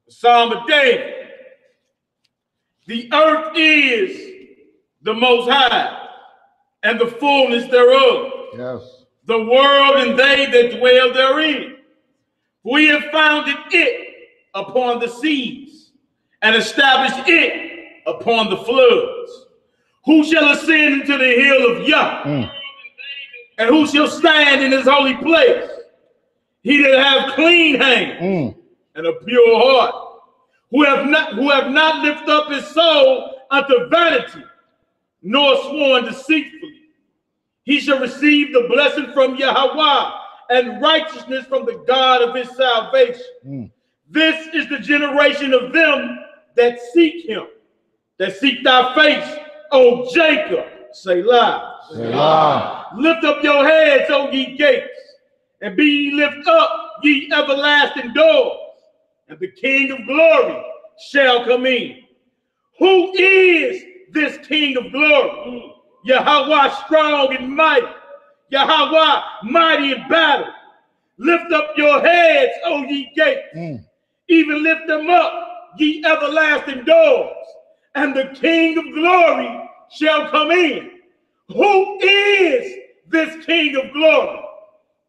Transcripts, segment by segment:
The Psalm of David. The earth is the Most High, and the fullness thereof. Yes. The world and they that dwell therein. We have founded it upon the seas, and established it upon the floods. Who shall ascend into the hill of Yah? And who shall stand in his holy place? He that have clean hands and a pure heart, who have not lifted up his soul unto vanity, nor sworn deceitfully. He shall receive the blessing from Yahweh and righteousness from the God of his salvation. This is the generation of them that seek him, that seek thy face, O Jacob. Selah. Selah. Lift up your heads, O ye gates, and be ye lift up, ye everlasting doors, and the King of glory shall come in. Who is this King of glory? Yahweh strong and mighty, Yahweh mighty in battle. Lift up your heads, O ye gates, even lift them up, ye everlasting doors, and the King of glory shall come in. Who is this King of glory?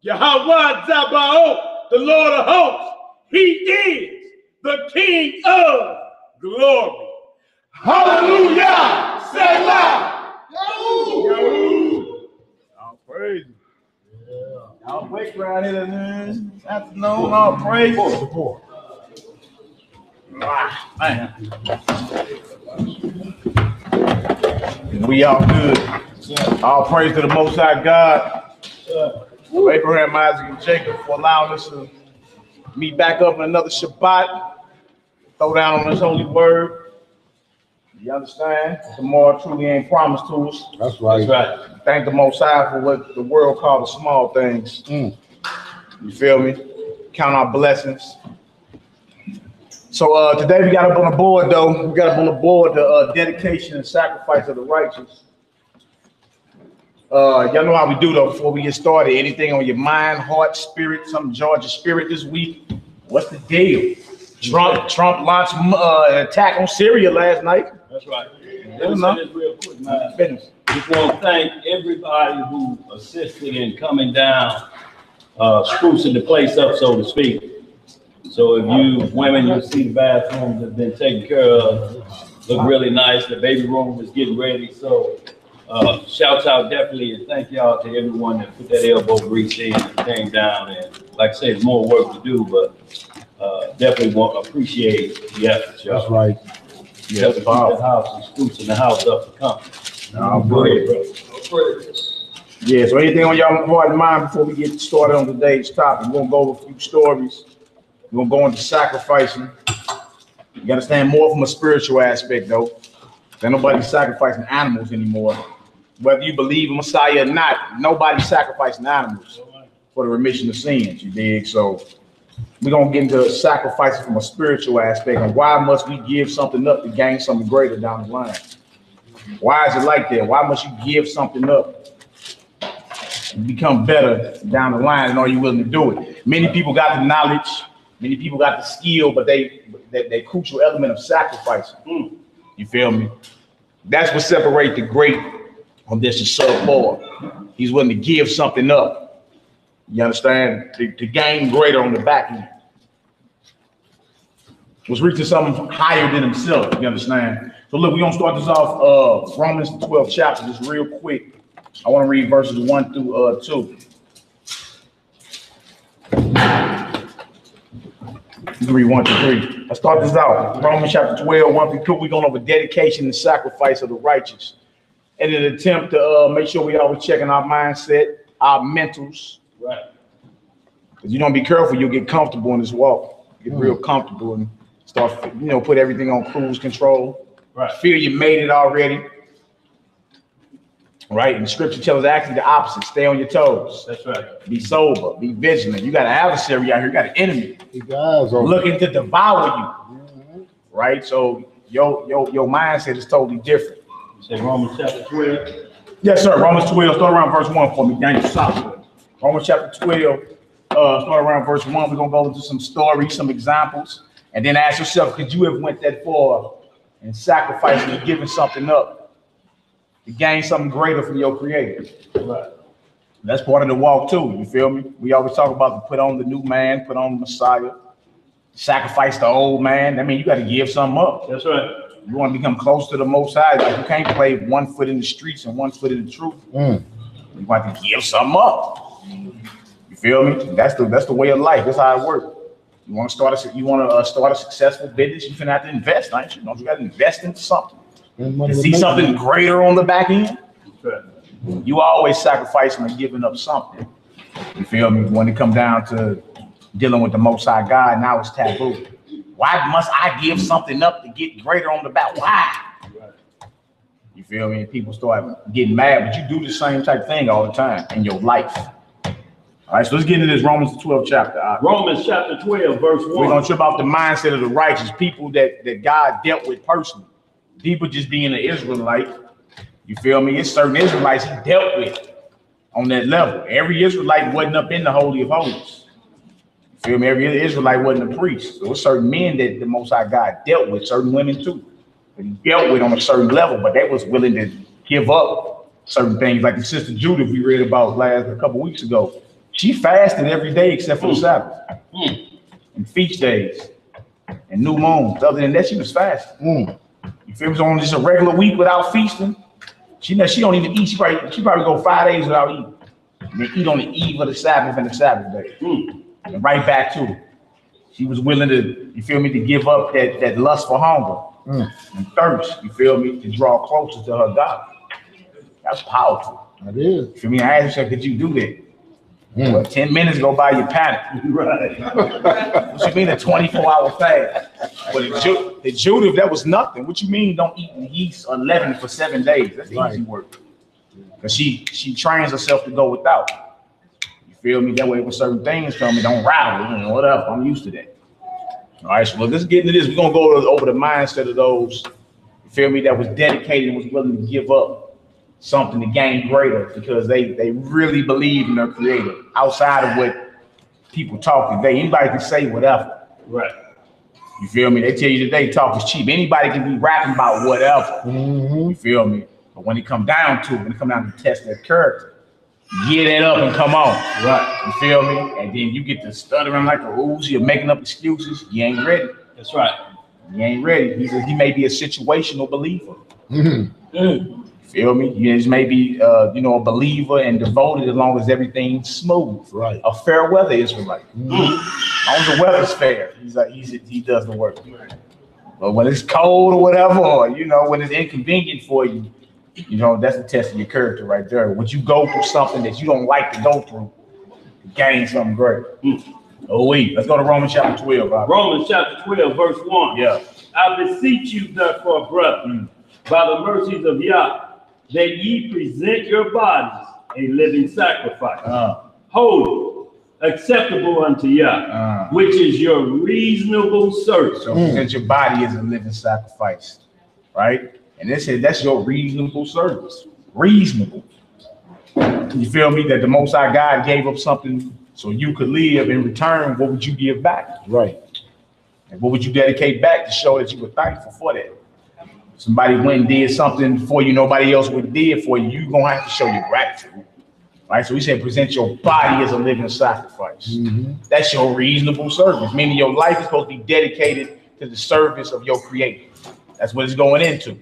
Yahweh Zabaoth, the Lord of hosts. He is the King of glory. Hallelujah! Selah! All praise. Y'all wake right here this afternoon. All praise. Man. We all good. All praise to the Most High God. Abraham, Isaac, and Jacob for allowing us to meet back up in another Shabbat. Throw down on this holy word. You understand? Tomorrow truly ain't promised to us. That's right. That's right. Thank the Most High for what the world calls the small things. You feel me? Count our blessings. So today we got up on the board, though. We got up on the board the dedication and sacrifice of the righteous. Y'all know how we do, though, before we get started. Anything on your mind, heart, spirit, something Georgia spirit this week? What's the deal? Trump launched an attack on Syria last night. That's right. Let me say this real quick, man. Just want to thank everybody who assisted in coming down, sprucing the place up, so to speak. So if you women, you see the bathrooms have been taken care of, look really nice. The baby room is getting ready. So shouts out definitely, and thank y'all to everyone that put that elbow grease in and came down. And like I said, there's more work to do, but definitely want to appreciate the effort, y'all. That's right. Yeah, keep the house and sprucing the house up for company. No, go ahead, bro. Yeah, so anything on y'all heart and mind before we get started on today's topic? We're gonna go over a few stories. We're gonna go into sacrificing. You gotta stand more from a spiritual aspect, though. There's nobody sacrificing animals anymore. Whether you believe in Messiah or not, nobody's sacrificing animals for the remission of sins, you dig? So we're gonna get into sacrificing from a spiritual aspect, and why must we give something up to gain something greater down the line? Why is it like that? Why must you give something up and become better down the line, and are you willing to do it? Many people got the knowledge, many people got the skill, but that crucial element of sacrificing. You feel me? That's what separates the great from this subpar. He's willing to give something up. You understand? To gain greater on the back end. Was reaching something higher than himself. You understand? So look, we're gonna start this off Romans 12th chapter, just real quick. I want to read verses 1 through 2. You can read 1 through 3. Let's start this out. Romans chapter 12, 1 through 2. We're going over dedication and sacrifice of the righteous. In an attempt to make sure we always checking our mindset, our mentals. Right. Because you don't be careful, you'll get comfortable in this walk. Get real comfortable and start, put everything on cruise control. Right. Feel you made it already. Right? And scripture tells us actually the opposite. Stay on your toes. That's right. Be sober. Be vigilant. You got an adversary out here. You got an enemy. Looking to devour you. Right? So your mindset is totally different. You say Romans chapter 12? Yes, sir. Romans 12. Start around verse 1 for me. Daniel Solomon. Romans chapter 12. Start around verse 1. We're going to go into some stories, some examples. And then ask yourself, could you have went that far and sacrificed and given something up to gain something greater from your creator? Right. That's part of the walk too, you feel me? We always talk about to put on the new man, put on the Messiah, sacrifice the old man. I mean, you got to give something up. That's right. You want to become close to the Most High. Like you can't play 1 foot in the streets and 1 foot in the truth. You want to give something up. You feel me? That's the way of life. That's how it works. You want to start a successful business, you're gonna have to invest, ain't you? You got to invest into something. To see something greater on the back end. Right. You always sacrificing and giving up something. You feel me? When it comes down to dealing with the Most High God, now it's taboo. Why must I give something up to get greater on the back? Why? You feel me? People start getting mad, but you do the same type of thing all the time in your life. All right, so let's get into this Romans 12 chapter. Romans chapter 12, verse 1. We're going to trip out the mindset of the righteous, people that God dealt with personally. People just being an Israelite. You feel me? It's certain Israelites he dealt with on that level. Every Israelite wasn't up in the Holy of Holies. You feel me? Every Israelite wasn't a priest. There were certain men that the Most High God dealt with, certain women too. But he dealt with on a certain level, but they was willing to give up certain things. Like the sister Judith we read about a couple weeks ago. She fasted every day except for the Sabbath and feast days and new moons. Other than that, she was fasting. If it was on just a regular week without feasting, she don't even eat. She probably go 5 days without eating. And then eat on the eve of the Sabbath and the Sabbath day. And right back to it. She was willing to, you feel me, to give up that lust for hunger and thirst, you feel me, to draw closer to her God. That's powerful. That is. You feel me? I asked her, could you do that? Well, 10 minutes go by, you panic. Right. What you mean a 24-hour fast? But the Judith, that was nothing. What you mean don't eat the yeast or leaven for 7 days? That's easy work. Because she trains herself to go without. You feel me? That way when certain things come, it don't rattle. Whatever. I'm used to that. All right, so let's get into this. We're going to go over the mindset of those, you feel me, that was dedicated and was willing to give up something to gain greater because they really believe in their creator outside of what people talk today. Anybody can say whatever. Right. You feel me? They tell you today talk is cheap. Anybody can be rapping about whatever. You feel me? But when it come down to it, when it come down to test their character, get it up and come on. Right. You feel me? And then you get to stuttering like a ooze. You're making up excuses. You ain't ready. That's right. You ain't ready. He may be a situational believer. Feel me? You just may be, a believer and devoted as long as everything's smooth. Right. A fair weather Israelite. As long as the weather's fair, he does the work. But when it's cold or whatever, or when it's inconvenient for you, that's the test of your character right there. Would you go through something that you don't like to go through to gain something great? Oh wait, let's go to Romans chapter 12. Right? Romans chapter 12, verse 1. Yeah. I beseech you, therefore, brethren, by the mercies of Yah, that ye present your bodies a living sacrifice, holy, acceptable unto Yah, which is your reasonable service. So present your body as a living sacrifice, right? And they said that's your reasonable service. Reasonable. You feel me? That the Most High God gave up something so you could live. In return, what would you give back? Right. And what would you dedicate back to show that you were thankful for that? Somebody went and did something for you nobody else would have did for you, you're going to have to show your gratitude. Right? So we said present your body as a living sacrifice. That's your reasonable service, meaning your life is supposed to be dedicated to the service of your creator. That's what it's going into.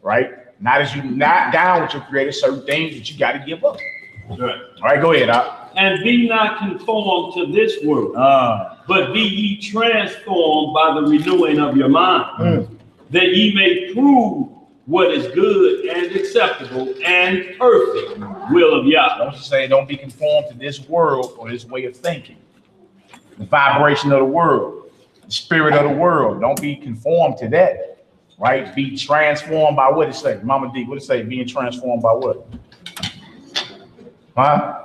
Right? Not as you not down with your creator, certain things that you got to give up. Right. All right, go ahead, Doc. And be not conformed to this world, but be ye transformed by the renewing of your mind. That ye may prove what is good and acceptable and perfect will of Yah. Don't say don't be conformed to this world or this way of thinking. The vibration of the world, the spirit of the world. Don't be conformed to that, right? Be transformed by what it say. Mama D, what it say? Being transformed by what? Huh?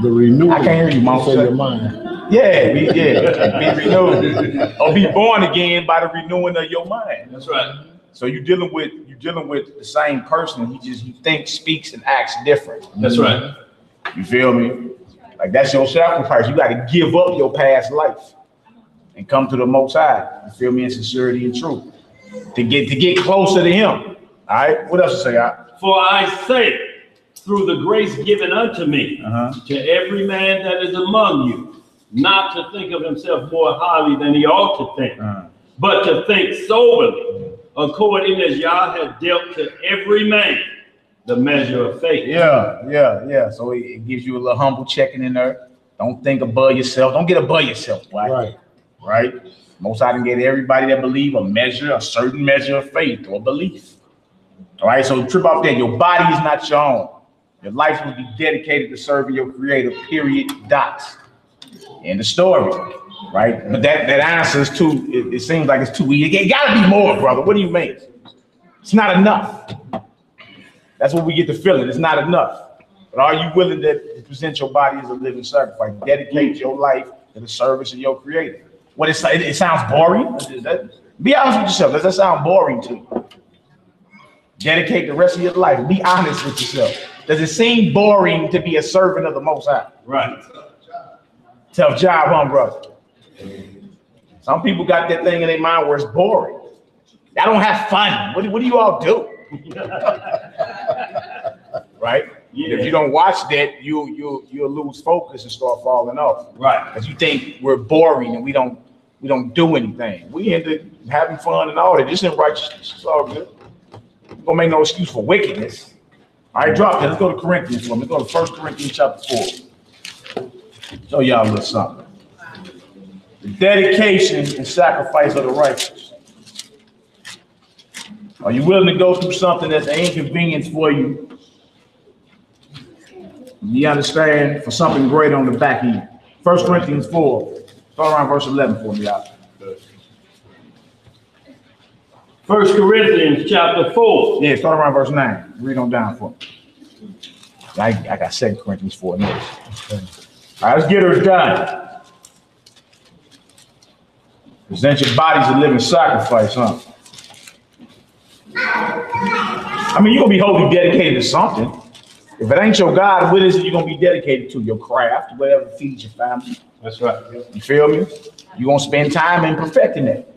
The renewal. I can't hear you, Mama. Your mind. Yeah, be renewed or be born again by the renewing of your mind. That's right. So you're dealing with the same person. You think, speaks, and acts different. That's right. You feel me? Like that's your sacrifice. You got to give up your past life. and come to the Most High. You feel me? In sincerity and truth. To get closer to Him. All right. What else to say? For I say, through the grace given unto me, to every man that is among you, not to think of himself more highly than he ought to think, but to think soberly, according as Yah has dealt to every man the measure of faith. Yeah. So it gives you a little humble checking in there. Don't think above yourself. Don't get above yourself. Right. Most I can get everybody that believe a certain measure of faith or belief. All right. So trip off there. Your body is not your own. Your life will be dedicated to serving your Creator. Period. Dots. In the story. Right. But that answer is too. It seems like it's too easy. It got to be more, brother. What do you mean? It's not enough. That's what we get the feeling. It's not enough. But are you willing to present your body as a living sacrifice? Dedicate your life to the service of your Creator. What it sounds boring. Be honest with yourself. Does that sound boring to you? Dedicate the rest of your life. Be honest with yourself. Does it seem boring to be a servant of the Most High? Right. Tough job, huh, brother? Some people got that thing in their mind where it's boring. I don't have fun. What do you all do? Right? Yeah. If you don't watch that, you'll lose focus and start falling off. Right. Because you think we're boring and we don't do anything. We end up having fun and all that. This ain't righteousness. It's all good. We're gonna make no excuse for wickedness. All right, drop that. Let's go to Corinthians for me. Let's go to 1 Corinthians chapter 4. Show y'all a little something. The dedication and sacrifice of the righteous. Are you willing to go through something that's an inconvenience for you? You understand? For something great on the back end. 1 Corinthians 4. Start around verse 11 for me, y'all. 1 Corinthians chapter 4. Yeah, start around verse 9. Read on down for me. I got 2 Corinthians 4 next. Okay. All right, let's get her done. Present your bodies a living sacrifice, huh? I mean, you're going to be wholly dedicated to something. If it ain't your God, what is it you're going to be dedicated to? Your craft, whatever feeds your family. That's right. You feel me? You're going to spend time in perfecting it.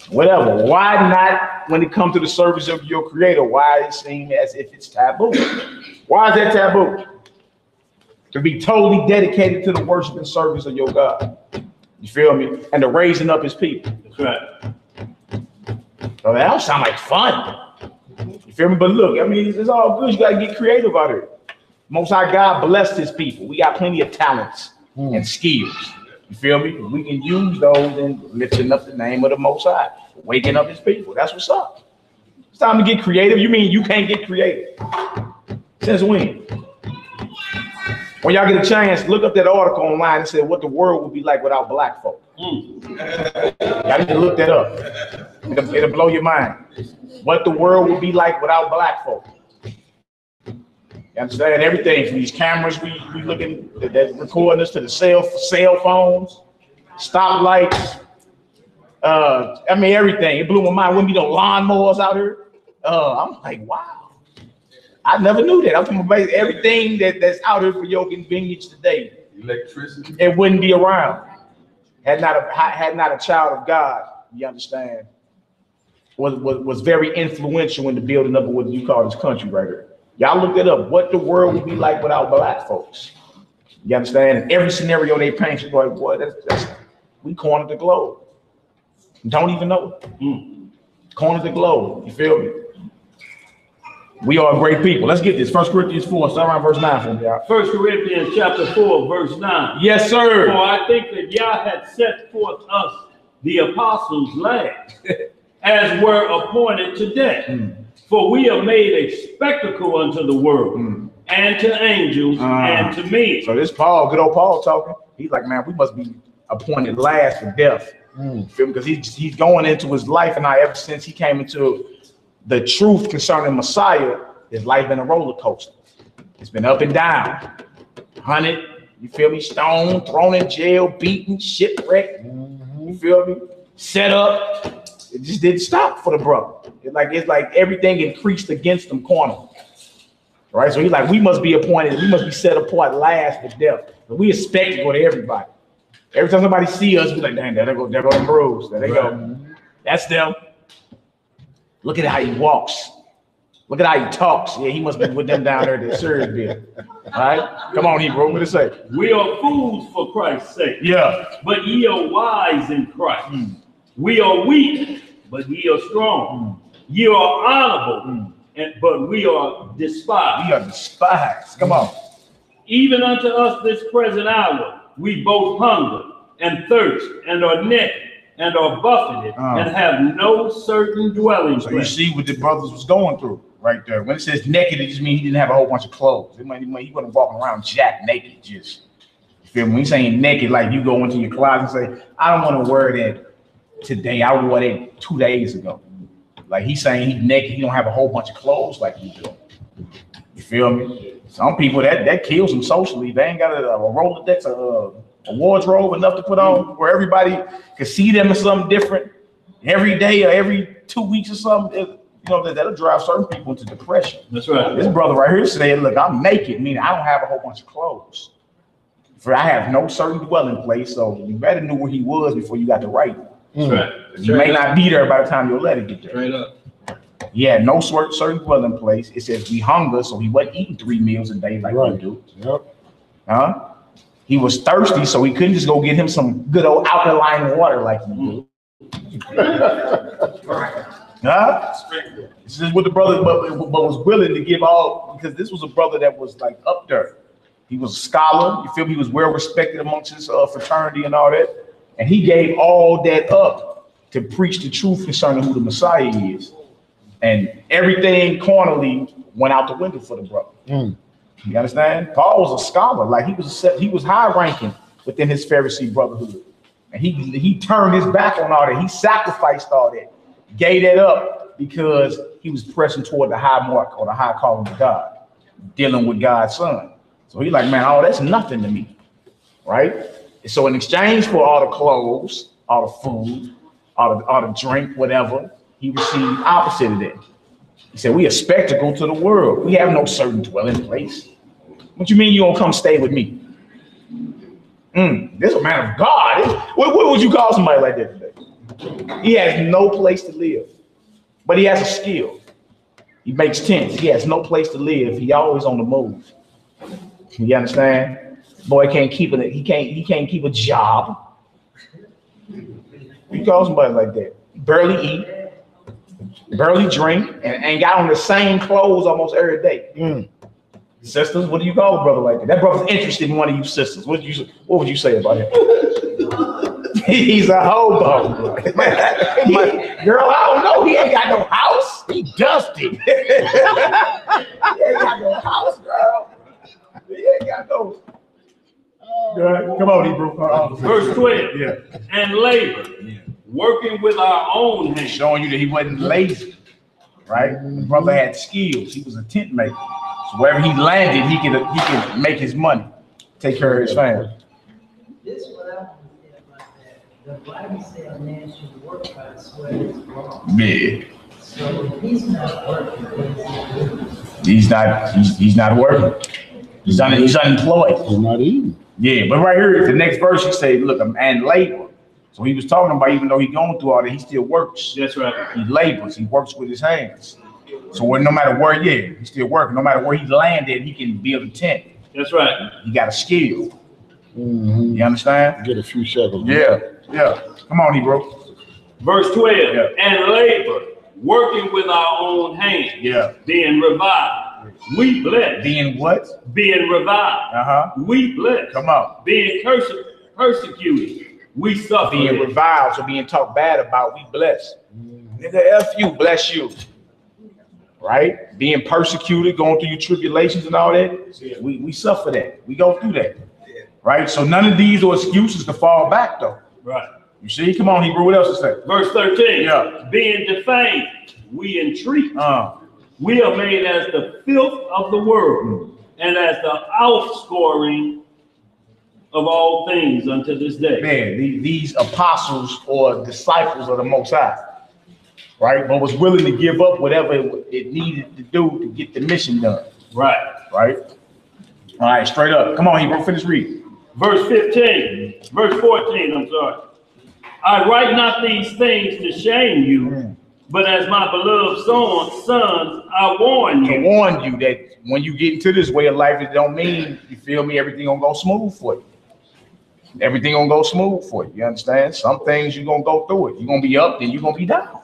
Whatever. Why not, when it comes to the service of your Creator, why it seems as if it's taboo? Why is that taboo? To be totally dedicated to the worship and service of your God. You feel me? And the raising up His people. That's right. So that don't sound like fun. You feel me? But look, I mean, it's all good. You got to get creative out here. Most High God blessed His people. We got plenty of talents and skills. You feel me? We can use those in lifting up the name of the Most High, waking up His people. That's what's up. It's time to get creative. You mean you can't get creative? Since when? When y'all get a chance, look up that article online and say what the world would be like without black folk. Y'all need to look that up. It'll blow your mind. What the world would be like without black folk. You understand? Everything from these cameras we looking that recording us to the cell phones, stoplights. I mean everything. It blew my mind. Wouldn't be no lawnmowers out here. I'm like, wow. I never knew that. I'm talking about everything that's out here for your convenience today. Electricity. It wouldn't be around. Had not a child of God, you understand, was very influential in the building up of what you call this country right here. Y'all look it up. What the world would be like without black folks. You understand? And every scenario they paint, you're like, boy, that's we cornered the globe. Don't even know it. Cornered the globe. You feel me? We are great people. Let's get this. 1 Corinthians 4, start around verse 9 for me, y'all. 1 Corinthians chapter 4, verse 9. Yes, sir. For I think that Yah had set forth us, the apostles, last, as were appointed today. For we are made a spectacle unto the world, and to angels, and to men. So this Paul, good old Paul talking. He's like, man, we must be appointed last for death. Because he's going into his life, and now ever since he came into the truth concerning Messiah, his life been a roller coaster. It's been up and down. Hunted, you feel me? Stoned, thrown in jail, beaten, shipwrecked. You feel me? Set up. It just didn't stop for the brother. It's like everything increased against him corner. Right? So he's like, we must be appointed, we must be set apart last for death. But we expect to go to everybody. Every time somebody see us, be like, dang, there go them bros. There they go. That's them. Look at how he walks. Look at how he talks. Yeah, he must be with them down there at the serious bit. All right? Come on, Hebrew. What it say? We are fools for Christ's sake. Yeah. But ye are wise in Christ. We are weak, but ye are strong. Ye are honorable, but we are despised. We are despised. Come on. Even unto us this present hour, we both hunger and thirst and are naked and are buffeted and have no certain dwelling place. So you see what the brothers was going through right there. When it says naked, it just means he didn't have a whole bunch of clothes. He wasn't walking around jack naked, just. You feel me? When he's saying naked, like you go into your closet and say, I don't want to wear that today. I wore that 2 days ago. Like he's saying he's naked. He don't have a whole bunch of clothes like you do. You feel me? Some people that kills them socially. They ain't got a Rolodex, a wardrobe enough to put on where everybody can see them as something different every day or every 2 weeks or something. You know, that'll drive certain people into depression. That's right. This brother right here said, look, I'm naked, meaning I don't have a whole bunch of clothes. For I have no certain dwelling place, so you better know where he was before you got to write. That's right. You may not be there by the time your letter get there. Straight up. He had no certain dwelling place. It says we hunger, so he wasn't eating 3 meals a day like we do. Yep. He was thirsty, so he couldn't just go get him some good old alkaline water like we do. This is what the brother but was willing to give all, because this was a brother that was like up there. He was a scholar, you feel me? He was well respected amongst his fraternity and all that. And he gave all that up to preach the truth concerning who the Messiah is. And everything carnally went out the window for the brother. You understand? Paul was a scholar, like he was high ranking within his Pharisee brotherhood. And he turned his back on all that. He sacrificed all that. Gave that up because he was pressing toward the high mark or the high calling of God, dealing with God's son. So he's like, man, all that's nothing to me, right? So in exchange for all the clothes, all the food, all the drink, whatever, he received opposite of that. He said, we a spectacle to the world. We have no certain dwelling place. What you mean you don't come stay with me? This is a man of God. What would you call somebody like that today? He has no place to live, but he has a skill. He makes tents. He has no place to live. He always on the move. You understand? Boy can't keep it. He can't keep a job. You call somebody like that? Barely eat, barely drink, and got on the same clothes almost every day. Sisters, what do you call a brother like that? That brother's interested in one of you sisters. What would you say about him? He's a hobo. Girl, I don't know. He ain't got no house. He dusty. He ain't got no house, girl. He ain't got no. Come on, Hebrew. Verse 12. Yeah. And labor, working with our own hands. Showing you that he wasn't lazy, right? The brother had skills. He was a tent maker. So wherever he landed, he could make his money, take care of his family. This is what I want to say about that. The Bible says a man should work by the sweat of his brow. Yeah. So he's not working. He's not working. He's unemployed. He's not eating. Yeah, but right here, the next verse, he said, look, a man labor. So he was talking about, even though he's going through all that, he still works. That's right. He labors. He works with his hands. So no matter where, he's still working. No matter where he landed, he can build a tent. That's right. He got a skill. You understand? Get a few shekels. Yeah. Come on, Hebrew. Verse 12. Yeah. And labor, working with our own hands. Yeah. Being revived. We bless. Being what? Being revived. We bless. Come on. Being persecuted. We suffer. Being reviled, so being talked bad about, we bless. Nigga, F you, bless you. Right? Being persecuted, going through your tribulations and all that, we suffer that. We go through that. Right? So none of these are excuses to fall back, though. Right. You see? Come on, Hebrew. What else to say? Verse 13. Yeah. Being defamed, we entreat. We are made as the filth of the world and as the outscoring of all things unto this day. Man, these apostles or disciples of the Most High, right? But was willing to give up whatever it needed to do to get the mission done. Right. All right, straight up. Come on, Hebrew, finish reading. Verse 14, I'm sorry. I write not these things to shame you, but as my beloved sons, I warn you. To warn you that when you get into this way of life, it don't mean, you feel me, everything gonna go smooth for you. Everything gonna go smooth for you. You understand? Some things you're gonna go through it. You're gonna be up, then you're gonna be down.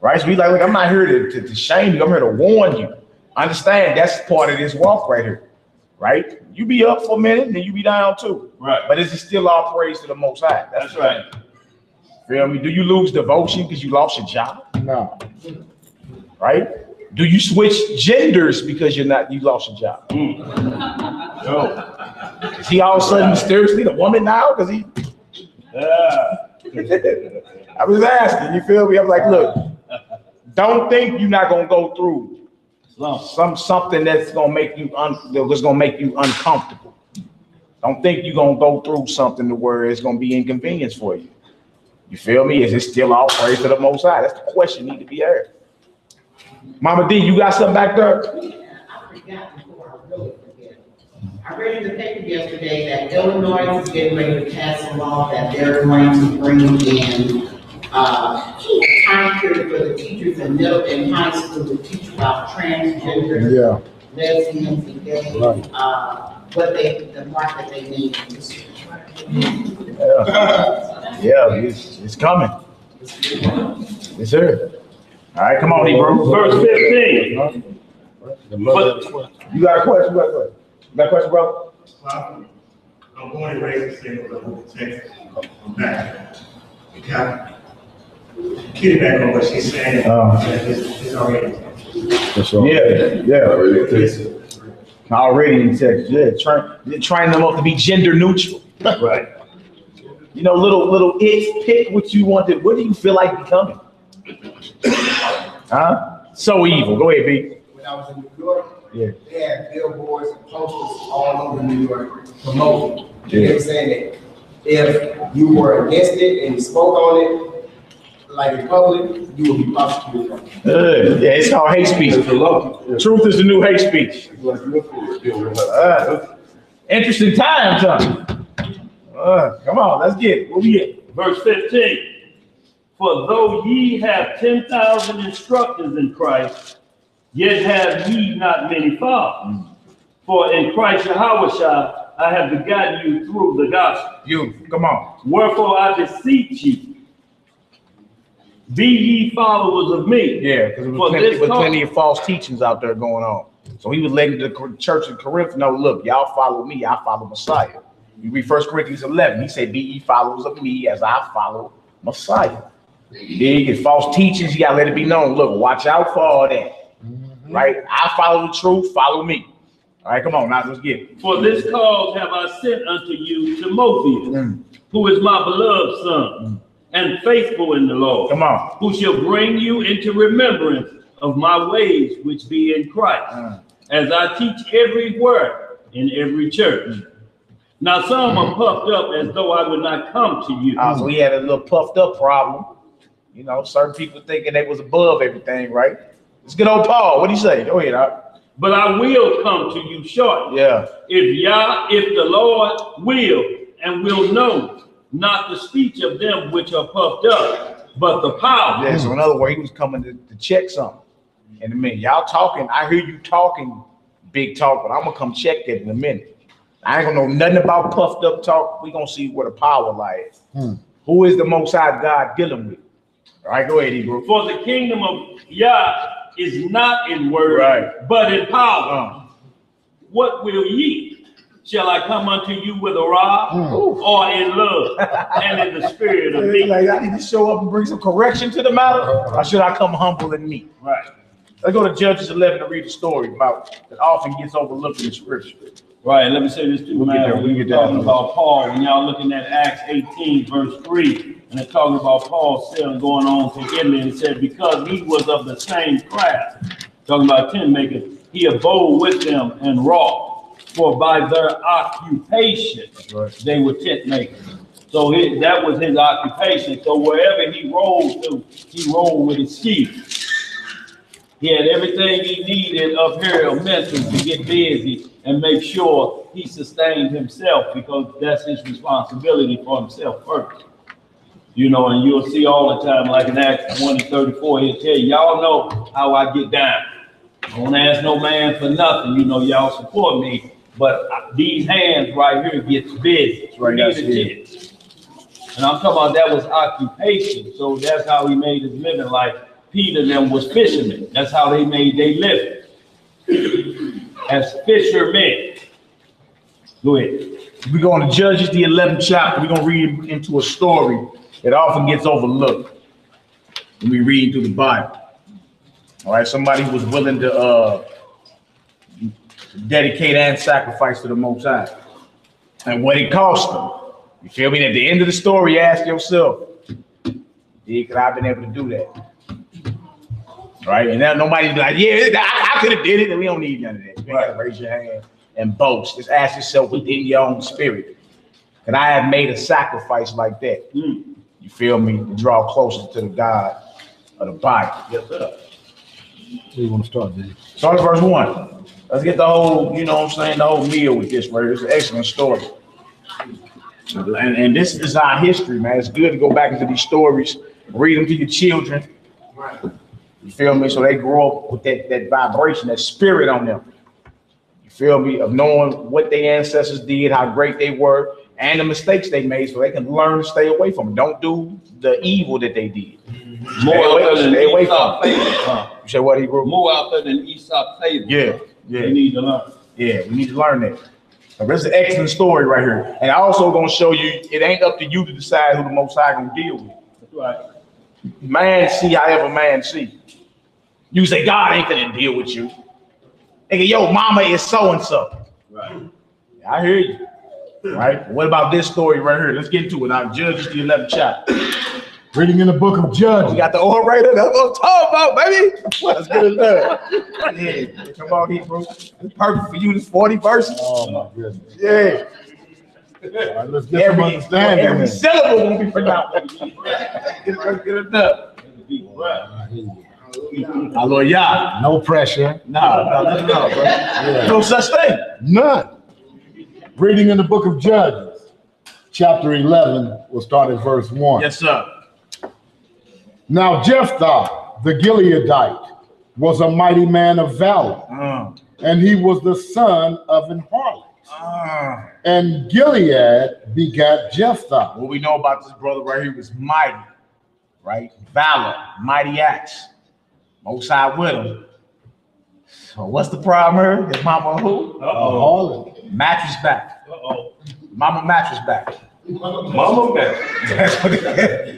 Right? So we like, look, I'm not here to shame you, I'm here to warn you. Understand that's part of this walk right here. Right? You be up for a minute, then you be down too. Right. But it's still all praise to the Most High. That's right. Feel me? Do you lose devotion because you lost your job? No. Right? Do you switch genders because you lost your job? No. Is he all of a sudden mysteriously the woman now? Because he. I was asking. You feel me? I'm like, look, don't think you're not gonna go through something that's gonna make you uncomfortable. Don't think you're gonna go through something to where it's gonna be inconvenience for you. You feel me? Is it still all praise to the Most High? That's the question need to be asked. Mama D, you got something back there? Yeah, I forgot before I really forget. I read in the paper yesterday that Illinois is getting ready to pass a law that they're going to bring in time period for the teachers in middle and high school to teach about transgender, lesbians, and gay, the mark that they need. Yeah, it's coming. Yes, sir. All right, come on, Hebrew. Verse 15. You got a question? You got a question, bro? I'm born and raised in St. Louis, Texas. I'm back. Okay. Kitty back on what she's saying. It's already. Already in Texas. Yeah, trying them up to be gender neutral. Right. You know, little itch, pick what you want to. What do you feel like becoming? Huh? So evil. Go ahead, B. When I was in New York, Yeah. they had billboards and posters all over New York promoting. They were saying that if you were against it and you spoke on it, like in public, you will be prosecuted. Yeah, it's called hate speech. Truth is the new hate speech. Interesting times, huh? Come on, let's get it. Where we at? Verse 15. For though ye have 10,000 instructors in Christ, yet have ye not many fathers. For in Christ Yahushua I have begotten you through the gospel. You, come on. Wherefore I beseech you, be ye followers of me. Yeah, because there was plenty of false teachings out there going on. So he was letting the church in Corinth know, look, y'all follow me, I follow Messiah. You read 1 Corinthians 11, he said, be ye followers of me as I follow Messiah. Big and false teachings, you gotta let it be known. Look, watch out for all that. Right? I follow the truth, follow me. All right, come on, now let's get it. For this cause have I sent unto you Timotheus, who is my beloved son, and faithful in the Lord. Come on. Who shall bring you into remembrance of my ways which be in Christ, as I teach everywhere in every church. Now some are puffed up as though I would not come to you. So he had a little puffed up problem. You know, certain people thinking they was above everything, right? Let's get old Paul. What do you say? Go ahead, But I will come to you shortly. Yeah. If the Lord will, and will know not the speech of them which are puffed up, but the power. Yeah, so in other words, he was coming to check something. In a minute. Y'all talking, I hear you talking big talk, but I'm gonna come check that in a minute. I ain't gonna know nothing about puffed up talk. We gonna see where the power lies. Who is the Most High God dealing with? All right, go ahead, Hebrew. For the kingdom of Yah is not in word, but in power. What will ye? Shall I come unto you with a rod, or in love and in the spirit of meekness? Like, I need to show up and bring some correction to the matter, or should I come humble and meek? Right. Let's go to Judges 11 to read the story about that often gets overlooked in the scripture. Right. Let me say this too, man. We'll get there. Talking about Paul, when y'all looking at Acts 18, verse 3, and it's talking about Paul still going on to Italy, and it said, because he was of the same craft, talking about tent making, he abode with them and wrought. For by their occupation, they were tent makers. So that was his occupation. So wherever he rolled to, he rolled with his skis. He had everything he needed up here mental to get busy and make sure he sustained himself because that's his responsibility for himself first. You know, and you'll see all the time, like in Acts 1:34, he'll tell you, y'all know how I get down. I don't ask no man for nothing. You know, y'all support me, but these hands right here gets busy. Right, that's it. And I'm talking about that was occupation. So that's how he made his living. Like Peter and them was fishermen. That's how they made their living. As fishermen. Go ahead. We're going to Judges, the 11th chapter. We're going to read into a story that often gets overlooked when we read through the Bible. All right, somebody was willing to dedicate and sacrifice to the Most High. And what it cost them. You feel me? At the end of the story, ask yourself, could I have been able to do that? Right? And now nobody's like, yeah, I could have did it, and we don't need none of that. You gotta raise your hand and boast. Just ask yourself within your own spirit, could I have made a sacrifice like that? You feel me? To draw closer to the God of the Bible. Yes, sir. So you want to start, Dave? Start at verse 1. Let's get the whole, you know what I'm saying, the whole meal with this, right? It's an excellent story. And this is our history, man. It's good to go back into these stories, read them to your children. You feel me? So they grow up with that vibration, that spirit on them. You feel me? Of knowing what their ancestors did, how great they were, and the mistakes they made, so they can learn to stay away from it. Don't do the evil that they did. Stay away from it. You say what, Hebrew? More out there than Esau played. Yeah. We need to learn. Yeah, we need to learn that. So this is an excellent story right here. And I also gonna show you, it ain't up to you to decide who the Most High gonna deal with. That's right. Man see however man see. You say God ain't gonna deal with you. Nigga, yo, mama is so-and-so. Right. I hear you. Right? What about this story right here? Let's get into it. Now, Judges, the 11th chapter. Reading in the book of Judges. We got the orator. That's what I'm talking about, baby. Let's get it done. Yeah, come on here, bro. It's perfect for you. This 40 verses. Oh my goodness. Yeah. All right, let's get some understanding. Every syllable won't be pronounced. Get it done. Hallelujah. No pressure. No, bro. Yeah. No such thing. None. Reading in the book of Judges, chapter 11, we'll start at verse 1. Yes, sir. Now Jephthah, the Gileadite, was a mighty man of valor, and he was the son of an harlot. And Gilead begat Jephthah. What we know about this brother right here was mighty, right? Valor, mighty acts. Most High with him. So what's the problem here? His mama who? Harlot. Mattress back. Mama mattress back. Mama back.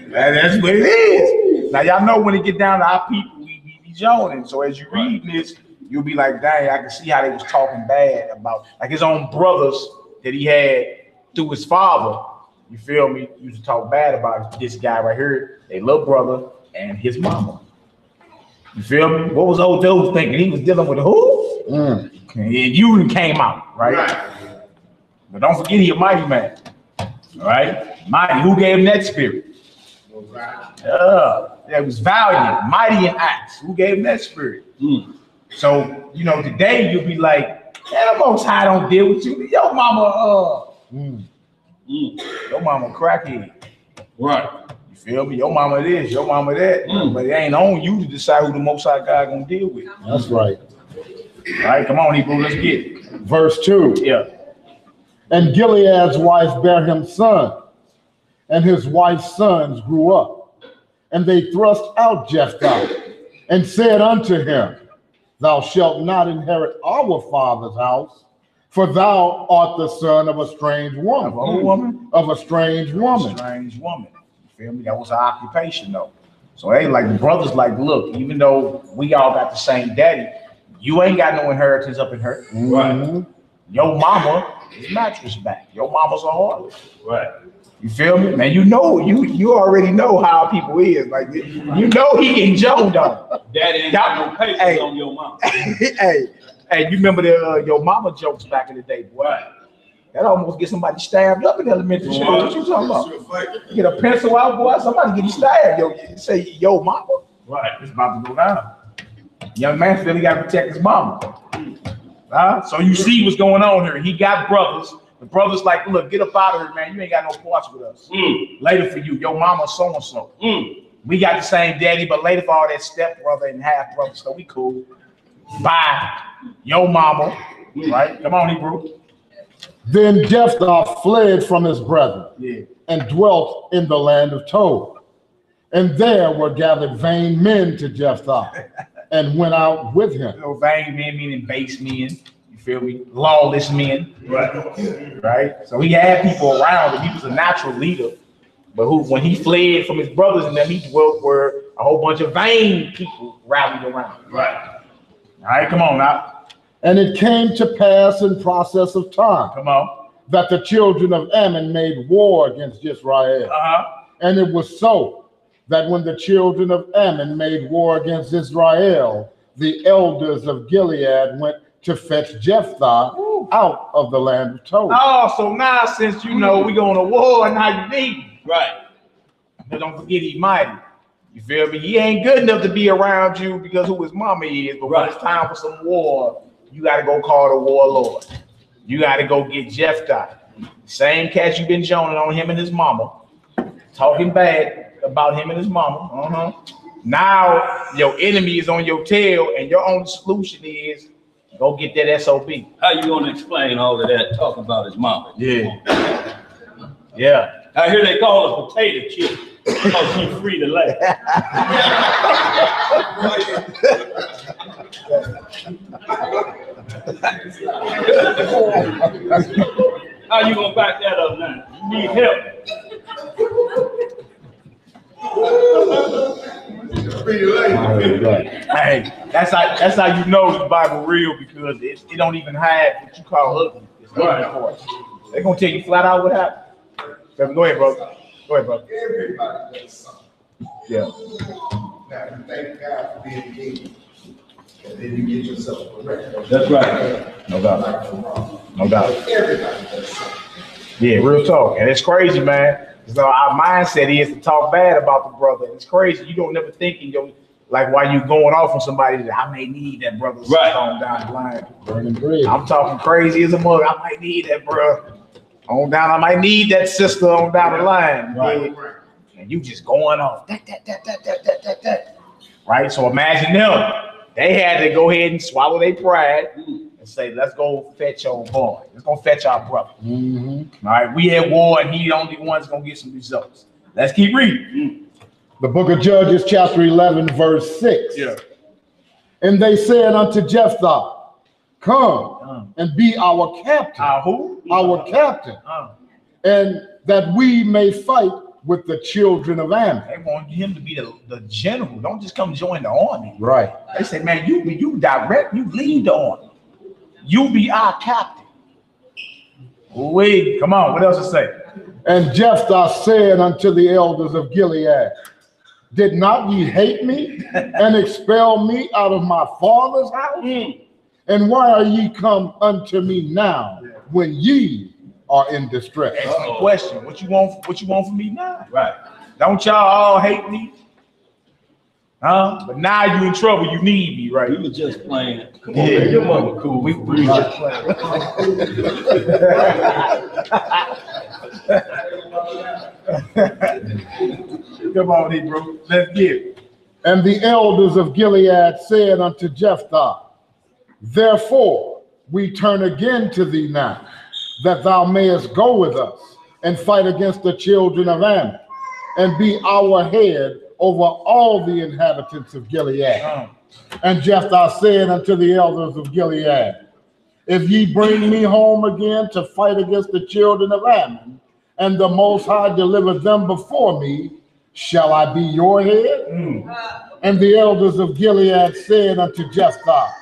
That's what it is. Now y'all know when it get down to our people, we be joning. So as you read this, you'll be like, dang, I can see how they was talking bad about like his own brothers that he had through his father. You feel me? Used to talk bad about this guy right here, their little brother and his mama. You feel me? What was old dude thinking? He was dealing with who? And you came out, right? But don't forget he a mighty man. All right? Mighty. Who gave him that spirit? It was valiant, mighty in acts. Who gave him that spirit? So, you know, today you'll be like, the Most High don't deal with you. Your mama, your mama crackhead. Right. You feel me? Your mama this, your mama that. But it ain't on you to decide who the Most High God gonna deal with. That's right. All right, come on, Hebrew, let's get it. Verse 2. Yeah. And Gilead's wife bare him son, and his wife's sons grew up. And they thrust out Jephthah, and said unto him, Thou shalt not inherit our father's house, for thou art the son of a strange woman. Of a woman? Of a strange woman. Strange woman. You feel me? That was our occupation, though. So they like the brothers like, look, even though we all got the same daddy, you ain't got no inheritance up in her. Right. Your mama is mattress back. Your mama's a harlot. Right. You feel me? Man, you know, you already know how people is. Like, you know he getting joned on. Daddy ain't got no papers on your mama. hey, you remember the your mama jokes back in the day, boy? Right. That almost get somebody stabbed up in elementary school. What you talking about? Get a pencil out, boy. Somebody get you stabbed. Yo, say yo mama. Right. It's about to go down. Young man feel he got to protect his mama. So you see what's going on here. He got brothers. The brother's like, look, get up out of here, man. You ain't got no parts with us. Later for you. Your mama so-and-so. We got the same daddy, but later for all that step-brother and half-brother, so we cool. Bye. Your mama. Right? Come on, Hebrew. Then Jephthah fled from his brethren and dwelt in the land of Tob. And there were gathered vain men to Jephthah and went out with him. You know, vain men meaning base men. You feel me? Lawless men. Right? So he had people around him. He was a natural leader. But when he fled from his brothers and them, he dwelt where a whole bunch of vain people rallied around. Right. All right, come on now. And it came to pass in process of time that the children of Ammon made war against Israel. And it was so that when the children of Ammon made war against Israel, the elders of Gilead went to fetch Jephthah out of the land of Tob. Oh, so now since you know we going to war, now you need him. Right. But don't forget he's mighty. You feel me? He ain't good enough to be around you because who his mama is, but when it's time for some war, you got to go call the warlord. You got to go get Jephthah. Same cat you've been joning on him and his mama. Talking bad about him and his mama. Now your enemy is on your tail and your only solution is go get that SOB. How you going to explain all of that? Talk about his mama. Yeah. I hear they call her potato chip because she's free to lay. How you gonna back that up now? You need help. Hey, that's how you know the Bible real, because it don't even have what you call ugly. It's ugly for us. They're gonna tell you flat out what happened. Go ahead, bro. Go ahead, bro. Everybody does something. Yeah. Now, you thank God for being king, and then you get yourself correct. That's right. No doubt. No doubt. Everybody does something. Yeah, real talk. And it's crazy, man. So our mindset is to talk bad about the brother. It's crazy. You don't never think in your, like, while you going off on somebody that I may need that brother on down the line. Burning bread. I'm talking crazy as a mug. I might need that brother on down. I might need that sister on down the line. Right. And you just going off. That. Right? So imagine them. They had to go ahead and swallow their pride and say, let's go fetch your boy. Let's go fetch our brother. All right, we at war and he the only one's going to get some results. Let's keep reading. The book of Judges, chapter 11, verse 6. Yeah. And they said unto Jephthah, come and be our captain. Our who? Our captain. And that we may fight with the children of Ammon. They want him to be the general. Don't just come join the army. Right. They say, man, you direct, you lead the army. You be our captain. Wait, come on, what else to say? And Jephthah said unto the elders of Gilead, did not ye hate me and expel me out of my father's house? And why are ye come unto me now when ye are in distress? Excellent question. What you want from me now? Right. Don't y'all all hate me? But now you in trouble, you need me, right? We were just playing. Come on, man. Your mama cool. We were just playing. Come on, Hebrew. Let's get it. And the elders of Gilead said unto Jephthah, therefore we turn again to thee now, that thou mayest go with us and fight against the children of Ammon, and be our head over all the inhabitants of Gilead. And Jephthah said unto the elders of Gilead, if ye bring me home again to fight against the children of Ammon, and the Most High deliver them before me, shall I be your head? And the elders of Gilead said unto Jephthah,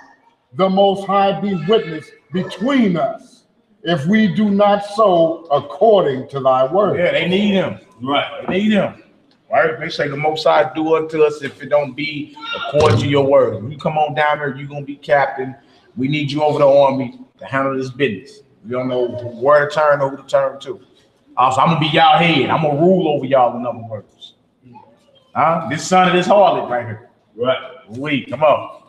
the Most High be witness between us, if we do not so according to thy word. Yeah, they need him. Right, they need him. Right? They say the Most High do unto us if it don't be according to your word. When you come on down there, you're going to be captain. We need you over the army to handle this business. We don't know where to turn or who to turn to. Also, I'm going to be y'all head. I'm going to rule over y'all, in other words. This son of this harlot right here. Right. Come on.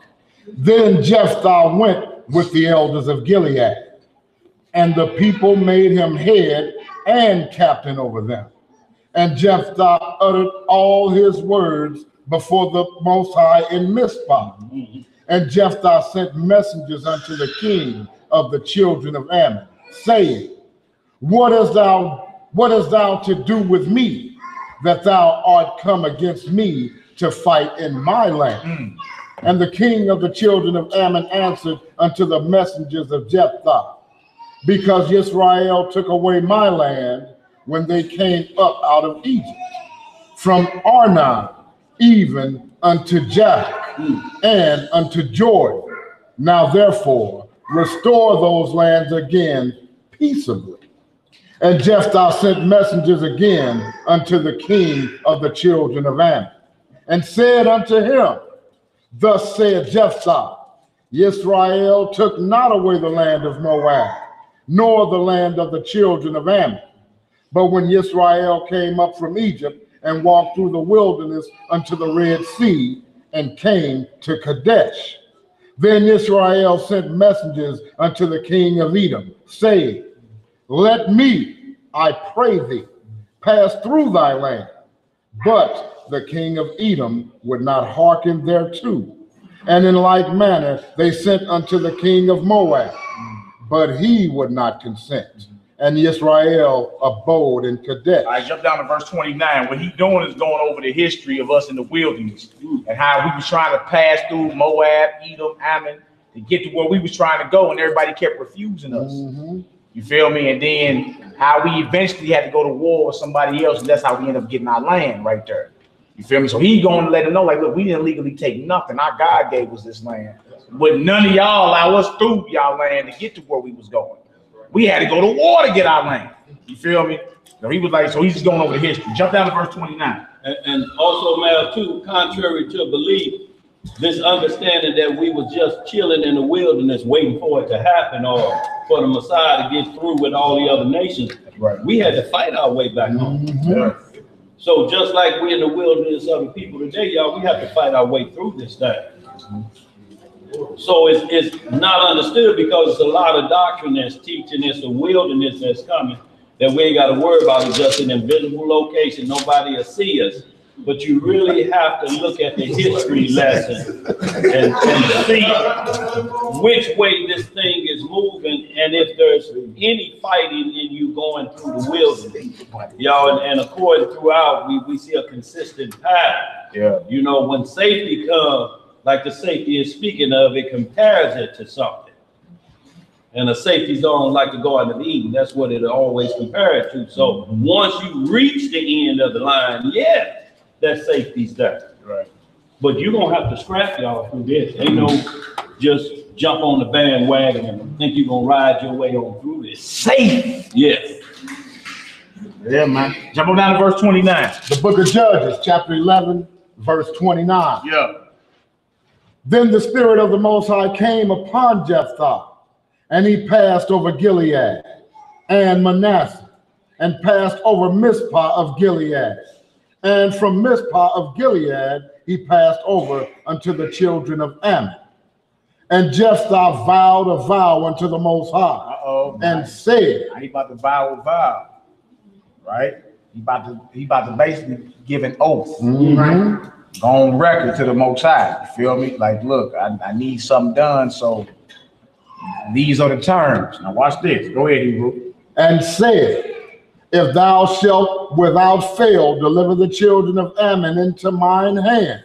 Then Jephthah went with the elders of Gilead. And the people made him head and captain over them. And Jephthah uttered all his words before the Most High in Mizpah. And Jephthah sent messengers unto the king of the children of Ammon, saying, What hast thou to do with me, that thou art come against me to fight in my land? And the king of the children of Ammon answered unto the messengers of Jephthah, Because Israel took away my land when they came up out of Egypt, from Arnon even unto Jack and unto Jordan. Now therefore restore those lands again peaceably. And Jephthah sent messengers again unto the king of the children of Ammon, and said unto him, Thus saith Jephthah, Israel took not away the land of Moab, nor the land of the children of Ammon. But when Israel came up from Egypt and walked through the wilderness unto the Red Sea and came to Kadesh, then Israel sent messengers unto the king of Edom, saying, Let me, I pray thee, pass through thy land. But the king of Edom would not hearken thereto. And in like manner they sent unto the king of Moab, but he would not consent. And Israel abode in Kadesh. I jump down to verse 29. What he's doing is going over the history of us in the wilderness and how we was trying to pass through Moab, Edom, Ammon to get to where we was trying to go, and everybody kept refusing us. You feel me? And then how we eventually had to go to war with somebody else, and that's how we ended up getting our land right there. You feel me? So he's going to let them know, like, look, we didn't legally take nothing. Our God gave us this land. But none of y'all allow us through y'all land to get to where we was going. We had to go to war to get our land. You feel me? So he was like, so he's just going over the history. Jump down to verse 29. And also, Mal, too, contrary to belief, this understanding that we was just chilling in the wilderness waiting for it to happen, or for the Messiah to get through with all the other nations. Right. We had to fight our way back home. Yeah. So just like we're in the wilderness of the people today, y'all, we have to fight our way through this thing. So it's not understood because it's a lot of doctrine that's teaching it's a wilderness that's coming, that we ain't got to worry about it, just an invisible location. Nobody will see us. But you really have to look at the history lesson and see which way this thing is moving, and if there's any fighting in you going through the wilderness. Y'all, and according throughout, we see a consistent pattern. Yeah. You know, when safety comes, like the safety is speaking of, it compares it to something. And a safety zone like the Garden of Eden, that's what it always compares to. So once you reach the end of the line, yeah, that safety's there. Right. But you're going to have to scrap y'all through this. Ain't no just jump on the bandwagon and think you're going to ride your way on through this. Safe. Yes. Yeah, man. Jump on down to verse 29. The book of Judges, chapter 11, verse 29. Yeah. Then the Spirit of the Most High came upon Jephthah, and he passed over Gilead and Manasseh, and passed over Mizpah of Gilead. And from Mizpah of Gilead, he passed over unto the children of Ammon. And Jephthah vowed a vow unto the Most High, and said, he about to vow a vow, right? He about to basically give an oath, right? Go on record to the Most High. You feel me? Like, look, I need something done, so these are the terms. Now watch this. Go ahead, Hebrew. And said, if thou shalt without fail deliver the children of Ammon into mine hands,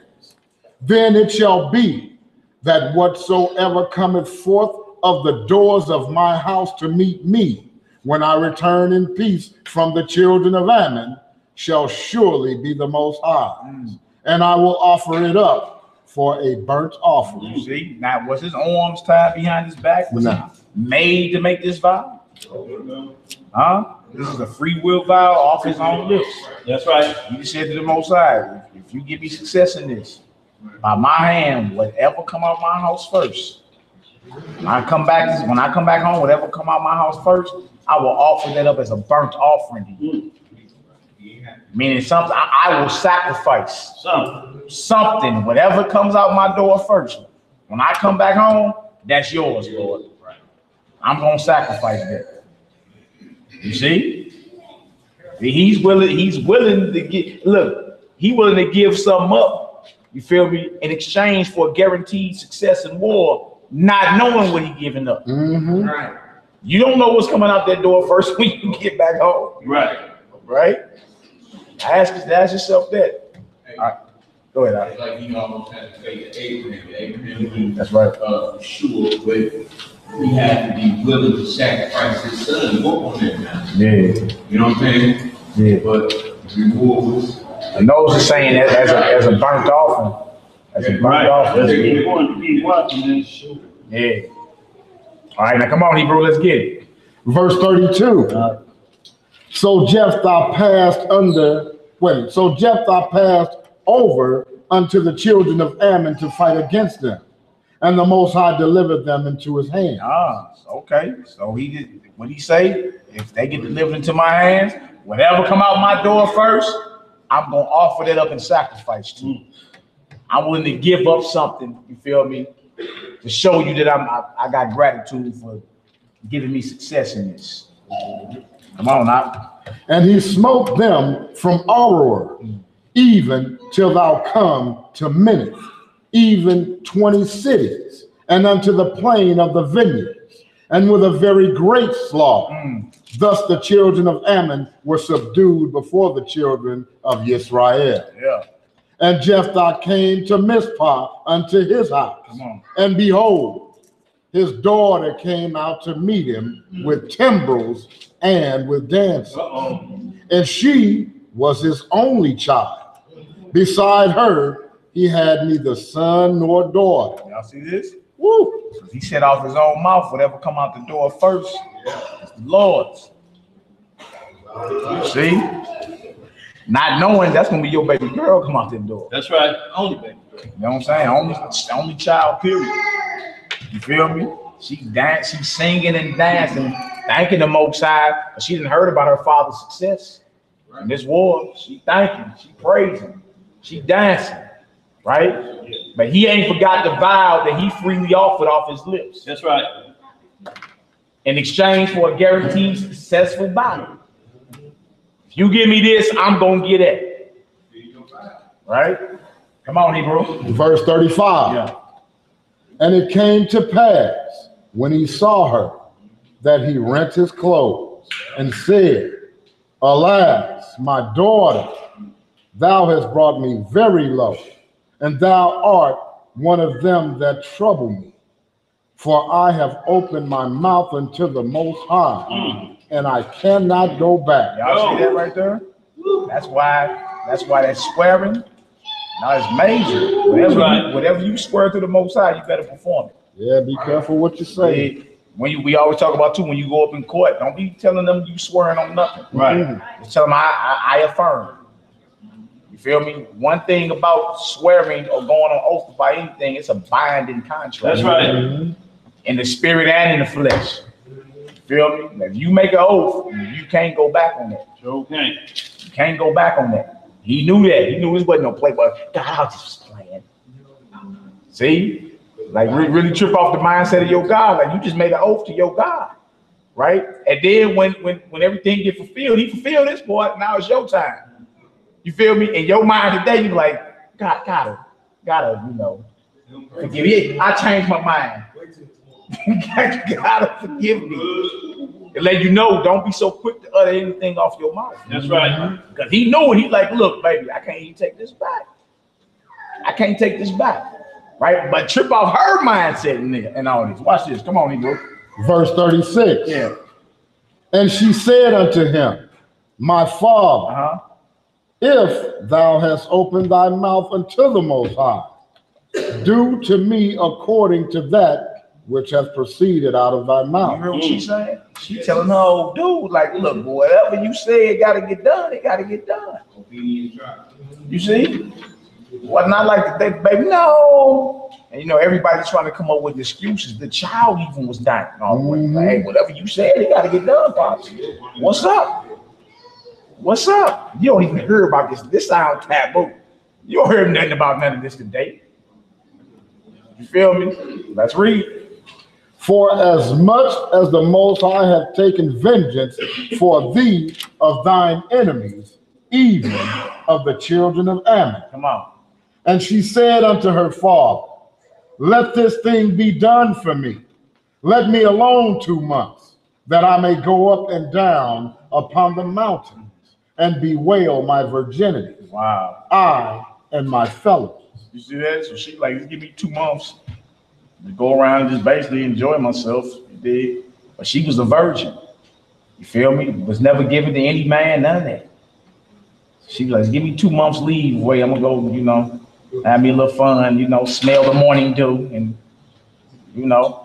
then it shall be that whatsoever cometh forth of the doors of my house to meet me, when I return in peace from the children of Ammon, shall surely be the Most High. And I will offer it up for a burnt offering. You see, now was his arms tied behind his back? Was he made to make this vow? Huh? This is a free will vow off his own lips. That's right. He said to the Most High, if you give me success in this, by my hand, whatever come out of my house first. When I come back home, whatever come out of my house first, I will offer that up as a burnt offering to you. Meaning something, I will sacrifice something, whatever comes out my door first. When I come back home, That's yours, Lord. I'm gonna sacrifice that. You see? He's willing to get, look, he's willing to give something up, you feel me, in exchange for guaranteed success in war, not knowing what he's giving up. Right. You don't know what's coming out that door first when you get back home. Right. Right? Ask yourself that. All right. Go ahead, Alex. Like you almost had to say Abraham. That's right. Sure, but he had to be willing to sacrifice his son. Walk on that now. Yeah. You know what I'm saying? Yeah. But reward was. And those are saying that as a burnt offering. As a burnt offering. Keep watching this. Yeah. All right, now come on, Hebrew, let's get it. Verse 32. So Jephthah passed over unto the children of Ammon to fight against them, and the Most High delivered them into his hand. Okay. So he did what he say? If they get delivered into my hands, whatever come out my door first, I'm gonna offer that up in sacrifice to you. I'm willing to give up something, you feel me, to show you that I got gratitude for giving me success in this. Come on now. And he smote them from Auror, even till thou come to Minnith, even 20 cities, and unto the plain of the vineyards, and with a very great slaughter. Thus the children of Ammon were subdued before the children of Israel. Yeah. And Jephthah came to Mizpah unto his house. And behold, his daughter came out to meet him with timbrels and with dancing. And she was his only child. Beside her, he had neither son nor daughter. Y'all see this? Woo! He set off his own mouth, whatever come out the door first, it's the Lord's. See? Not knowing that's gonna be your baby girl come out the door. That's right. Only baby girl. You know what I'm saying? Only child, period. You feel me? She's singing and dancing, thanking the Most High, but she didn't heard about her father's success in this war. She thanking, she praising, she dancing, right? But he ain't forgot the vow that he freely offered off his lips. That's right. In exchange for a guaranteed successful battle. If you give me this, I'm gonna get it. Right? Come on, Hebrew. Verse 35. Yeah. And it came to pass, when he saw her, that he rent his clothes and said, Alas, my daughter, thou hast brought me very low, and thou art one of them that trouble me. For I have opened my mouth unto the Most High, and I cannot go back. Y'all see that right there? That's why that swearing, now it's major. Whatever you swear to the Most High, you better perform it. Yeah, be careful what you say. We always talk about too, when you go up in court, don't be telling them you swearing on nothing. Right. Just tell them I affirm. You feel me? One thing about swearing or going on oath by anything, it's a binding contract. That's right. In the spirit and in the flesh. You feel me? If you make an oath, you can't go back on that. Okay. You can't go back on that. He knew that. He knew this wasn't no play, but God, I was just playing. See? Like really trip off the mindset of your God. Like you just made an oath to your God. Right? And then when everything get fulfilled, he fulfilled this, boy. Now it's your time. You feel me? In your mind today, you like, God, gotta, forgive me. I changed my mind. Gotta forgive me. And let you know, don't be so quick to utter anything off your mouth. That's right. Because he knew it. He like, look, baby, I can't even take this back. I can't take this back. Right? But trip off her mindset in there and all this. Watch this. Come on, Hebrew. Verse 36. Yeah. And she said unto him, My father, if thou hast opened thy mouth unto the Most High, do to me according to that which has proceeded out of thy mouth. You hear what she's saying? She telling her old dude, like, look, boy, whatever you say, it gotta get done. It gotta get done. You see? Well, not like the day, baby, no. And everybody's trying to come up with excuses. The child even was dying all the way. Like, hey, whatever you said, it gotta get done, Pops. What's up? What's up? You don't even hear about this. This sounds taboo. You don't hear nothing about none of this today. You feel me? Let's read. For as much as the Most High hath taken vengeance for thee of thine enemies, even of the children of Ammon. Come on. And she said unto her father, let this thing be done for me. Let me alone 2 months, that I may go up and down upon the mountains and bewail my virginity. Wow. I and my fellows. You see that? So she like, give me 2 months to go around and just basically enjoy myself. You did. But she was a virgin. You feel me? Was never given to any man, none of that. She was like, give me 2 months leave away. I'm gonna go, you know, have me a little fun, you know, smell the morning dew, and you know.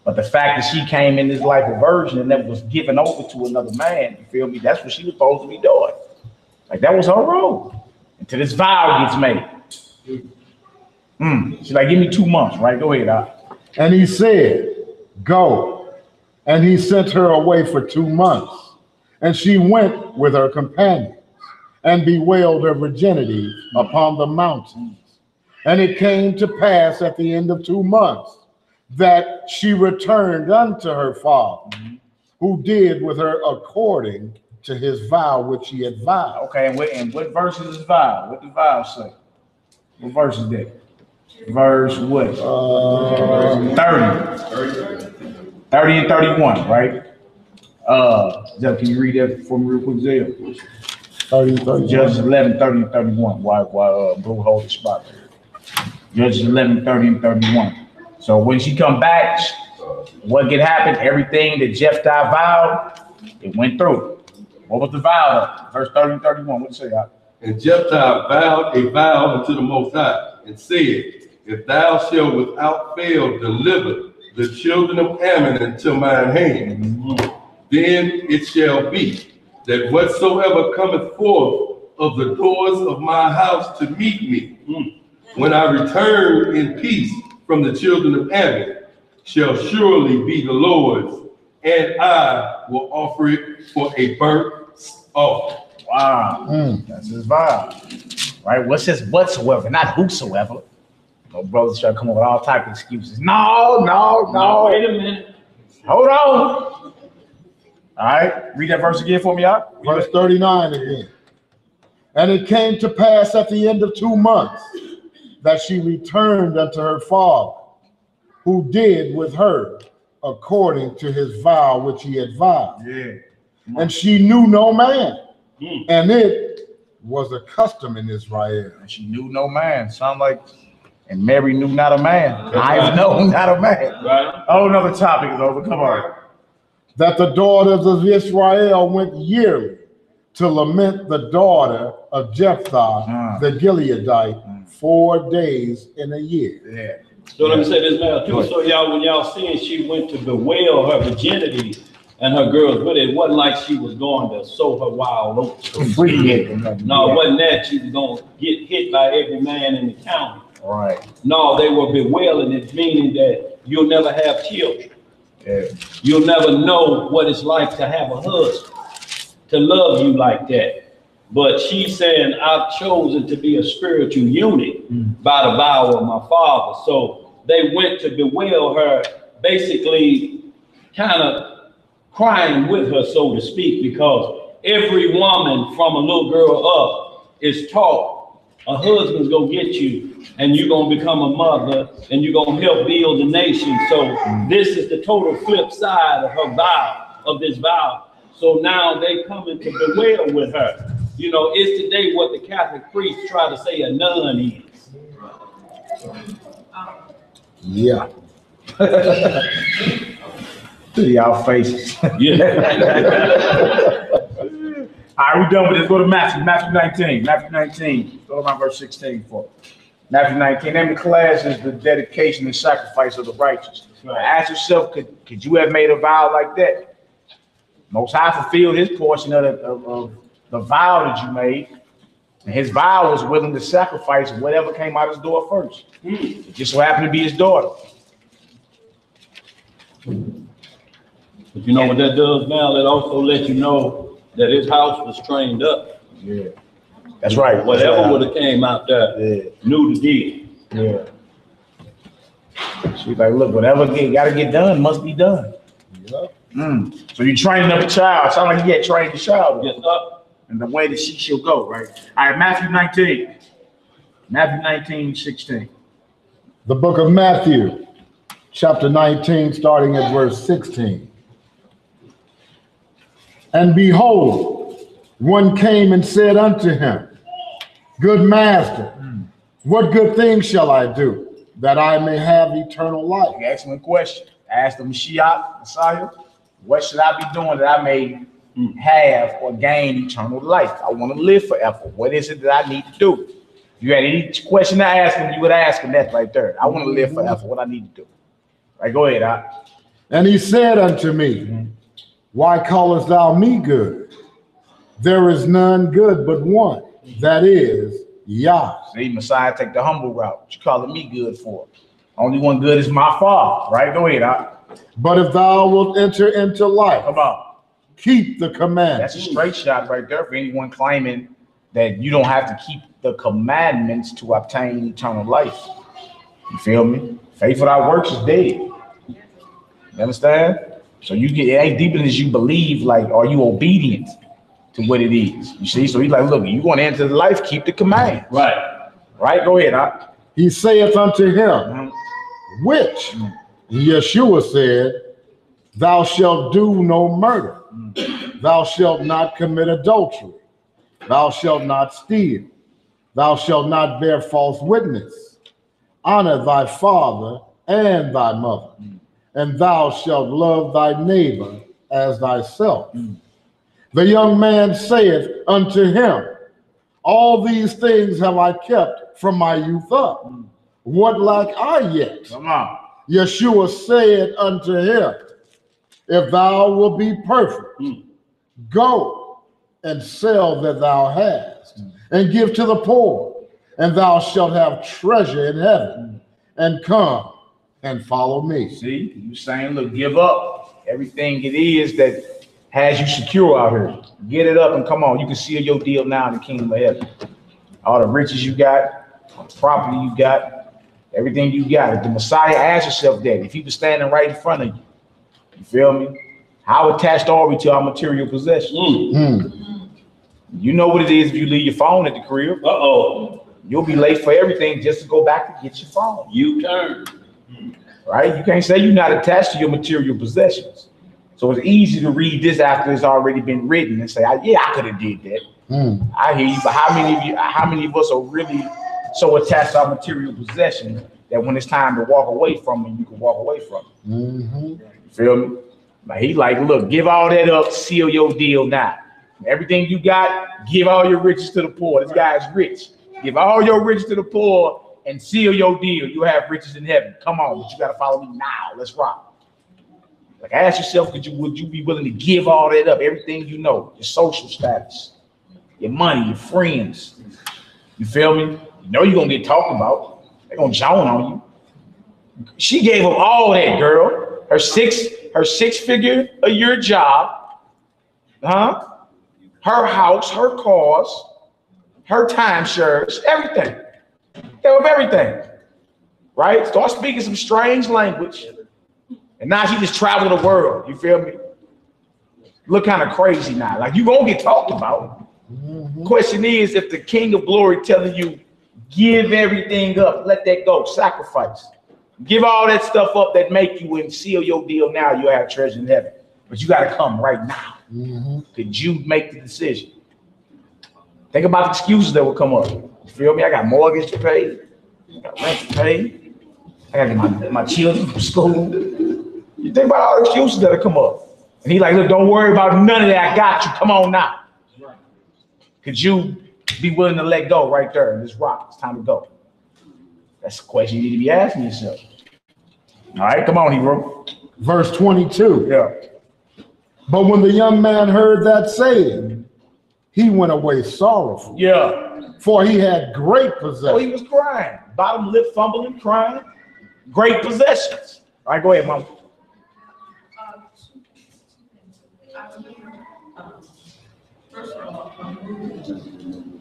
But the fact that she came in this life a virgin and never was given over to another man, you feel me? That's what she was supposed to be doing. Like that was her role until this vow gets made. She's like, give me 2 months, right? Go ahead, Doc. And he said, go. And he sent her away for 2 months. And she went with her companions and bewailed her virginity upon the mountains. And it came to pass at the end of 2 months that she returned unto her father, who did with her according to his vow which he had vowed. Okay, and what verse is his vow? What the vow say? What verse is that? Verse what? 30. 30 and 31, right? Zeb, can you read that for me real quick, Zeb? 30 and 31. Judges 11, 30 and 31. While Blue hold the spot there. Judges 11, 30 and 31. So when she come back, what could happen? Everything that Jephthah vowed, it went through. What was the vow? Verse 30 and 31. What did it say? And Jephthah vowed a vow unto the Most High, and said, if thou shalt without fail deliver the children of Ammon into mine hand, then it shall be that whatsoever cometh forth of the doors of my house to meet me, when I return in peace from the children of Ammon, shall surely be the Lord's, and I will offer it for a burnt offering. Wow, that's his vow, right? What's his whatsoever, not whosoever. No brothers try to come up with all type of excuses. No. Wait a minute. Hold on. All right, read that verse again for me, y'all. Verse 39 again. And it came to pass at the end of 2 months that she returned unto her father, who did with her according to his vow which he had vowed. Yeah. And she knew no man, and it was a custom in Israel. And she knew no man. Sound like, and Mary knew not a man. I know not a man. Right. Oh, another topic is over. Come on. That the daughters of Israel went yearly to lament the daughter of Jephthah, the Gileadite, 4 days in a year. Yeah. So let me say this now too. So y'all, when y'all seeing she went to bewail her virginity and her girls with it wasn't like she was going to sow her wild oats. No, it wasn't that she was going to get hit by every man in the county. Right. No, they were bewailing it, meaning that you'll never have children. Yeah. You'll never know what it's like to have a husband, to love you like that. But she's saying, I've chosen to be a spiritual unit by the vow of my father. So they went to bewail her, basically kind of crying with her, so to speak, because every woman from a little girl up is taught a husband's gonna get you and you're gonna become a mother and you're gonna help build the nation. So this is the total flip side of her vow, of this vow. So now they coming to bewail with her. You know, it's today what the Catholic priests try to say a nun is. Yeah. Y'all faces. Yeah. All right, we're done with this. Go to Matthew 19. Matthew 19. Go to around verse 16 for Matthew 19. Name of the class is the dedication and sacrifice of the righteous. Now ask yourself, could you have made a vow like that? Most High fulfilled his portion of the vow that you made. And his vow was willing to sacrifice whatever came out his door first. It just so happened to be his daughter. But you know what that does now? That also lets you know that his house was trained up. Yeah. That's right. Whatever would have came out there, knew the deal. Yeah. She's like, look, whatever got to get done must be done. Yep. So you're training up a child. Sound like you had trained the child. Yes, sir. And the way that she shall go, right? All right, Matthew 19. Matthew 19, 16. The book of Matthew, chapter 19, starting at verse 16. And behold, one came and said unto him, Good master, what good thing shall I do that I may have eternal life? Excellent question. Ask the Messiah, what should I be doing that I may have or gain eternal life? I want to live forever. What is it that I need to do? If you had any question to ask him, you would ask him that right there. I want to live forever. What I need to do? Right, go ahead. And he said unto me, Why callest thou me good? There is none good but one, that is Yah. See, Messiah take the humble route. What you calling me good for? Only one good is my Father. Right, go ahead. But if thou wilt enter into life, Come on. keep the commandments. That's a straight shot right there for anyone claiming that you don't have to keep the commandments to obtain eternal life. You feel me? Faith without works is dead. You understand? So it ain't deeper than you believe. Like, are you obedient to what it is? You see? So he's like, look, you want to enter the life, keep the command. Right. Right? Go ahead. He saith unto him, which? Yeshua said, Thou shalt do no murder. Thou shalt not commit adultery. Thou shalt not steal. Thou shalt not bear false witness. Honor thy father and thy mother. And thou shalt love thy neighbor as thyself. The young man saith unto him, All these things have I kept from my youth up. What lack I yet? Come on. Yeshua said unto him, If thou wilt be perfect, go and sell that thou hast, and give to the poor, and thou shalt have treasure in heaven, and come and follow me. See, you saying, look, give up everything it is that has you secure out here. Get it up and come on. You can seal your deal now in the kingdom of heaven. All the riches you got, all the property you got, everything you got. If the Messiah asked yourself that, if he was standing right in front of you, you feel me? How attached are we to our material possessions? You know what it is if you leave your phone at the crib. You'll be late for everything just to go back and get your phone. U-turn. Right? You can't say you're not attached to your material possessions. So it's easy to read this after it's already been written and say, yeah, I could have did that. I hear you, but how many of us are really so attached to our material possessions that when it's time to walk away from them, you can walk away from them? You feel me? Like he like, look, give all that up, seal your deal now. Everything you got, give all your riches to the poor. This guy's rich. Give all your riches to the poor and seal your deal. You have riches in heaven. Come on, but you got to follow me now. Let's rock. Like, ask yourself, would you be willing to give all that up? Everything you know, your social status, your money, your friends. You feel me? You know you're going to get talked about. They're going to joan on you. She gave up all that, girl. Her six-figure a year job. Her house, her cars, her timeshares, everything. Gave up everything. Right? Start speaking some strange language. And now she just traveled the world. You feel me? Look kind of crazy now. Like, you gonna get talked about. Question is, if the King of Glory telling you, give everything up, let that go, sacrifice. Give all that stuff up that make you and seal your deal now, you'll have treasure in heaven. But you gotta come right now. Could you make the decision? Think about the excuses that will come up. You feel me? I got mortgage to pay. I got rent to pay. I gotta get my children from school. You think about all the excuses that'll come up. And he like, look, don't worry about none of that. I got you. Come on now. Could you be willing to let go right there in this rock? It's time to go. That's the question you need to be asking yourself. All right, come on, Hebrew. Verse 22. Yeah. But when the young man heard that saying, he went away sorrowful. Yeah. For he had great possessions. Oh, he was crying. Bottom lip fumbling, crying. Great possessions. All right, go ahead, Mom. First of all,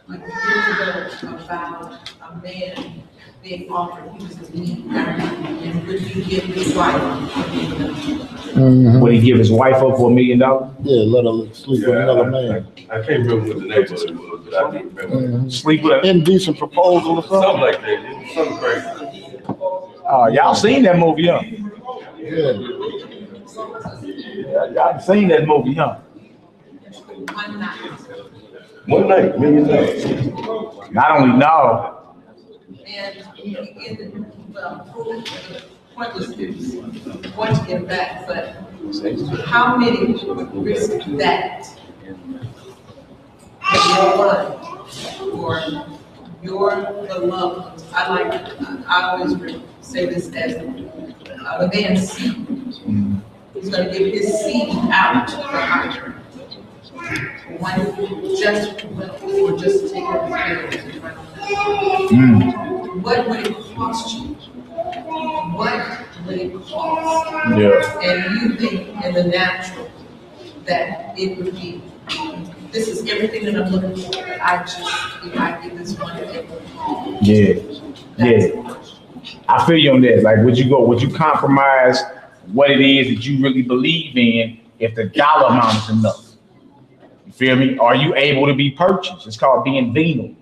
like years ago, about a man being offered, he was a need, and would he give his wife $1 million? Would he give his wife up for $1 million? Yeah, let her sleep with another man. I can't remember what the neighborhood was, but I do remember. Sleep with Indecent proposal or Something something? like that. It was something crazy. Oh, y'all seen that movie, huh? Yeah. Y'all seen that movie, huh? One night. One night, $1 million. Not only now, And in the point to get back, but how many risk that? Your one or your beloved. I always say this as a man's seed. He's going to give his seed out for her. One just or just take it. What would it cost you? What would it cost? yeah. And you think in the natural that it would be, this is everything that I'm looking for, but I just, if I get this one thing. Yeah. I feel you on that. Like, would you compromise what it is that you really believe in if the dollar amount is enough? You feel me? Are you able to be purchased? It's called being venal.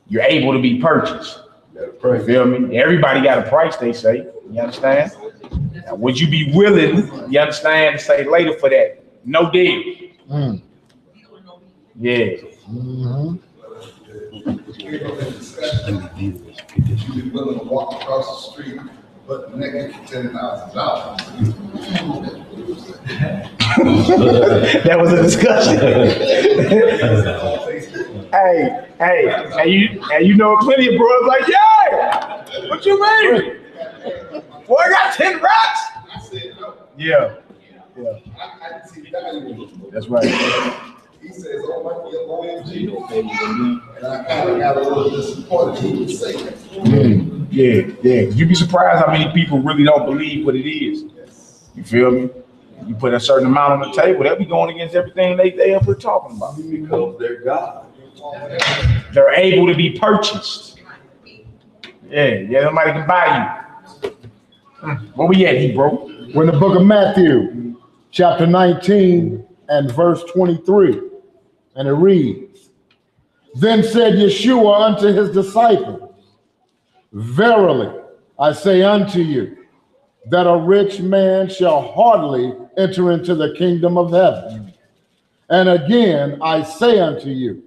You're able to be purchased. You feel me? Everybody got a price, they say. You understand? Now, would you be willing, you understand, to say later for that? No deal. Yeah. You be willing to walk across the street, but naked for $10,000. That was a discussion. hey, you know plenty of bros like, yeah, what you mean? Boy, I got 10 racks. I said no. Yeah. I didn't see value in it. That's right. He says, oh, might be an OMG. And I kind of got a little disappointed he would say that. Yeah. You'd be surprised how many people really don't believe what it is. You feel me? You put a certain amount on the table, they'll be going against everything they ever talking about. Because they're God. They're able to be purchased. Yeah, somebody can buy you. Where we at, bro? We're in the book of Matthew, chapter 19 and verse 23. And it reads, Then said Yeshua unto his disciples, Verily I say unto you, that a rich man shall hardly enter into the kingdom of heaven. And again I say unto you,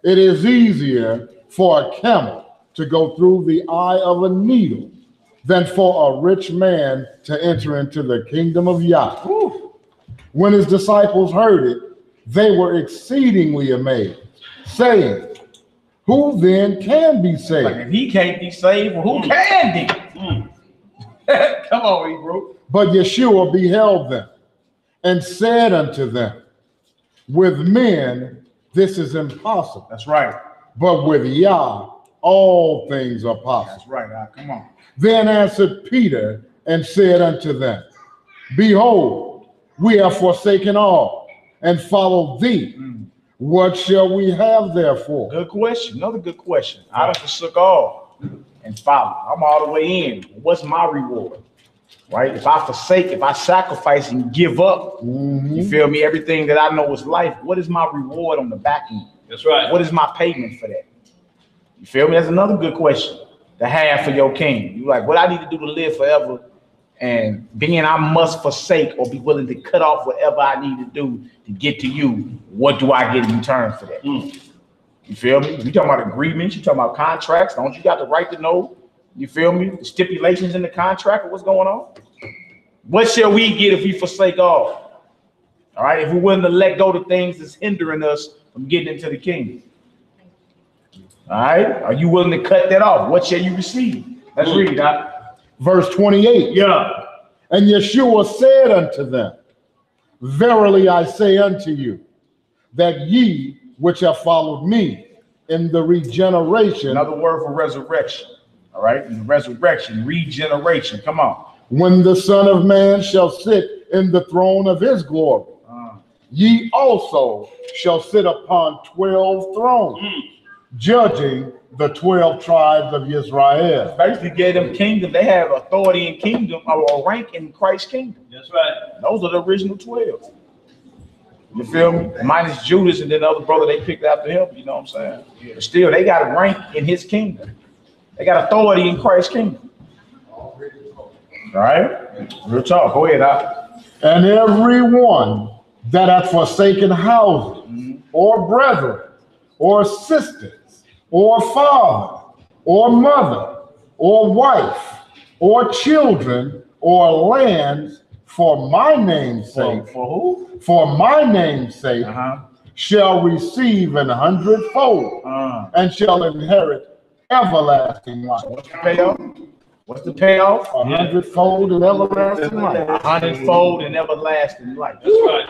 it is easier for a camel to go through the eye of a needle than for a rich man to enter into the kingdom of Yah. When his disciples heard it, they were exceedingly amazed, saying, Who then can be saved? Like, if he can't be saved, well, who can be? Come on, Hebrew. But Yeshua beheld them and said unto them, With men this is impossible. That's right. But with Yah all things are possible. That's right. Come on. Then answered Peter and said unto them, Behold, we have forsaken all and followed thee. What shall we have therefore? Good question. Another good question. I done forsook all and follow. I'm all the way in. What's my reward? Right? If I forsake, if I sacrifice and give up, you feel me? Everything that I know is life. What is my reward on the back end? That's right. What is my payment for that? You feel me? That's another good question to have for your king. You like, what I need to do to live forever, and being I must forsake or be willing to cut off whatever I need to do to get to you. What do I get in return for that? You feel me? You talking about agreements? You talking about contracts? Don't you got the right to know? You feel me? The stipulations in the contract of what's going on. What shall we get if we forsake all? All right, if we're willing to let go of things that's hindering us from getting into the kingdom. All right, are you willing to cut that off? What shall you receive? Let's read that. Verse 28. Yeah. And Yeshua said unto them, Verily I say unto you, that ye which have followed me in the regeneration. Another word for resurrection. All right, in the resurrection, regeneration. Come on. When the Son of Man shall sit in the throne of his glory, ye also shall sit upon 12 thrones, judging the 12 tribes of Israel. Basically gave them kingdom. They have authority in kingdom or rank in Christ's kingdom. That's right. Those are the original 12. You feel me? Minus Judas and then the other brother they picked after him. You know what I'm saying? But still, they got a rank in his kingdom. They got authority in Christ's kingdom. All right? Real talk. Go ahead, Doc. And everyone that hath forsaken houses, or brethren, or sisters, or father, or mother, or wife, or children, or lands, for my name's sake. For who? For my name's sake, shall receive 100-fold, and shall inherit everlasting life. What's the payoff? What's the payoff? 100-fold and everlasting life. 100-fold and everlasting life. That's right.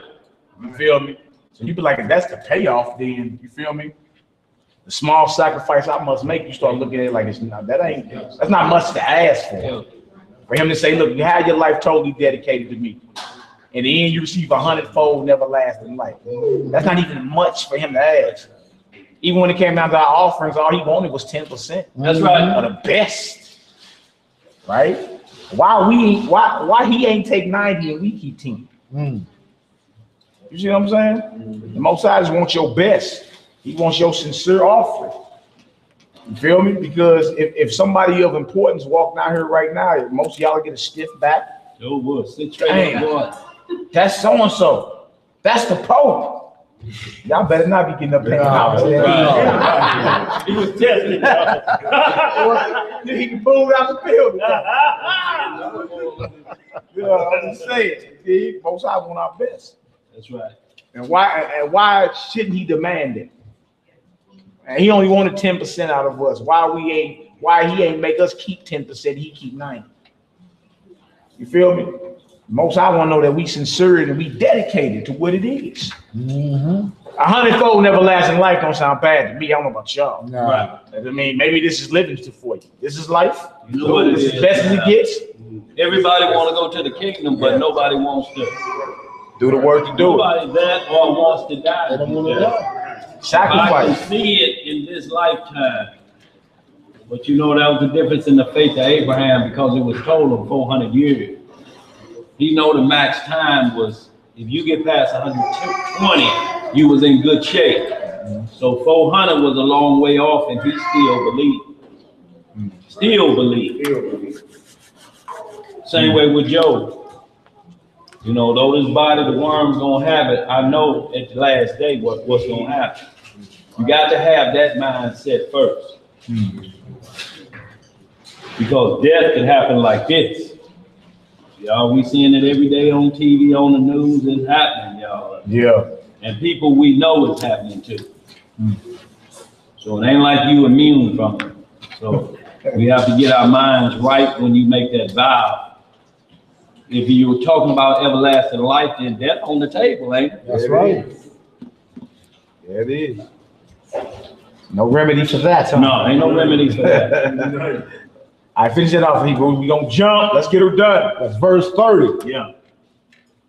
You feel me? So you be like, if that's the payoff, then you feel me? The small sacrifice I must make, you start looking at it like it's not, that's not much to ask for. For him to say, look, you had your life totally dedicated to me. In the end, you receive 100-fold and everlasting life. That's not even much for him to ask. Even when it came down to our offerings, all he wanted was 10%. That's right. Of the best. Right? Why he ain't take 90 and we keep 10? You see what I'm saying? The Most High just wants your best. He wants your sincere offering. You feel me? Because if somebody of importance walking out here right now, most of y'all get a stiff back. Oh, boy. Sit straight up, boy. That's so-and-so. That's the Pope. Y'all better not be getting up there. He was testing. He can move out the building. I'm just saying. Most I want our best. That's right. And why shouldn't he demand it? And he only wanted 10% out of us. Why he ain't make us keep 10%, he keep 90%. You feel me? Most I want to know that we sincere and we dedicated to what it is. 100-fold and everlasting life don't sound bad to me. I don't know about y'all. No. Right. I mean, maybe this is living for you. This is life. You know what it is. As best as it gets. Everybody want to go to the kingdom, but nobody wants to do the work to do nobody that or wants to die. They don't want to die. Sacrifice. I can see it in this lifetime. But you know, that was the difference in the faith of Abraham, because it was told him 400 years. He know the max time was, if you get past 120, you was in good shape. So 400 was a long way off, and he still believed. Same way with Job. You know, though this body, the worms gonna have it, I know at the last day what's gonna happen. You got to have that mindset first. Because death can happen like this. Y'all, we seeing it every day on TV, on the news. It's happening, y'all. Yeah. And people we know it's happening too. So it ain't like you immune from it. So we have to get our minds right when you make that vow. If you were talking about everlasting life, then death on the table, ain't it? That's right. Yeah, it is. No remedy for that, huh? No, ain't no remedy for that. I finish it off, people. We gonna jump. Let's get her done. That's verse 30. Yeah.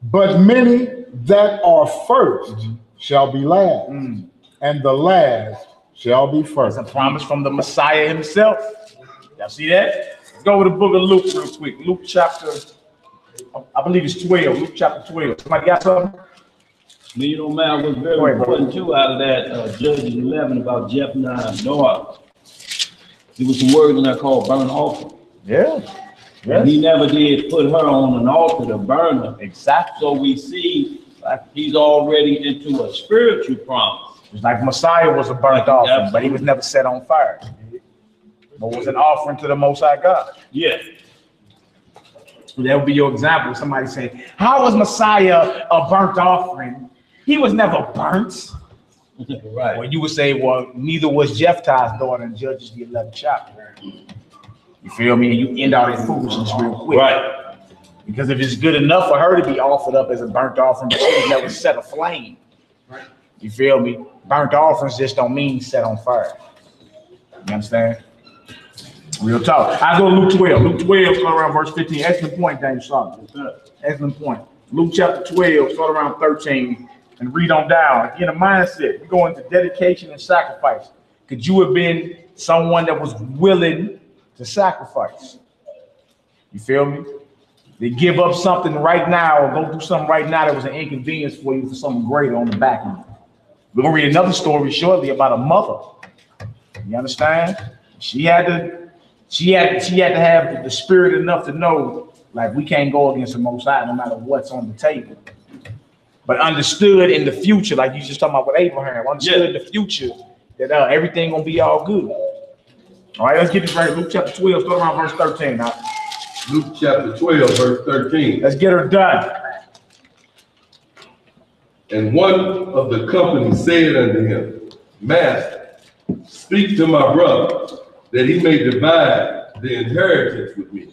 But many that are first shall be last, and the last shall be first. That's a promise from the Messiah himself. Y'all see that? Let's go to the book of Luke real quick. Luke chapter, I believe it's 12. Luke chapter 12. Somebody got something? You know, man, what's very important too out of that Judges 11 about Jephthah and Noah. There was some words in there called burnt offering. Yeah. And he never did put her on an altar to burn her. Exactly. So we see he's already into a spiritual promise. It's like Messiah was a burnt offering, but he was never set on fire. But was an offering to the Most High God. Yeah. So that would be your example. Somebody say, how was Messiah a burnt offering? He was never burnt. Right. Well, you would say, well, neither was Jephthah's daughter in Judges the 11th chapter. You feel me? And you end all that foolishness real quick. Right. Because if it's good enough for her to be offered up as a burnt offering, but she was never set aflame. Right. You feel me? Burnt offerings just don't mean set on fire. You understand? Real talk. I go to Luke 12. Luke 12, start around verse 15. Excellent point, Daniel Solomon. Excellent point. Luke chapter 12, start around 13. And read on down. Again, a mindset. We go into dedication and sacrifice. could you have been someone that was willing to sacrifice? You feel me? They give up something right now or go through something right now that was an inconvenience for you for something greater on the back end. We're gonna read another story shortly about a mother. You understand? She had to have the spirit enough to know, like, we can't go against the Most High no matter what's on the table. But understood in the future, like you just talking about with Abraham, understood in the future that everything gonna be all good. All right, let's get this right. Luke chapter 12, start around verse 13 now. Luke chapter 12, verse 13. Let's get her done. And one of the company said unto him, Master, speak to my brother, that he may divide the inheritance with me.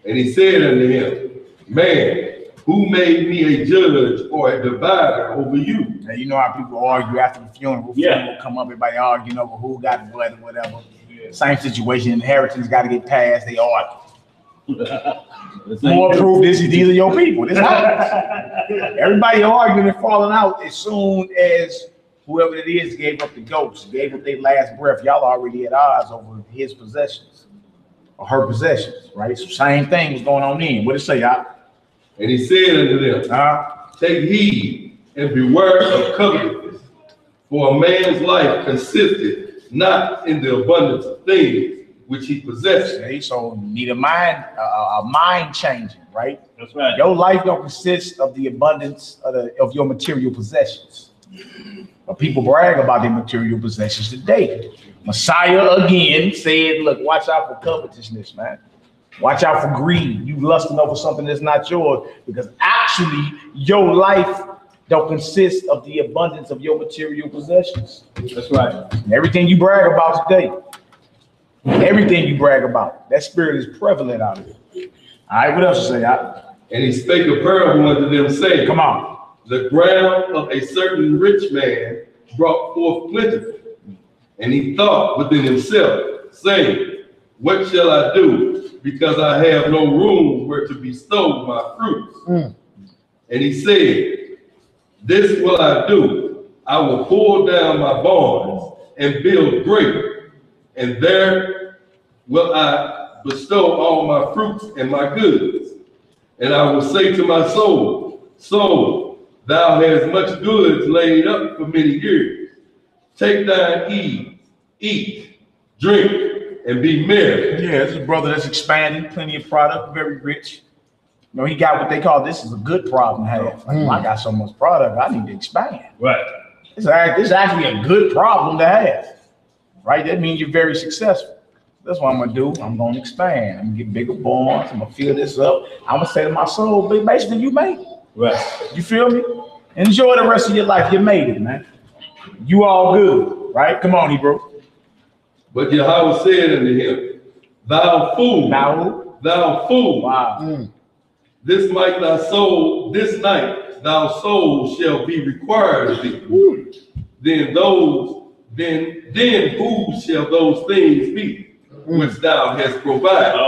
And he said unto him, Man, who made me a judge or a divider over you? Now, you know how people argue after the funeral. Funeral come up, everybody arguing over who got blood or whatever. Same situation, inheritance got to get passed, they argue. More proof these are your people. This happens. Everybody arguing and falling out as soon as whoever it is gave up the ghost, gave up their last breath. Y'all already at odds over his possessions or her possessions, right? So same thing was going on then. What did it say, y'all? And he said unto them, Take heed and beware of covetousness, for a man's life consisteth not in the abundance of things which he possesses. Okay, so you need a mind changing, right? That's right. Your life don't consist of the abundance of your material possessions. But people brag about their material possessions today. Messiah again said, look, watch out for covetousness, man. Watch out for greed. You lusting over something that's not yours, because actually your life don't consist of the abundance of your material possessions. That's right. And everything you brag about today, everything you brag about, that spirit is prevalent out of it. All right, what else you say? And he spake a parable unto them, saying, Come on. The ground of a certain rich man brought forth plentifully. And he thought within himself, saying, What shall I do, because I have no room where to bestow my fruits? And he said, This will I do. I will pull down my barns and build greater, and there will I bestow all my fruits and my goods. And I will say to my soul, Soul, thou hast much goods laid up for many years. Take thine ease, eat, drink, and be merry. Yeah, this is a brother that's expanding, plenty of product, very rich. You know, he got what they call, this is a good problem to have. Like, I got so much product, I need to expand. Right. It's actually a good problem to have, right? That means you're very successful. That's what I'm gonna do. I'm gonna expand. I'm gonna get bigger barns. I'm gonna fill this up. I'm gonna say to my soul, basically, you made it. Right. You feel me? Enjoy the rest of your life. You made it, man. You all good, right? Come on, Hebrew. But Yahweh said unto him, Thou fool, thou fool. Wow. This night thy soul shall be required of thee. Then whose shall those things be which thou hast provided?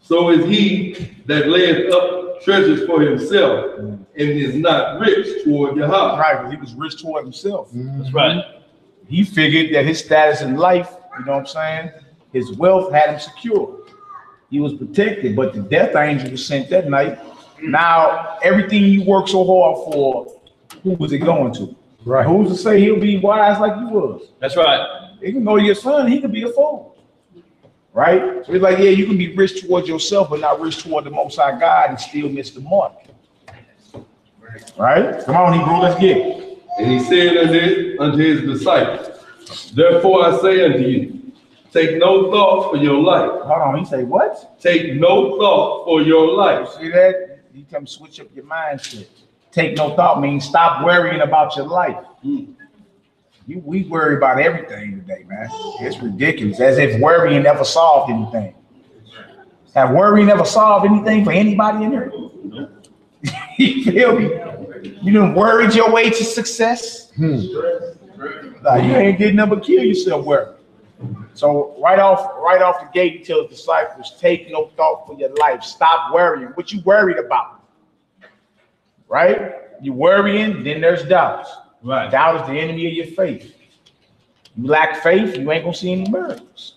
So is he that layeth up treasures for himself and is not rich toward Yahweh. Right, because he was rich toward himself. That's right. He figured that his status in life, you know what I'm saying, his wealth had him secure. He was protected, but the death angel was sent that night. Now, everything you worked so hard for, who was it going to? Right. Who's to say he'll be wise like you was? That's right. It can go to your son, he could be a fool. Right? So it's like, yeah, you can be rich towards yourself, but not rich toward the Most High God and still miss the mark. Right? Come on, Hebrew, let's get it. And he said unto his disciples, Therefore I say unto you, take no thought for your life. Hold on, he say what? Take no thought for your life. See that? You come switch up your mindset. Take no thought means stop worrying about your life. We worry about everything today, man. It's ridiculous. As if worrying never solved anything. Have worrying never solved anything for anybody in here? You feel me? You done worried your way to success? Nah, you ain't getting nothing but kill yourself worrying. So right off the gate, he tells disciples, take no thought for your life. Stop worrying. What you worried about? Right? You worrying, then there's doubts. Right. Doubt is the enemy of your faith. You lack faith, you ain't gonna see any miracles.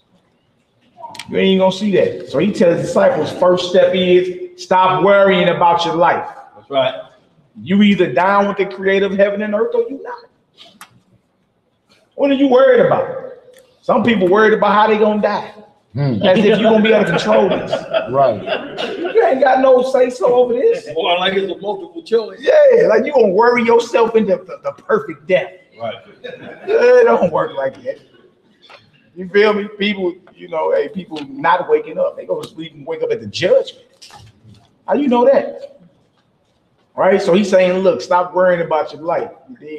You ain't gonna see that. So he tells his disciples, first step is stop worrying about your life. That's right. You either down with the creator of heaven and earth or you not. What are you worried about? Some people worried about how they gonna die. As if you're gonna be able to control this. Right. You ain't got no say-so over this. Or like it's a multiple choice. Yeah, like you gonna worry yourself into the perfect death. Right. It don't work like that. You feel me? People, you know, hey, people not waking up. They go to sleep and wake up at the judgment. How you know that? Right? So he's saying, look, stop worrying about your life.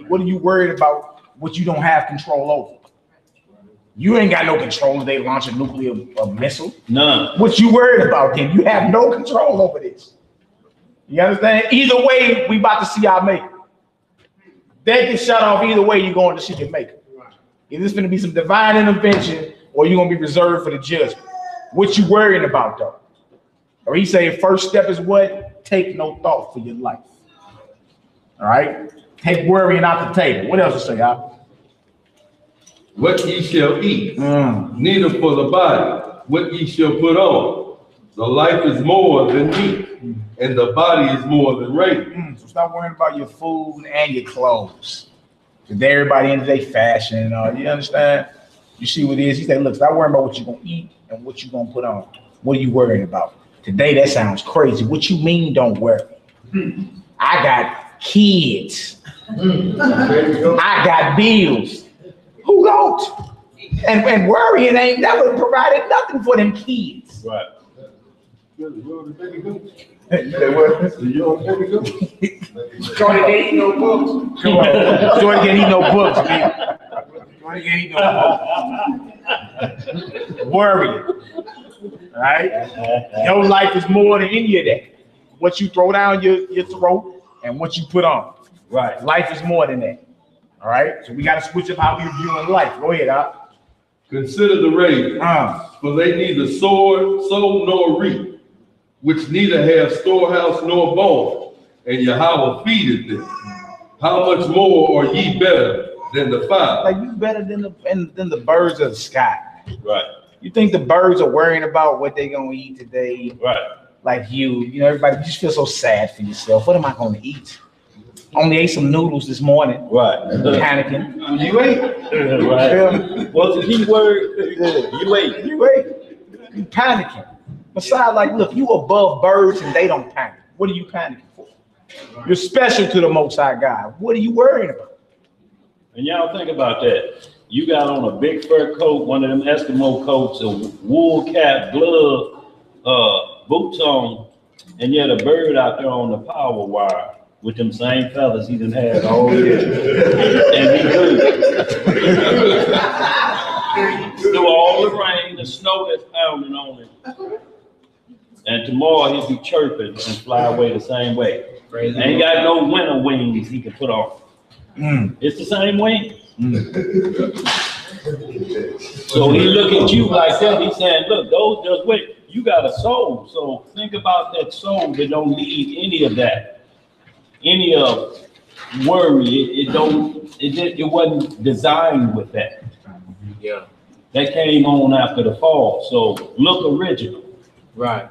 What are you worried about what you don't have control over? You ain't got no control if they launch a nuclear missile. None. What you worried about then? You have no control over this. You understand? Either way, we about to see our maker. They can shut off either way, you're going to see your maker. Either it's going to be some divine intervention or you're going to be reserved for the judgment. What you worrying about though? Or he saying first step is what? Take no thought for your life. All right? Take worrying out the table. What else to say, Al? What ye shall eat, neither for the body, what ye shall put on. The life is more than meat, and the body is more than raiment. So stop worrying about your food and your clothes. Because everybody in their fashion, you understand? You see what it is? He said, look, stop worrying about what you're going to eat and what you're going to put on. What are you worrying about? Today, that sounds crazy. What you mean don't worry? I got kids. I got bills. Who don't? And worrying ain't never provided nothing for them kids. Right. Jordan can't eat no books. Jordan can't eat no books, man. Jordan can't eat no books. Worrying. All right? Your life is more than any of that. What you throw down your throat and what you put on. Right. Life is more than that. All right? So we got to switch up how we're viewing life. Go ahead, Al. Consider the ravens, for they neither sow nor reap, which neither have storehouse nor barn, and Yahweh feedeth them. How much more are ye better than the fowl? Like you better than the birds of the sky. Right. You think the birds are worrying about what they're gonna eat today? Right. Like you know, everybody, you just feel so sad for yourself. What am I gonna eat? Only ate some noodles this morning. Right. Panicking. You ate. Right. What's the key word? You ate. You ate. You panicking. Besides, like, look, you above birds and they don't panic. What are you panicking for? You're special to the Most High God. What are you worrying about? And y'all think about that. You got on a big fur coat, one of them Eskimo coats, a wool cap, glove, boots on, and yet a bird out there on the power wire with them same feathers he done had all year. And he good. Through all the rain, the snow that's pounding on him. And tomorrow he'll be chirping and fly away the same way. Ain't got no winter wings he can put on. It's the same wing. So he look at you like that. He's saying, look, those just wait. You got a soul. So think about that soul that don't need any of that. Any of worry. It wasn't designed with that. Yeah. That came on after the fall. So look original. Right.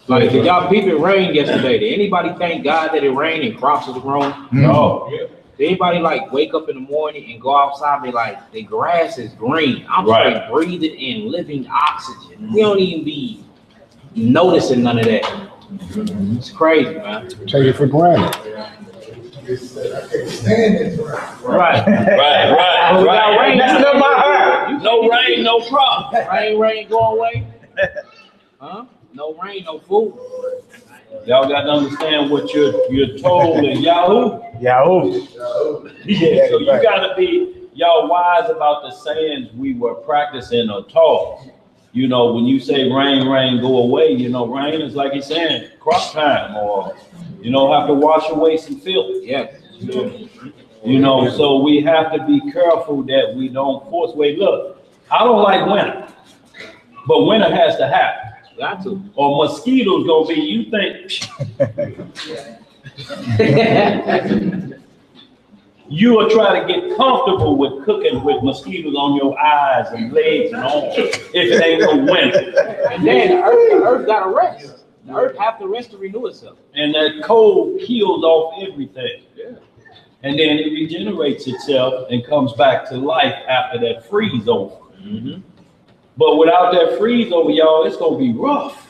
Like, did y'all peep it rain yesterday? Did anybody thank God that it rained and crops was growing? No. Yeah. Did anybody like wake up in the morning and go outside and be like, the grass is green? I'm right. straight breathing in living oxygen. We don't even be noticing none of that. It's crazy, man. Take it for granted. Right. Right. That's not my heart. No rain, no crop. Rain, go away. Huh? No rain, no food. Y'all got to understand what you're told in Yahoo. Yahoo. Yeah, so you got to be y'all wise about the sayings we were practicing or taught. You know, when you say rain, go away, you know, rain is like he's saying crop time, or, you know, have to wash away some filth. Yeah. You know, so we have to be careful that we don't force away. Look, I don't like winter, but winter has to happen. Got to. Or mosquitoes gonna be, you think. You are trying to get comfortable with cooking with mosquitoes on your eyes and legs and arms if it ain't no winter. And then the earth got to rest. The earth have to rest to renew itself. And that cold kills off everything. Yeah. And then it regenerates itself and comes back to life after that freeze over. Mm-hmm. But without that freeze over, y'all, it's going to be rough.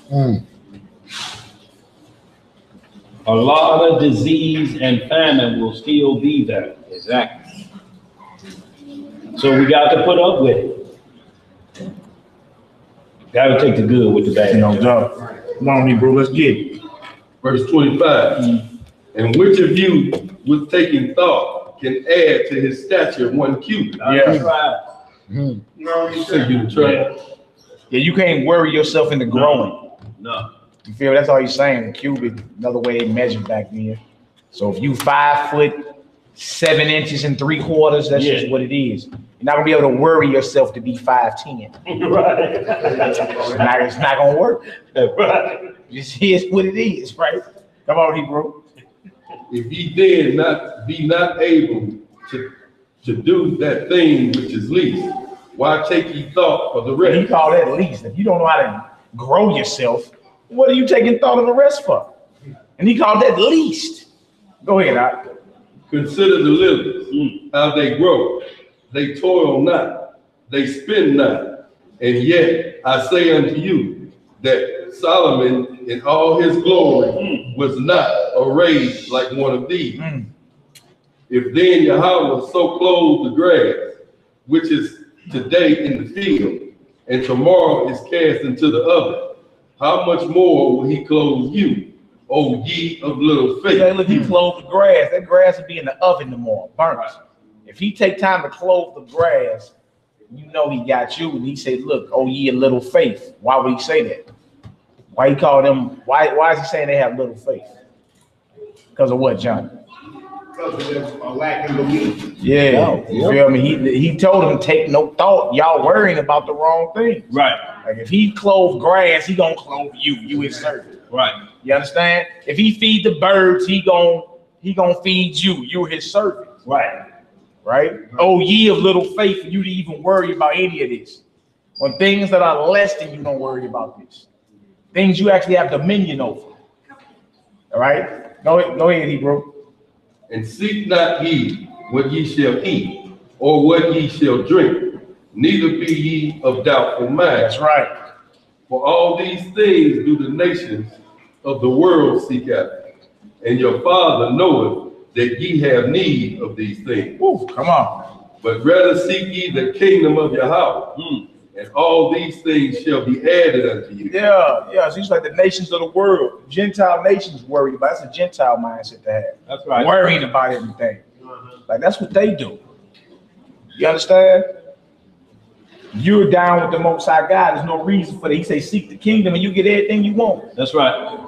A lot of disease and famine will still be there. Exactly. So we got to put up with it. Got to take the good with the bad. No doubt. Come on, Hebrew, let's get it. Verse 25. And which of you, with taking thought, can add to his stature 1 cubit? Yeah. Right. No, you say you try. Yeah, you can't worry yourself into growing. No. You feel? That's all he's saying. The cubit, another way they measured back then. So if you 5'7" 3/4", that's just what it is. You're not gonna be able to worry yourself to be 5'10". Right. It's not gonna work. Right. This is what it is, right? Come on, Hebrew. If ye then be not able to do that thing which is least, why take ye thought for the rest? He called that least. If you don't know how to grow yourself, what are you taking thought of the rest for? And he called that least. Go ahead, Art. Consider the lilies, how they grow. They toil not, they spin not. And yet I say unto you that Solomon in all his glory was not arrayed like one of these. If then Yahweh so clothed the grass, which is today in the field, and tomorrow is cast into the oven, how much more will he clothe you, O ye of little faith? Yeah, look, he clothed the grass. That grass will be in the oven tomorrow, burnt. If he take time to clothe the grass, you know he got you. And he said, look, oh ye of little faith. Why would he say that? Why he call them, why is he saying they have little faith? Because of what, John? Because of their lack of belief. Yeah, you feel me? He told them, take no thought. Y'all worrying about the wrong thing. Right. Like if he clothe grass, he gonna clothe you his servant. Right. You understand? If he feed the birds, he gonna feed you his servant. Right. Right? Oh, ye of little faith, for you to even worry about any of this. When things that are less than you don't worry about this. Things you actually have dominion over. All right? Go ahead, Hebrew. And seek not ye what ye shall eat, or what ye shall drink, neither be ye of doubtful mind. That's right. For all these things do the nations of the world seek after, and your Father knoweth that ye have need of these things. Ooh, come on. But rather seek ye the kingdom of Yahweh, and all these things shall be added unto you. Yeah. So it's like the nations of the world. Gentile nations worry about. That's a Gentile mindset to have. That's right. Worrying about everything. Like that's what they do. You understand? You're down with the Most High God. There's no reason for that. He say, seek the kingdom and you get everything you want. That's right.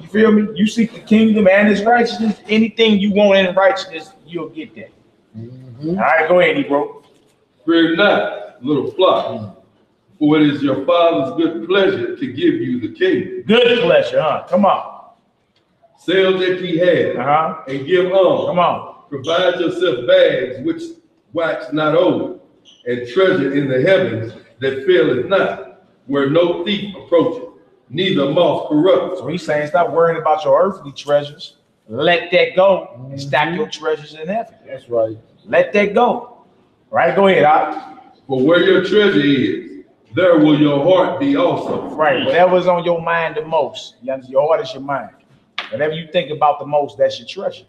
You feel me? You seek the kingdom and his righteousness. Anything you want in righteousness, you'll get that. All right, go ahead, Hebrew. Fear not, little flock, for it is your Father's good pleasure to give you the kingdom. Good pleasure, huh? Come on. Sell that ye have, and give alms. Come on. Provide yourself bags which wax not old, and treasure in the heavens that faileth not, where no thief approacheth, neither moth corrupts. So he's saying stop worrying about your earthly treasures. Let that go and stack your treasures in heaven. That's right. Let that go. Right? Go ahead, Art. For where your treasure is, there will your heart be also. Right. Whatever's on your mind the most. Your heart is your mind. Whatever you think about the most, that's your treasure.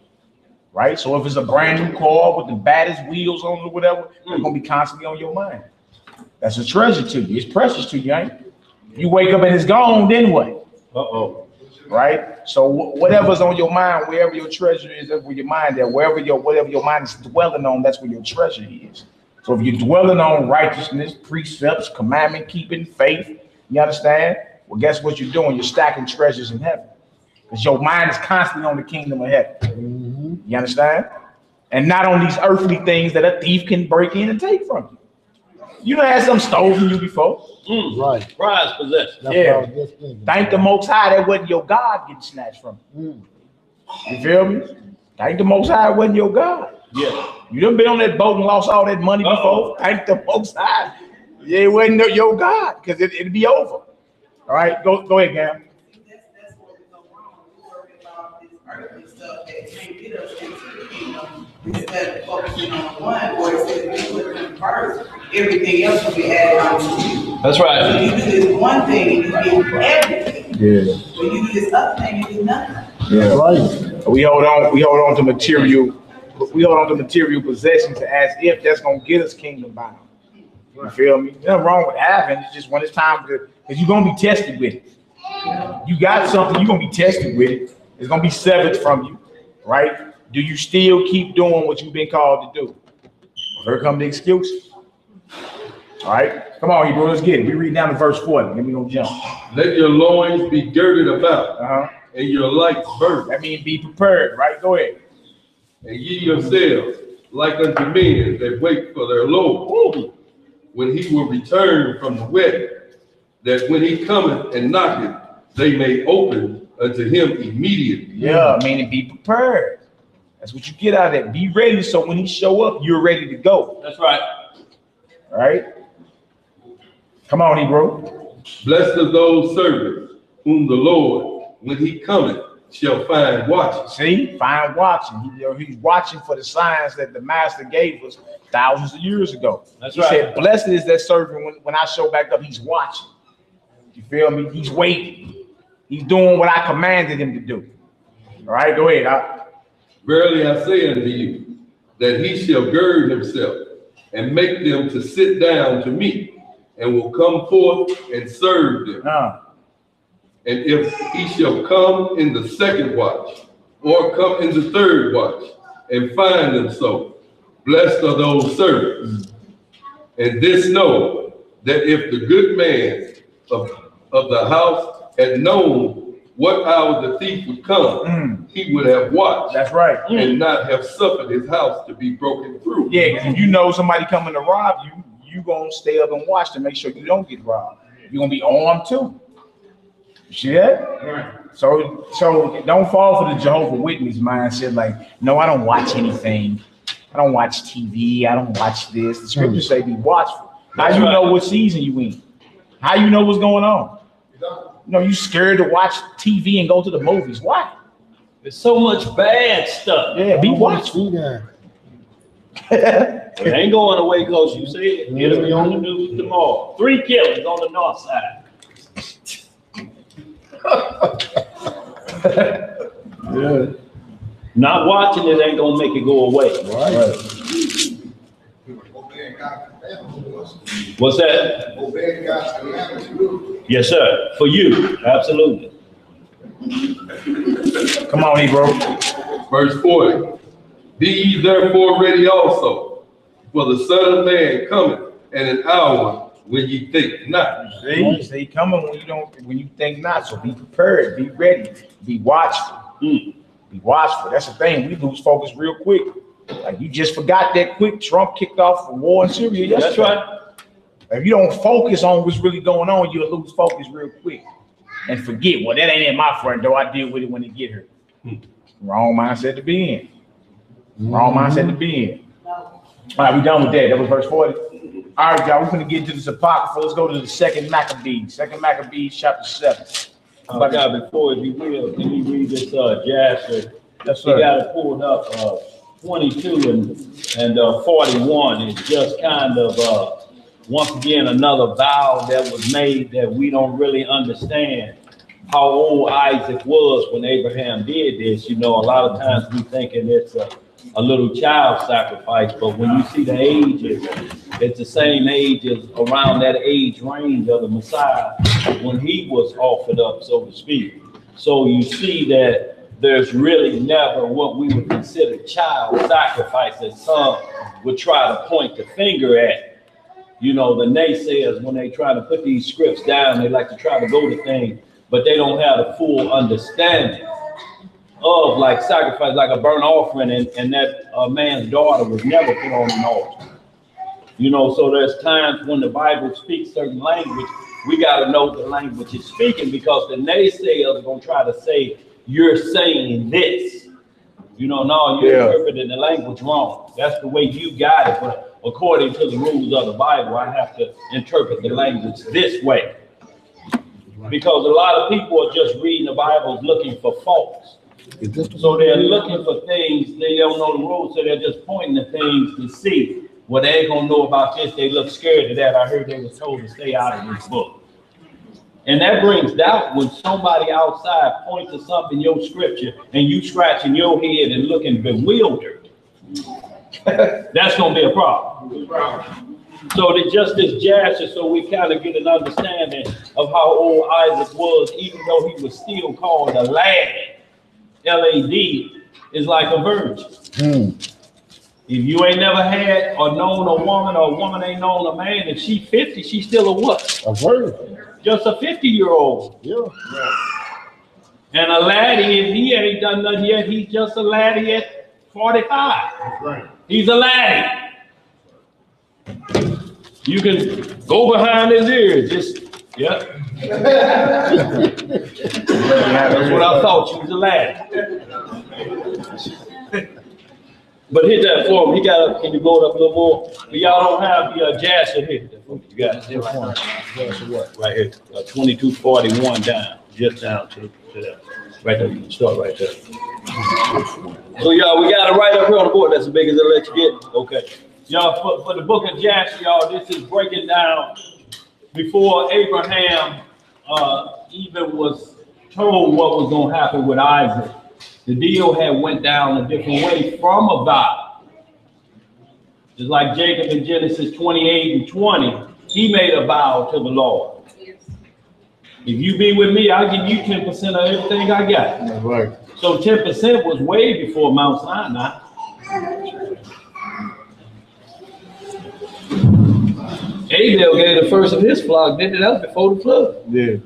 Right? So if it's a brand new car with the baddest wheels on it or whatever, it's going to be constantly on your mind. That's a treasure to you. It's precious to you, ain't it? You wake up and it's gone, then what? Uh-oh. Right? So whatever's on your mind, wherever your treasure is, that's where your mind is. Whatever your mind is dwelling on, that's where your treasure is. So if you're dwelling on righteousness, precepts, commandment keeping, faith, you understand? Well, guess what you're doing? You're stacking treasures in heaven. Because your mind is constantly on the kingdom of heaven. You understand? And not on these earthly things that a thief can break in and take from you. You done had some stolen from you before. Right. Prize possession. Yeah. Thank the Most High that wasn't your God getting snatched from you. You feel me? Thank the Most High it wasn't your God. Yeah. You done been on that boat and lost all that money before? Thank the Most High. Yeah, it wasn't your God, because it'd be over. All right, go ahead, Gam. That's where we go wrong. We're worried about this earthly stuff that can't get us into the kingdom instead of focusing on one, where it says you put him first, everything else will be added on to you. That's right. So you do this one thing and you get everything. Yeah. When you do this other thing, you do nothing. Yeah. Right. We hold on to material. We hold on to material possessions as if that's gonna get us kingdom bound. You feel me? Nothing wrong with having. It's just when it's time to, because you're gonna be tested with it. You got something, you're gonna be tested with it. It's gonna be severed from you, right? Do you still keep doing what you've been called to do? Here come the excuses. All right, come on, Hebrew, let's get it. We read down to verse 40, then we gonna jump. Let your loins be girded about, and your lights burn. That means be prepared, right? Go ahead. And ye yourselves, like unto men that wait for their Lord, when he will return from the wedding, that when he cometh and knocketh, they may open unto him immediately. Yeah, meaning be prepared. That's what you get out of it. Be ready, so when he show up, you're ready to go. That's right. All right? Come on, Hebrew. Blessed are those servants whom the Lord, when he cometh, shall find watching. See, find watching. He's watching for the signs that the master gave us thousands of years ago. That's he right. said, blessed is that servant when I show back up, he's watching. You feel me? He's waiting. He's doing what I commanded him to do. All right, go ahead. Verily I say unto you, that he shall gird himself and make them to sit down to meat, and will come forth and serve them. And if he shall come in the second watch, or come in the third watch, and find them so, blessed are those servants. And this know, that if the good man of the house had known what hour the thief would come, he would have watched. That's right. And not have suffered his house to be broken through. Yeah, because if you know somebody coming to rob you, you're going to stay up and watch to make sure you don't get robbed. You're going to be armed too. You see that? Right. So don't fall for the Jehovah's Witness mindset like, no, I don't watch anything. I don't watch TV. I don't watch this. The scriptures say be watchful. How you know what season you in? How you know what's going on? You know, you scared to watch TV and go to the movies. Why? There's so much bad stuff. Yeah, be watchful. It ain't going away because you said it. It'll be on the news tomorrow. 3 killings on the north side. Yeah. Not watching it ain't gonna make it go away. Right. What's that? Obeying God's commandments. Yes, sir. For you, absolutely. Come on, Hebrew. Verse 40. Be ye therefore ready also, for the Son of Man cometh in an hour when ye think not. See, coming when you think not. So be prepared, be ready, be watchful. Be watchful. That's the thing. We lose focus real quick. Like you just forgot that quick. Trump kicked off a war in Syria yesterday. That's right. If you don't focus on what's really going on, you'll lose focus real quick and forget. Well, that ain't in my front door. I deal with it when it get here. Wrong mindset to be in. Wrong mindset to be in. All right, we done with that. That was verse 40. All right, y'all, we're going to get into this apocrypha. Let's go to the second Maccabees. Second Maccabees, chapter 7. God, before, if you will, can you read this Jasher? Yes, sir. You got it pulled up 22 and 41 is just kind of once again another vow that was made that we don't really understand how old Isaac was when Abraham did this. You know, a lot of times we thinking it's a little child sacrifice, but when you see the ages, it's the same age as around that age range of the Messiah when he was offered up, so to speak. So you see that there's really never what we would consider child sacrifice that some would try to point the finger at. You know, the naysayers, when they try to put these scripts down, they like to try to go to things, but they don't have the full understanding of like sacrifice, like a burnt offering, and that man's daughter was never put on an altar. You know, so there's times when the Bible speaks certain language, we got to know the language it's speaking, because the naysayers are going to try to say, you're saying this. You know, no, you're interpreting the language wrong. That's the way you got it. But according to the rules of the Bible, I have to interpret the language this way. Because a lot of people are just reading the Bible looking for faults. So they're looking for things, they don't know the rules, so they're just pointing to things to see. Well, they ain't gonna know about this, they look scared of that. I heard they were told to stay out of this book. And that brings doubt when somebody outside points to something in your scripture and you scratching your head and looking bewildered. That's gonna be a problem. So that just this Jasher, so we kind of get an understanding of how old Isaac was, even though he was still called a lad. L-A-D is like a virgin. If you ain't never had or known a woman, or a woman ain't known a man, and she 50, she's still a what? A virgin. Just a 50-year-old. Yeah. And a laddie, if he ain't done nothing yet, he's just a laddie at 45. That's right. He's a laddie. You can go behind his ears, just, yep. That's what I thought, you was a laddie. But hit that for him. He got up. Can you blow it up a little more? But y'all don't have the Jasher here. You got it. Right here. 2241 down. Just down to that. Right there. You can start right there. So y'all, we got it right up here on the board. That's as big as it'll let you get. Okay. Y'all, for the book of Jasher, y'all, this is breaking down before Abraham even was told what was going to happen with Isaac. The deal had went down a different way from a vow. Just like Jacob in Genesis 28 and 20, he made a vow to the Lord. If you be with me, I'll give you 10% of everything I got. That's right. So 10% was way before Mount Sinai. Abel gave the first of his flock, did it up before the flood. Yeah.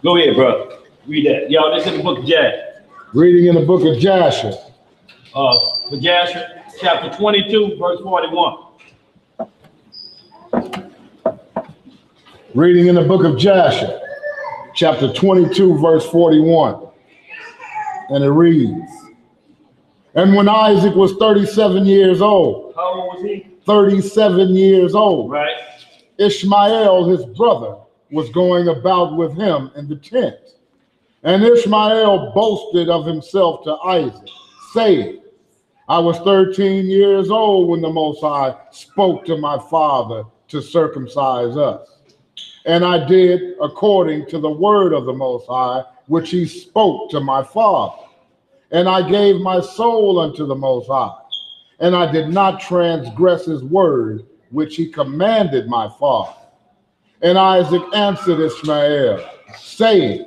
Go ahead, bro. Read that. Y'all, this is the book of Jasher. Reading in the book of Jasher. For Jasher, chapter 22, verse 41. Reading in the book of Jasher, chapter 22, verse 41. And it reads, and when Isaac was 37 years old. How old was he? 37 years old. Right. Ishmael, his brother, was going about with him in the tent. And Ishmael boasted of himself to Isaac, saying, I was 13 years old when the Most High spoke to my father to circumcise us. And I did according to the word of the Most High, which he spoke to my father. And I gave my soul unto the Most High. And I did not transgress his word, which he commanded my father. And Isaac answered Ishmael, saying,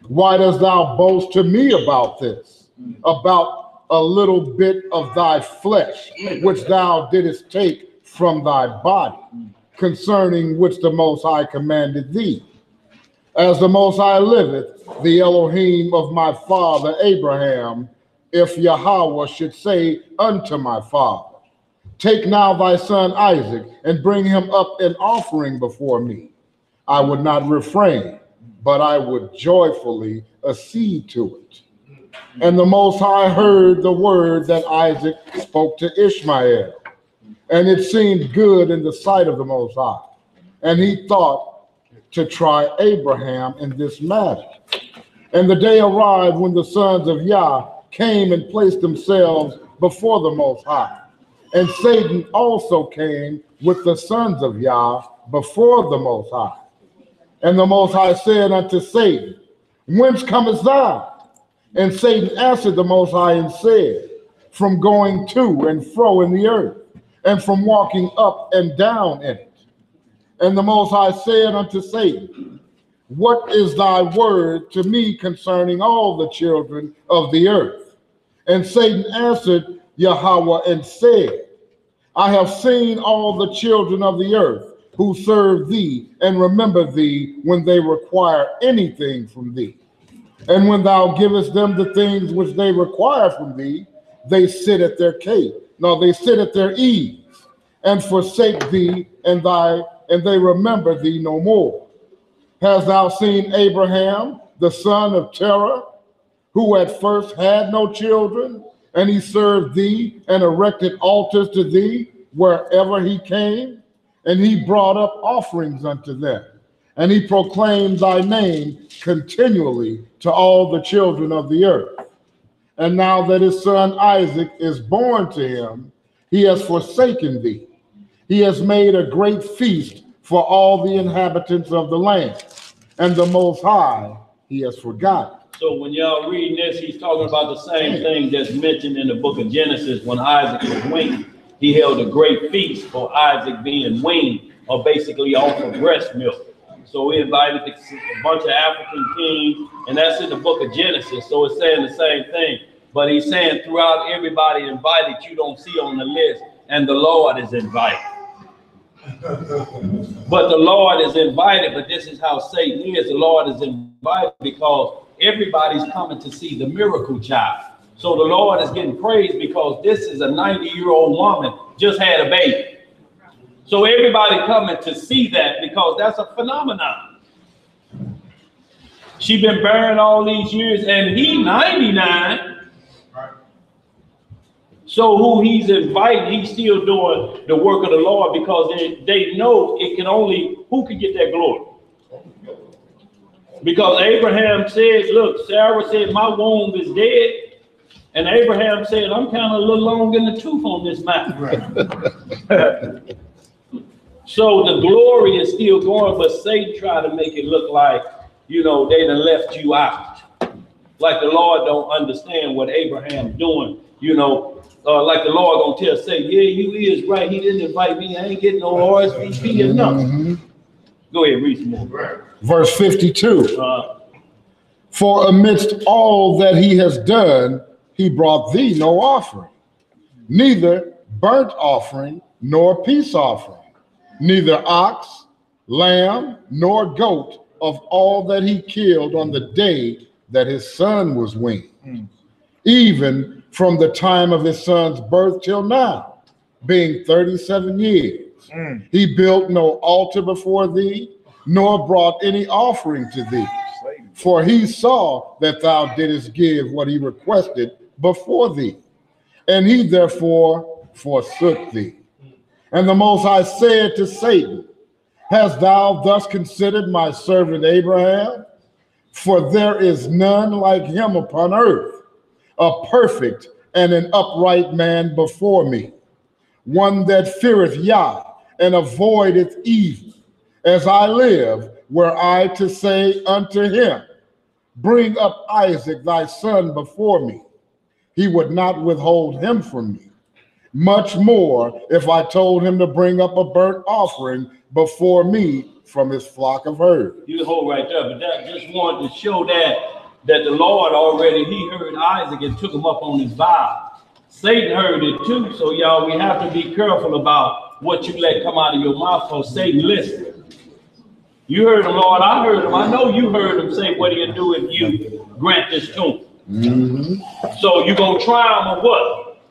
why dost thou boast to me about this, about a little bit of thy flesh, which thou didst take from thy body, concerning which the Most High commanded thee? As the Most High liveth, the Elohim of my father Abraham, if Yahweh should say unto my father, take now thy son Isaac, and bring him up an offering before me, I would not refrain, but I would joyfully accede to it. And the Most High heard the word that Isaac spoke to Ishmael, and it seemed good in the sight of the Most High. And he thought to try Abraham in this matter. And the day arrived when the sons of Yah came and placed themselves before the Most High. And Satan also came with the sons of Yah before the Most High. And the Most High said unto Satan, whence comest thou? And Satan answered the Most High and said, from going to and fro in the earth, and from walking up and down in it. And the Most High said unto Satan, what is thy word to me concerning all the children of the earth? And Satan answered Yahweh and said, I have seen all the children of the earth who serve thee and remember thee when they require anything from thee. And when thou givest them the things which they require from thee, they sit at their cave. No, they sit at their ease and forsake thee, and they remember thee no more. Hast thou seen Abraham, the son of Terah, who at first had no children, And he served thee and erected altars to thee wherever he came, and he brought up offerings unto them. And he proclaimed thy name continually to all the children of the earth. And now that his son Isaac is born to him, he has forsaken thee. He has made a great feast for all the inhabitants of the land, and the Most High he has forgotten. So when y'all reading this, he's talking about the same thing that's mentioned in the book of Genesis when Isaac was weaned. He held a great feast for Isaac being weaned, or basically off of breast milk. So we invited a bunch of African kings, and that's in the book of Genesis. So it's saying the same thing. But he's saying throughout everybody invited, you don't see on the list, and the Lord is invited. But the Lord is invited, but this is how Satan is. The Lord is invited because everybody's coming to see the miracle child. So the Lord is getting praised because this is a 90-year-old woman just had a baby. So everybody coming to see that because that's a phenomenon. She been bearing all these years and he 99. So who he's inviting, he's still doing the work of the Lord because they know it can only, who can get that glory? Because Abraham said, look, Sarah said, my womb is dead. And Abraham said, I'm kind of a little long in the tooth on this matter. Right. So the glory is still going, but Satan tried to make it look like, you know, they done left you out. Like the Lord don't understand what Abraham's doing, you know. Like the Lord gonna say, yeah, you is right. He didn't invite me. I ain't getting no RSVP or nothing. Go ahead, read some more. Verse 52. For amidst all that he has done, he brought thee no offering, neither burnt offering nor peace offering, neither ox, lamb, nor goat of all that he killed on the day that his son was weaned, even from the time of his son's birth till now, being 37 years. He built no altar before thee, nor brought any offering to thee. For he saw that thou didst give what he requested before thee, and he therefore forsook thee. And the Most High said to Satan, hast thou thus considered my servant Abraham? For there is none like him upon earth, a perfect and an upright man before me, one that feareth Yah and avoideth evil. As I live, were I to say unto him, bring up Isaac thy son before me, he would not withhold him from me. Much more if I told him to bring up a burnt offering before me from his flock of herds. You hold right there, but that just wanted to show that the Lord already, he heard Isaac and took him up on his vow. Satan heard it too, so y'all, we have to be careful about what you let come out of your mouth, for Satan listen. You heard him, Lord, I heard him. I know you heard him say, what do you do if you grant this to him? So you gonna try him or what?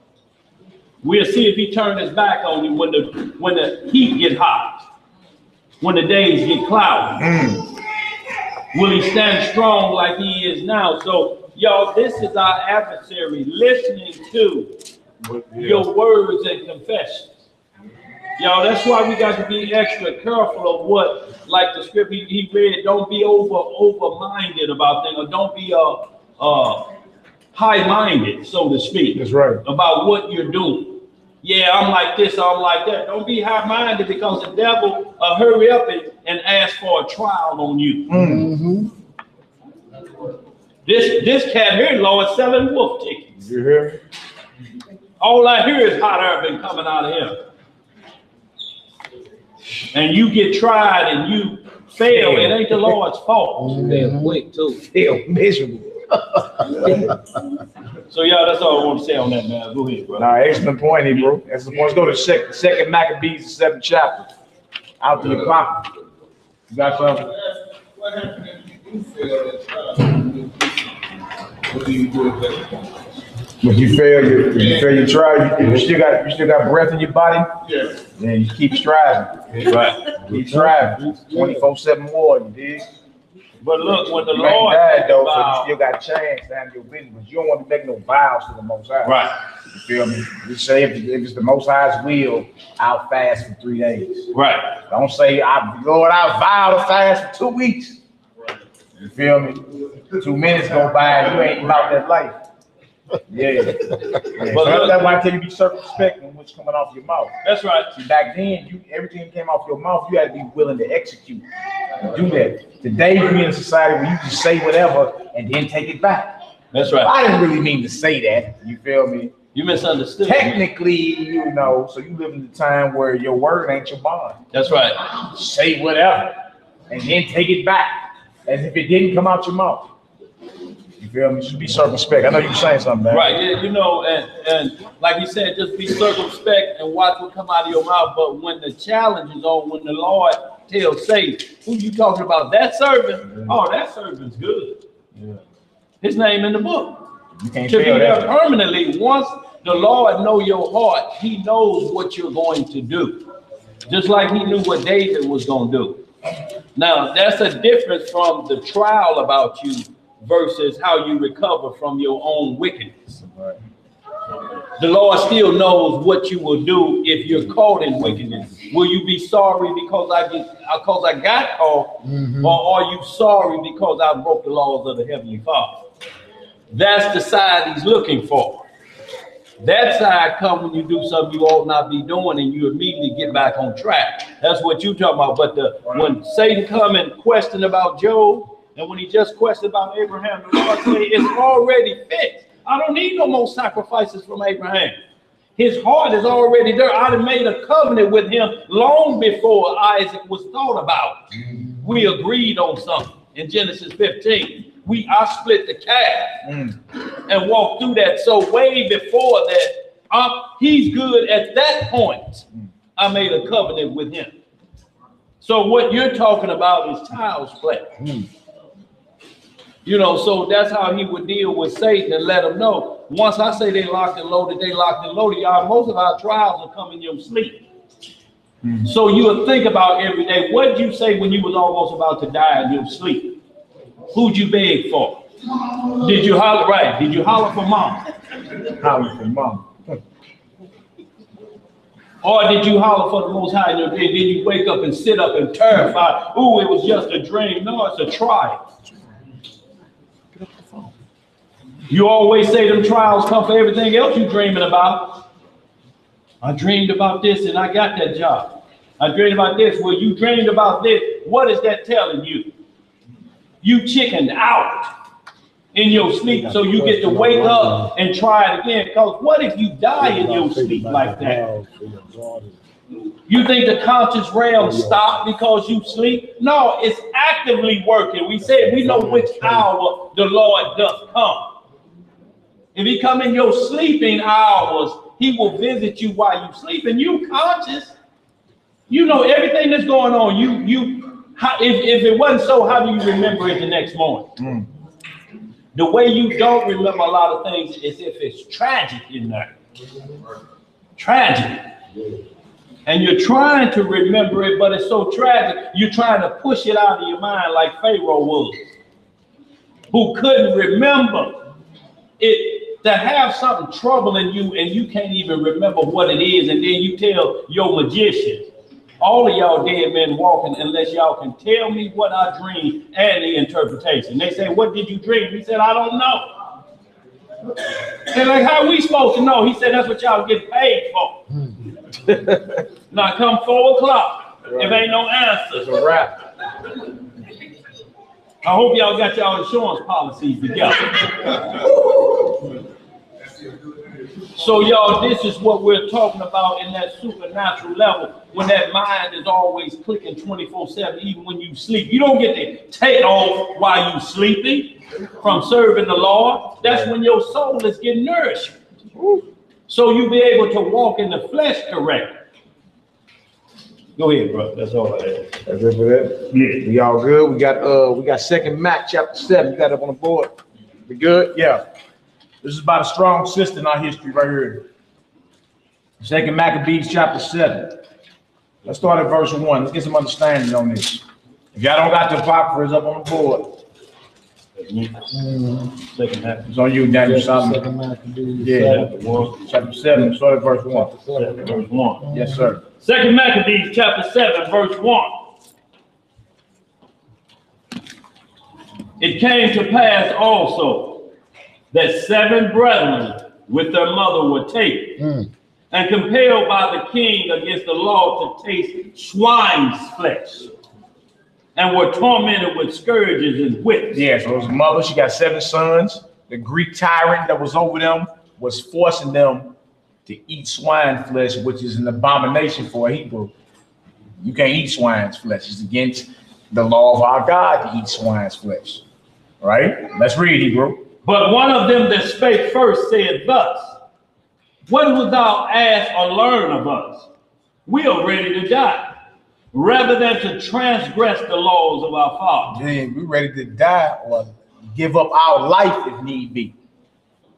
We'll see if he turned his back on you when the heat get hot, when the days get cloudy. Will he stand strong like he is now? So y'all, this is our adversary listening to your words and confessions. Y'all, that's why we got to be extra careful of what, like the script he read, don't be over-minded about things, or don't be high-minded, so to speak. That's right. About what you're doing. Yeah, I'm like this, I'm like that. Don't be high-minded, because the devil hurry up and ask for a trial on you. This cat here, Lord, selling wolf tickets. You hear me? All I hear is hot air been coming out of him. And you get tried and you fail, it ain't the Lord's fault. Fail quick too. Still miserable. So y'all, that's all I want to say on that, man. Go ahead, bro. Nah, excellent point here, bro. Excellent point. Let's go to second Maccabees, the 7th chapter. Out to the clock. You got something? What happened if you fail that trial? What do you do with that? When you fail your trial, you still got breath in your body. Yeah. Then you keep striving. Right. Keep striving. 24/7 war, you dig? But look, when the You ain't Lord died though, so you about, still got a chance to have your business, but you don't want to make no vows to the Most High. right, You feel me? You say if it's the Most High's will, I'll fast for 3 days. right. Don't say, Lord, I vow to fast for 2 weeks. You feel me? 2 minutes go by and you ain't about that life. Yeah. But So look, that's why I tell you be circumspect on what's coming off your mouth. that's right. See, back then, everything that came off your mouth, you had to be willing to execute. Do that. Today, you're in a society where you just say whatever and then take it back. That's right. I didn't really mean to say that. You feel me? You misunderstood. Technically, you know, so you live in the time where your word ain't your bond. That's right. Say whatever and then take it back as if it didn't come out your mouth. You feel me? You should be circumspect. I know you're saying something, man. Right, yeah, you know, and like you said, just be circumspect and watch what come out of your mouth. But when the challenge is on, when the Lord tells Satan, who you talking about? That servant? Yeah. Oh, that servant's good. Yeah. His name in the book. You can't to be fail there that. permanently. Once the Lord know your heart, he knows what you're going to do. Just like he knew what David was going to do. Now, that's a difference from the trial about you versus how you recover from your own wickedness. Right. The Lord still knows what you will do if you're caught in wickedness. Will you be sorry because I got caught, or are you sorry because I broke the laws of the Heavenly Father? That's the side he's looking for. That side comes when you do something you ought not be doing and you immediately get back on track. That's what you talking about. But when Satan come and question about Job, and when he just questioned about Abraham, the Lord said, it's already fixed. I don't need no more sacrifices from Abraham. His heart is already there. I done made a covenant with him long before Isaac was thought about. We agreed on something in Genesis 15. I split the calf and walked through that. So way before that, he's good at that point. I made a covenant with him. So what you're talking about is child's play. You know, so that's how he would deal with Satan and let him know. Once I say they locked and loaded, they locked and loaded. Y'all, most of our trials will come in your sleep. So you would think about every day. What did you say when you was almost about to die in your sleep? Who'd you beg for? Did you holler? Right. Did you holler for mom? Holler for mom. Or did you holler for the Most High in your bed? Then you wake up and sit up and terrified. Ooh, it was just a dream. No, it's a trial. You always say them trials come for everything else you dreaming about. I dreamed about this and I got that job. I dreamed about this. Well, you dreamed about this. What is that telling you? You chickened out in your sleep, so you get to wake up and try it again. Because what if you die in your sleep like that? You think the conscious realm stopped because you sleep? No, it's actively working. We said we know which hour the Lord does come. If he come in your sleeping hours, he will visit you while you sleep, and you conscious. You know everything that's going on. If it wasn't so, how do you remember it the next morning? The way you don't remember a lot of things is if it's tragic in there. Tragic. And you're trying to remember it, but it's so tragic, you're trying to push it out of your mind like Pharaoh was, who couldn't remember it. To have something troubling you and you can't even remember what it is, and then you tell your magician, all of y'all dead men walking, unless y'all can tell me what I dreamed and the interpretation. They say, what did you dream? He said, I don't know. They're like, how are we supposed to know? He said, that's what y'all get paid for. Now come 4 o'clock. Right. If ain't no answer. It's a wrap. I hope y'all got y'all insurance policies together. So y'all, this is what we're talking about in that supernatural level, when that mind is always clicking 24/7, even when you sleep. You don't get to take off while you sleeping from serving the Lord. That's when your soul is getting nourished. So you be able to walk in the flesh correct. Go ahead, bro. That's all I had. That's it for that? Yeah. We all good? We got 2nd Mac chapter 7. You got it up on the board. We good? Yeah. This is about a strong sister in our history right here. 2nd Maccabees chapter 7. Let's start at verse 1. Let's get some understanding on this. If y'all don't got the apocryphas up on the board, Second half. it's on you, Daniel Solomon. Second Maccabees, Yeah, chapter 7, start at verse 1. Verse 1. Yes, sir. Second Maccabees, chapter 7, verse 1. It came to pass also that 7 brethren with their mother were taken and compelled by the king against the law to taste swine's flesh, and were tormented with scourges and whips. Yeah, so his mother, she got 7 sons. The Greek tyrant that was over them was forcing them to eat swine flesh, which is an abomination for a Hebrew. You can't eat swine's flesh. It's against the law of our God to eat swine's flesh. Right? Let's read, Hebrew. But one of them that spake first said thus, what wilt thou ask or learn of us? We are ready to die, rather than to transgress the laws of our fathers. Yeah, we're ready to die or give up our life if need be.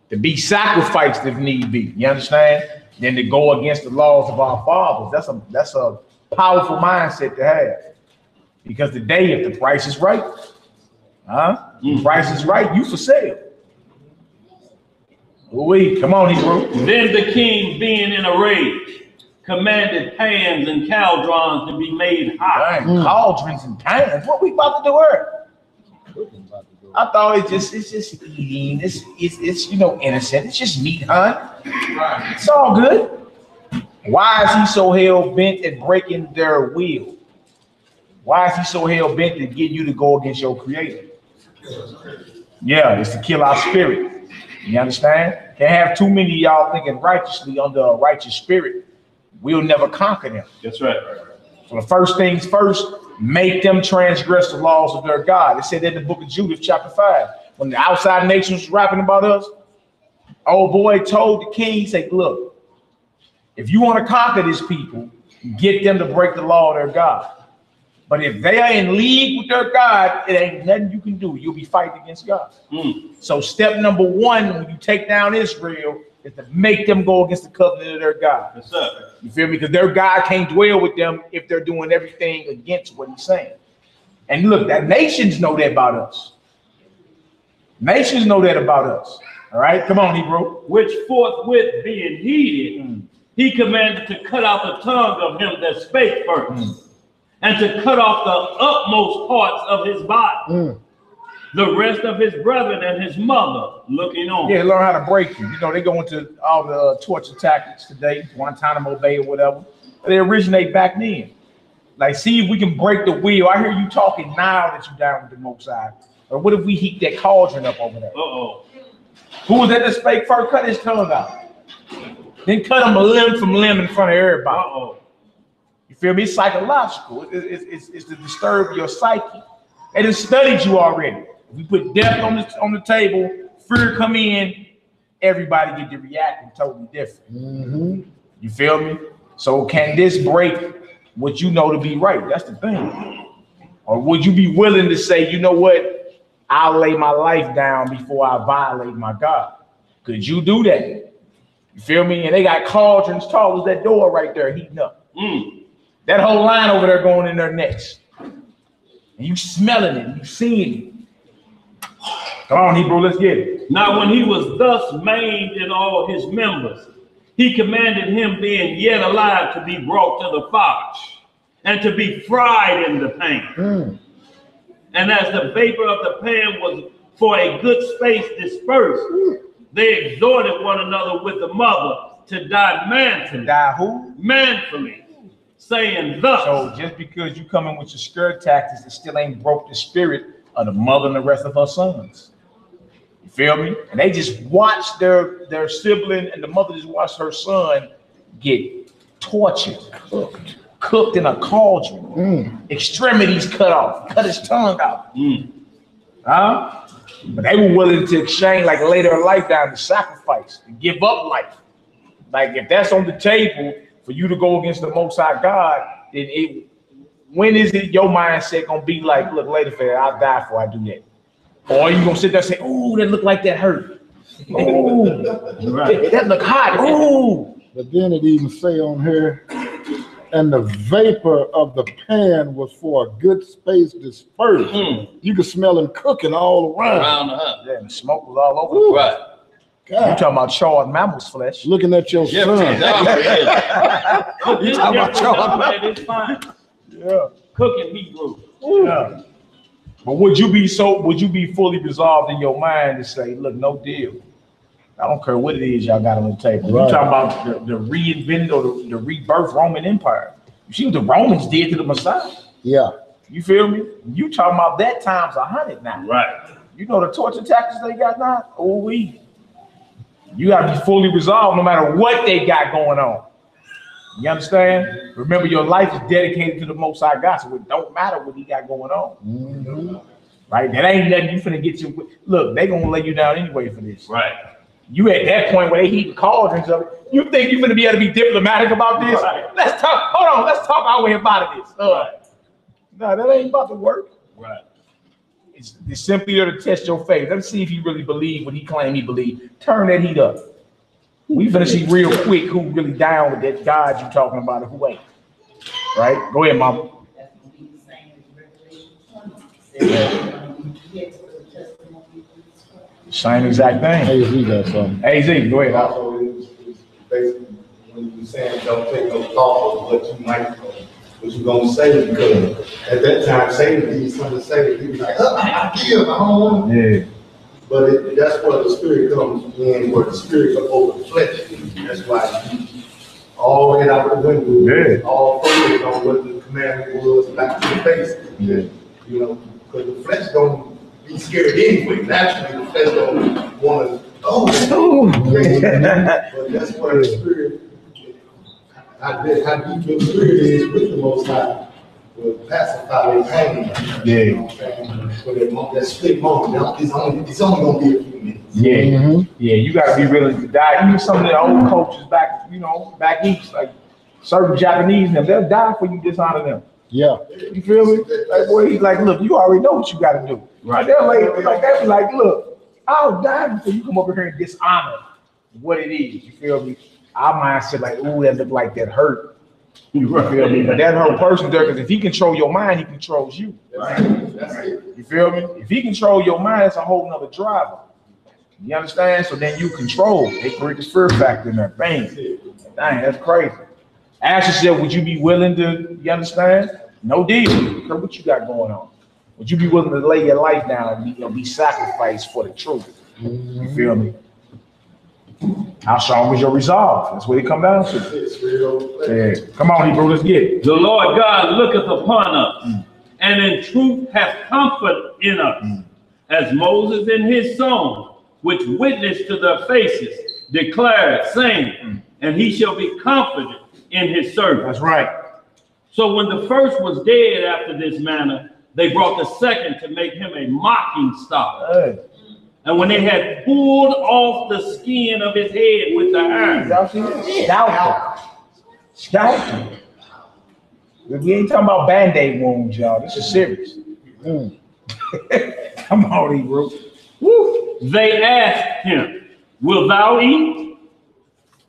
To be sacrificed if need be. You understand? Then to go against the laws of our fathers. That's a powerful mindset to have. Because today, if the price is right, the price is right, you for sale. Come on, Hebrew. Then the king, being in a rage, commanded pans and caldrons to be made hot. Dang, cauldrons and pans. What we about to do here? I thought it's just eating. It's innocent. It's just meat, huh? It's all good. Why is he so hell bent at breaking their will? Why is he so hell bent to get you to go against your creator? Yeah, it's to kill our spirit. You understand? Can't have too many of y'all thinking righteously under a righteous spirit. We'll never conquer them. That's right. So the first things first, make them transgress the laws of their God. It said in the book of Judith, chapter 5, when the outside nations was rapping about us, old boy told the king, he said, look, if you want to conquer this people, get them to break the law of their God. But if they are in league with their God, it ain't nothing you can do. You'll be fighting against God. So step number 1, when you take down Israel, is to make them go against the covenant of their God. Yes, sir. You feel me? Because their God can't dwell with them if they're doing everything against what he's saying. And look, that nations know that about us. Nations know that about us. All right, come on, Hebrew. Which forthwith being heated, he commanded to cut out the tongue of him that spake first, and to cut off the utmost parts of his body. The rest of his brethren and his mother looking on. Yeah, learn how to break you. You know, they go into all the torture tactics today, Guantanamo Bay or whatever. They originate back then. Like, see if we can break the wheel. I hear you talking now that you're down with the Most High. Or what if we heat that cauldron up over there? Who was that spake first? Cut his tongue out. Then cut him limb from limb in front of everybody. You feel me? It's psychological. It's to disturb your psyche. They done studied you already. If we put death on the table, fear come in, everybody get to reacting totally different. You feel me? So can this break what you know to be right? That's the thing. Or would you be willing to say, you know what? I'll lay my life down before I violate my God. Could you do that? You feel me? And they got cauldrons tall as that door right there heating up. That whole line over there going in their necks. And you smelling it, you seeing it. Come on, Hebrew, let's get it. Now when he was thus maimed in all his members, he commanded him, being yet alive, to be brought to the fire, and to be fried in the pan. And as the vapor of the pan was for a good space dispersed, they exhorted one another with the mother to die manfully. To die who? Manfully, saying thus. So just because you come in with your skirt tactics, it still ain't broke the spirit of the mother and the rest of her sons. You feel me? And they just watched their sibling, and the mother just watched her son get tortured, cooked in a cauldron, extremities cut off, cut his tongue out. But they were willing to exchange, like, lay their life down to sacrifice, to give up life. Like, if that's on the table for you to go against the Most High God, then when is it your mindset gonna be like, look, later, fair, I'll die before I do that? Or are you gonna sit there and say, oh, that look like that hurt. Oh, that look hot. Oh. But then it even say on here, And the vapor of the pan was for a good space dispersed. You could smell him cooking all around. the house. Yeah, and the smoke was all over. Right. You talking about charred mammal's flesh? Looking at your son. You talking about charred it's fine. Yeah. Cooking Hebrew. Yeah. But would you be fully resolved in your mind to say, look, no deal. I don't care what it is y'all got on the table. Right. You talking about the reinvented or the rebirth Roman Empire. You see what the Romans did to the Messiah? Yeah. You feel me? You talking about that times 100 now. Right. You know the torture tactics they got now? Oh, you gotta be fully resolved no matter what they got going on. You understand? Remember, your life is dedicated to the Most High God, so it don't matter what he got going on. Right? That ain't nothing you finna get you. Look, they gonna lay you down anyway for this. Right. You at that point where they heat cauldrons of it. You think you're gonna be able to be diplomatic about this? Right. Let's talk. Hold on. Let's talk our way about this. No, that ain't about to work. Right. It's simply there to test your faith. Let's see if you really believe what he claimed he believed. Turn that heat up. We finna see real quick who really down with that God you talking about and who ain't. Right? Go ahead, Mama. That's gonna be the same as Revelation 20. Same exact thing. AZ got something. AZ, go ahead. Also, it's basically when you're saying don't take no thought of what you're gonna say, because at that time Satan needs something to say. He was like, I give, I don't want to. Yeah. But that's where the spirit comes in, where the spirit comes over the flesh. That's why all head out the window, all focused on what the commandment was, back to the face. Yeah. You know, because the flesh don't be scared anyway. Naturally, the flesh don't want to, but that's where the spirit, how deep your spirit is with the Most High, will pacify their pain. Yeah. You know what I'm saying? For that split moment, it's only gonna be a few minutes. Yeah. Yeah, you gotta be willing to die. Even some of the old coaches back east, like certain Japanese, they'll die for you dishonor them. Yeah. You feel me? Like, boy, he's like, look, you already know what you gotta do. Right. They're like, look, I'll die before you come over here and dishonor what it is. You feel me? Our mindset like, ooh, that look like that hurt. You feel me? But that whole person there, because if he control your mind, he controls you. Right. That's it. You feel me? If he control your mind, it's a whole nother driver. You understand? So then you control. They create the fear factor in there. Bang. Dang, that's crazy. Asher said, would you be willing to, you understand? No deal. What you got going on? Would you be willing to lay your life down and be sacrificed for the truth? You feel me? How strong was your resolve? That's what it come down to. Yeah. Come on, Hebrew, let's get it. The Lord God looketh upon us, and in truth hath comfort in us, as Moses in his song, which witnessed to their faces, declared, saying, and he shall be confident in his servant. That's right. So when the first was dead after this manner, they brought the second to make him a mocking stock. Hey. And when they had pulled off the skin of his head with the iron, scalpel. We ain't talking about band-aid wounds, y'all. This is serious. Come on, Hebrew. Woo. They asked him, wilt thou eat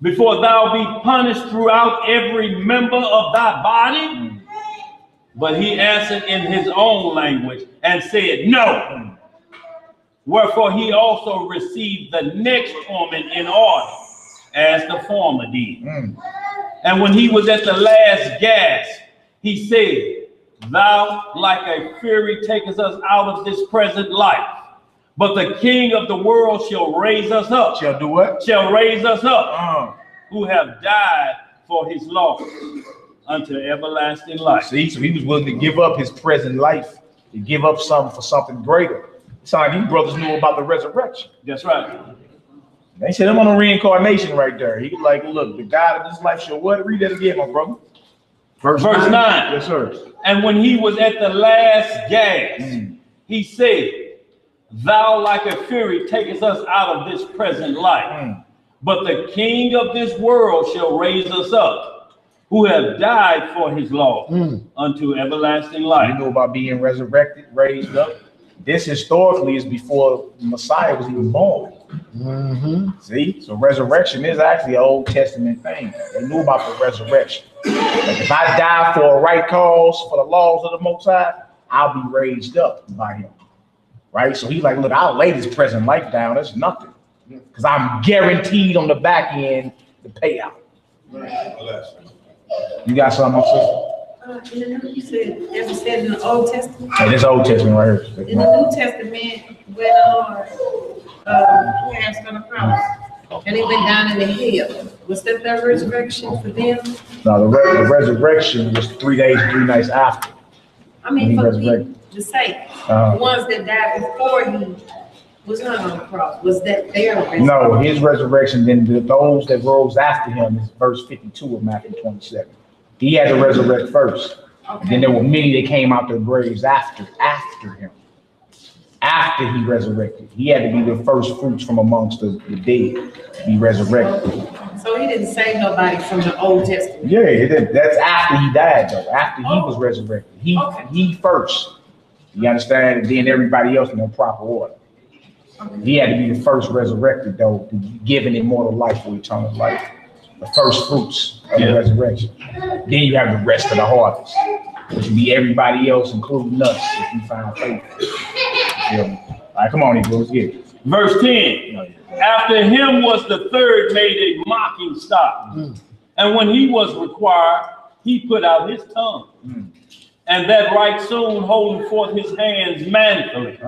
before thou be punished throughout every member of thy body? But he answered in his own language and said, no. Wherefore he also received the next torment in order, as the former did. And when he was at the last gasp, he said, thou like a fury takest us out of this present life. But the King of the world shall raise us up. Shall do what? Shall raise us up, who have died for his law unto everlasting life. See, so he was willing to give up his present life, to give up something for something greater. It's like these brothers knew about the resurrection. That's right. They said I'm on a reincarnation right there. He was like, look, the God of this life shall what? Read that again, my brother. Verse 9. Yes, sir. And when he was at the last gasp, he said, thou like a fury takest us out of this present life. But the King of this world shall raise us up, who have died for his law unto everlasting life. You know about being resurrected, raised up. This historically is before the Messiah was even born. See, so resurrection is actually an Old Testament thing. They knew about the resurrection. Like if I die for a right cause, for the laws of the Most High, I'll be raised up by him. Right? So he's like, look, I'll lay this present life down. It's nothing. Because I'm guaranteed on the back end the payout. You got something, my sister? You said, as it said in the Old Testament? Hey, this Old Testament right here. In the New Testament, when Abraham's on the cross, and he went down in the hell, was that the resurrection for them? No, the resurrection was 3 days, 3 nights after. I mean, for the saints, the ones that died before he was hung on the cross, was that their resurrection? No, his resurrection, then those that rose after him is verse 52 of Matthew 27. He had to resurrect first. Okay. Then there were many that came out their graves after him. After he resurrected, he had to be the first fruits from amongst the dead to be resurrected. So he didn't save nobody from the Old Testament. Yeah, that's after he died, though. After he was resurrected, he first. You understand? And then everybody else in the proper order. Okay. He had to be the first resurrected, though, to be given immortal life or eternal life. The first fruits of the resurrection. Then you have the rest of the harvest, which would be everybody else, including us, if we find faith. All right, come on, let's get it. Verse 10. After him was the third made a mocking stock. And when he was required, he put out his tongue. And that right soon holding forth his hands manfully.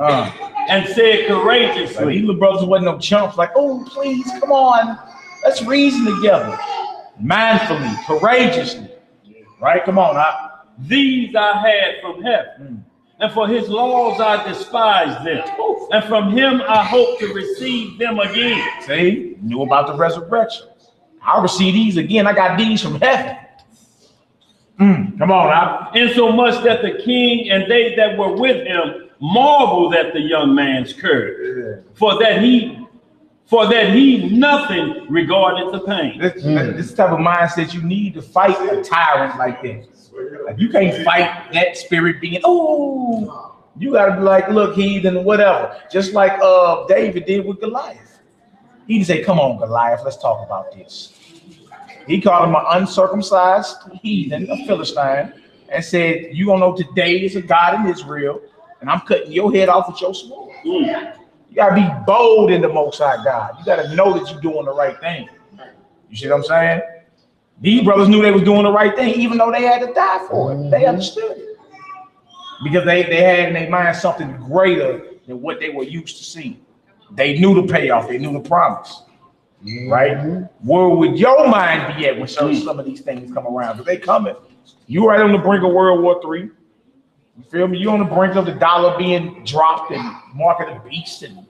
And said courageously. Like, these little brothers wasn't no chumps, like, oh, please, come on. Let's reason together. Manfully, courageously. Right? Come on. These I had from heaven. And for his laws I despised them. And from him I hope to receive them again. See, knew about the resurrection. I'll receive these again. I got these from heaven. Come on now. Insomuch that the king and they that were with him marveled at the young man's courage, for that he nothing regarded the pain. This type of mindset you need to fight a tyrant like this. Like you can't fight that spirit being, oh, you gotta be like, look, heathen, whatever. Just like David did with Goliath. He didn't say, come on, Goliath, let's talk about this. He called him an uncircumcised heathen, a Philistine, and said, you don't know today is a God in Israel, and I'm cutting your head off with your sword. You gotta be bold in the Most High God. You gotta know that you're doing the right thing. You see what I'm saying? These brothers knew they was doing the right thing, even though they had to die for it. They understood it. Because they had in their mind something greater than what they were used to seeing. They knew the payoff, they knew the promise. Right? Where would your mind be at when some of these things come around? Because they coming. You right on the brink of World War III. You feel me? You're on the brink of the dollar being dropped and mark of the beast and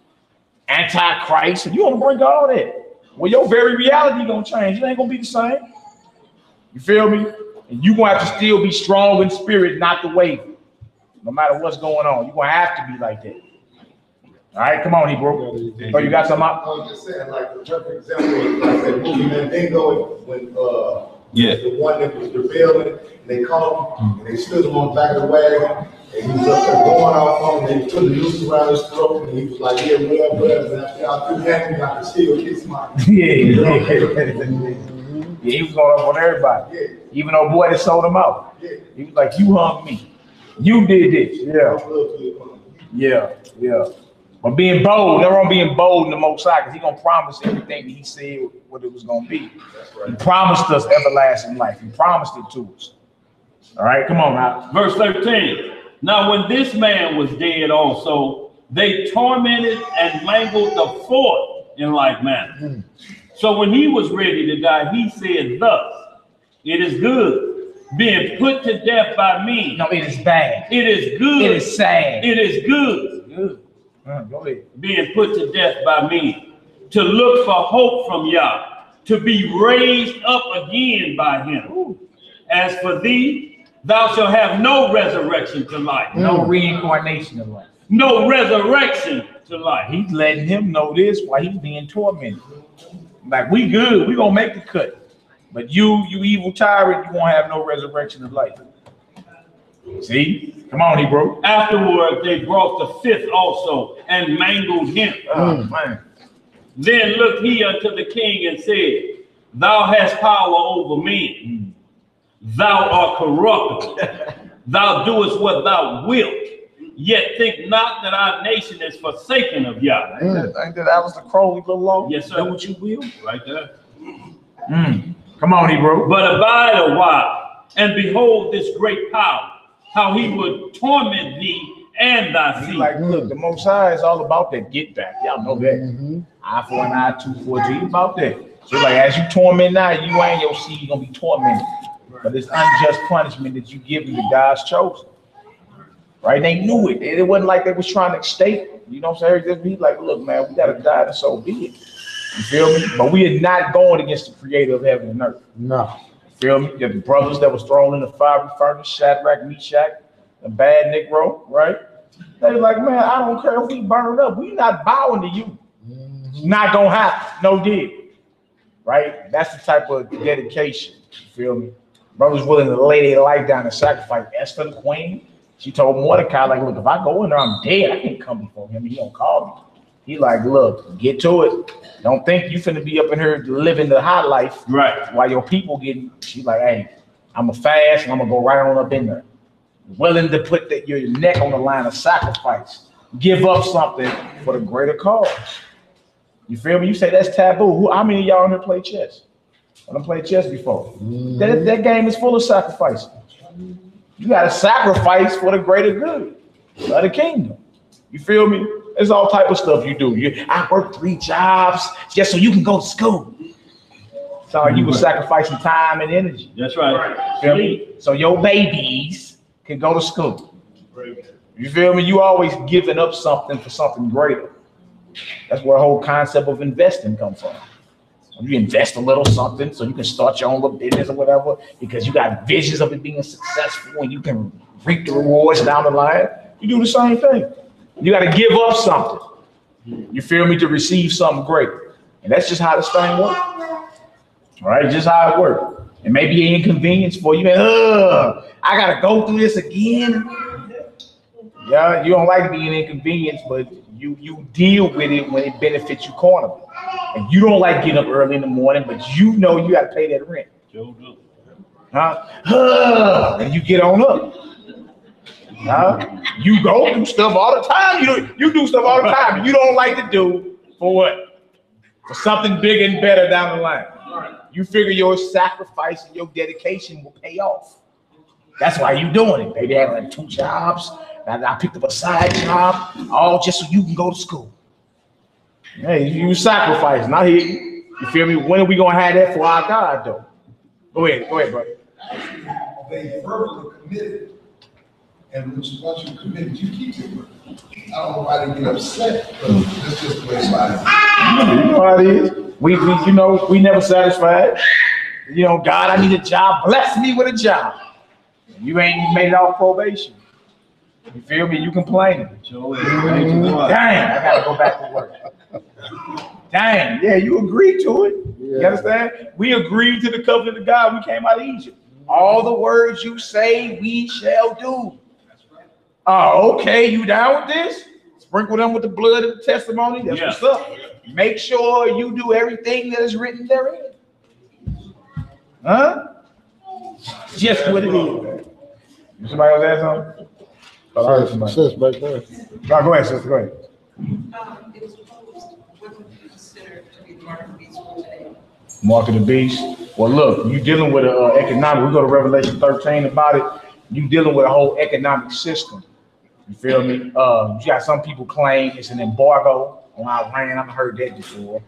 antichrist, and you on the brink of all that. Well, your very reality gonna change. It ain't gonna be the same. You feel me? And you gonna have to still be strong in spirit, not to waver. No matter what's going on, you're gonna have to be like that. All right, come on, Hebrew. Oh, you got something up? I was just saying, like the perfect example is like that movie Mandingo when the one that was rebelling, and they caught him and they stood him on the back of the wagon, and he was up there going off on him, and they put the noose around his throat, and he was like, yeah, whatever, and after y'all do that, I can still kiss my Yeah, he was going up on everybody. Yeah. Even though boy that sold him out. Yeah. He was like, you hung me. You did this. Yeah. But being bold, never on being bold in the Most High, because he's gonna promise everything that he said what it was gonna be. Right. He promised us everlasting life. He promised it to us. All right, come on now. Verse 13. Now when this man was dead also, they tormented and mangled the fourth in like manner. So when he was ready to die, he said thus, it is good, being put to death by me. No, it is bad. It is good. It is sad. It is good. Go ahead. Being put to death by me, to look for hope from Yah, to be raised up again by him. As for thee, thou shalt have no resurrection to life. No reincarnation of life. No resurrection to life. He's letting him know this while he's being tormented. Like, we good, we gonna make the cut. But you evil tyrant, you won't have no resurrection of life. See? Come on, Hebrew. Afterward, they brought the fifth also and mangled him. Oh, man. Then looked he unto the king and said, Thou hast power over men. Thou art corruptible. Thou doest what thou wilt. Yet think not that our nation is forsaken of Yah. Ain't that Alistair Crowley little law? Yes, sir. Do what you will. Right there. Come on, Hebrew. But abide a while, and behold this great power, how he would torment thee and thy seed. Like, look, the Most High is all about that get back. Y'all know that. Eye for an eye, tooth for a tooth. About that. So, like, as you torment now, you and your seed gonna be tormented. But it's unjust punishment that you give to God's chosen. Right? They knew it. It wasn't like they was trying to escape. You know what I'm saying? Just be like, look, man, we gotta die, and so be it. You feel me? But we are not going against the creator of heaven and earth. No. You feel me? The brothers that was thrown in the fiery furnace, Shadrach, Meshach, a bad Negro, right? They was like, man, I don't care if we burn up. We not bowing to you. It's not gonna happen. No deal. Right? That's the type of dedication. You feel me? Brothers willing to lay their life down and sacrifice. Esther, the queen, she told Mordecai, like, look, if I go in there, I'm dead. I can't come before him. He don't call me. He like, look, get to it. Don't think you finna be up in here living the high life. Right. While your people getting, she's like, hey, I'm gonna fast and I'm gonna go right on up in there. Willing to put your neck on the line of sacrifice. Give up something for the greater cause. You feel me? You say that's taboo. How many of y'all in here play chess? I done played chess before. That game is full of sacrifice. You got to sacrifice for the greater good of the kingdom. You feel me? There's all type of stuff you do. I work 3 jobs just so you can go to school. So you were sacrificing time and energy. That's right. Feel me? So your babies can go to school. You feel me? You always giving up something for something greater. That's where the whole concept of investing comes from. You invest a little something so you can start your own little business or whatever because you got visions of it being successful and you can reap the rewards down the line. You do the same thing. You got to give up something. You feel me? To receive something great. And that's just how this thing works. All right? Just how it works. It may be an inconvenience for you. I got to go through this again. Yeah, you don't like being inconvenienced, but you deal with it when it benefits you cornerly. And you don't like getting up early in the morning, but you know you got to pay that rent. And you get on up. You go do stuff all the time. You do stuff all the time. You don't like to do for what? For something bigger and better down the line. You figure your sacrifice and your dedication will pay off. That's why you doing it, baby. I have like 2 jobs. I picked up a side job, all just so you can go to school. Hey, you sacrifice, not here. You feel me? When are we gonna have that for our God, though? Go ahead, brother. They verbally committed, and once you committed, you keep it. I don't know why they get upset, but that's just the way it's like. You know how it is. We never satisfied. God, I need a job. Bless me with a job. You ain't made it off probation. You feel me? You complaining. Dang, I gotta go back to work. Dang, yeah, you agreed to it. Yeah. You understand? We agreed to the covenant of God. We came out of Egypt. All the words you say, we shall do. Oh, okay, you down with this? Sprinkle them with the blood of the testimony. That's what's up. Make sure you do everything that is written therein. Huh? Just what it is. Somebody else ask something? Sis, back there. No, go ahead, sister. Go ahead. It was proposed, what would you consider to be the mark of the beast for today? Mark of the beast. Well, look, you dealing with an economic. We go to Revelation 13 about it. You dealing with a whole economic system. You feel me? You got some people claim it's an embargo on Iran. I've heard that before.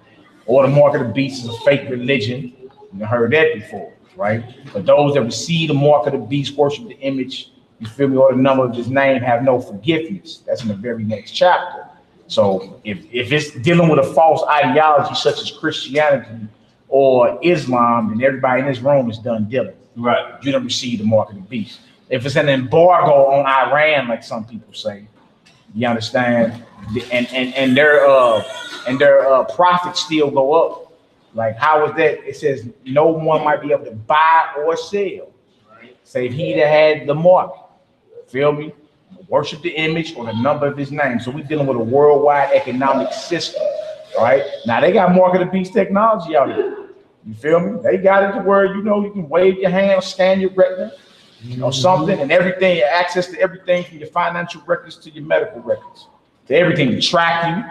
Or the mark of the beast is a fake religion. You've heard that before, right? But those that receive the mark of the beast, worship the image, you feel me, or the number of his name, have no forgiveness. That's in the very next chapter. So if it's dealing with a false ideology such as Christianity or Islam, then everybody in this room is done dealing. Right. You don't receive the mark of the beast. If it's an embargo on Iran, like some people say, you understand, and their profits still go up. Like, how is that? It says no one might be able to buy or sell, save he that had the mark. Feel me? Worship the image or the number of his name. So we're dealing with a worldwide economic system. All right. Now they got market of the beast technology out here. You feel me? They got it to where, you know, you can wave your hand, scan your retina, you know, something, and everything, access to everything from your financial records to your medical records, to everything to track you,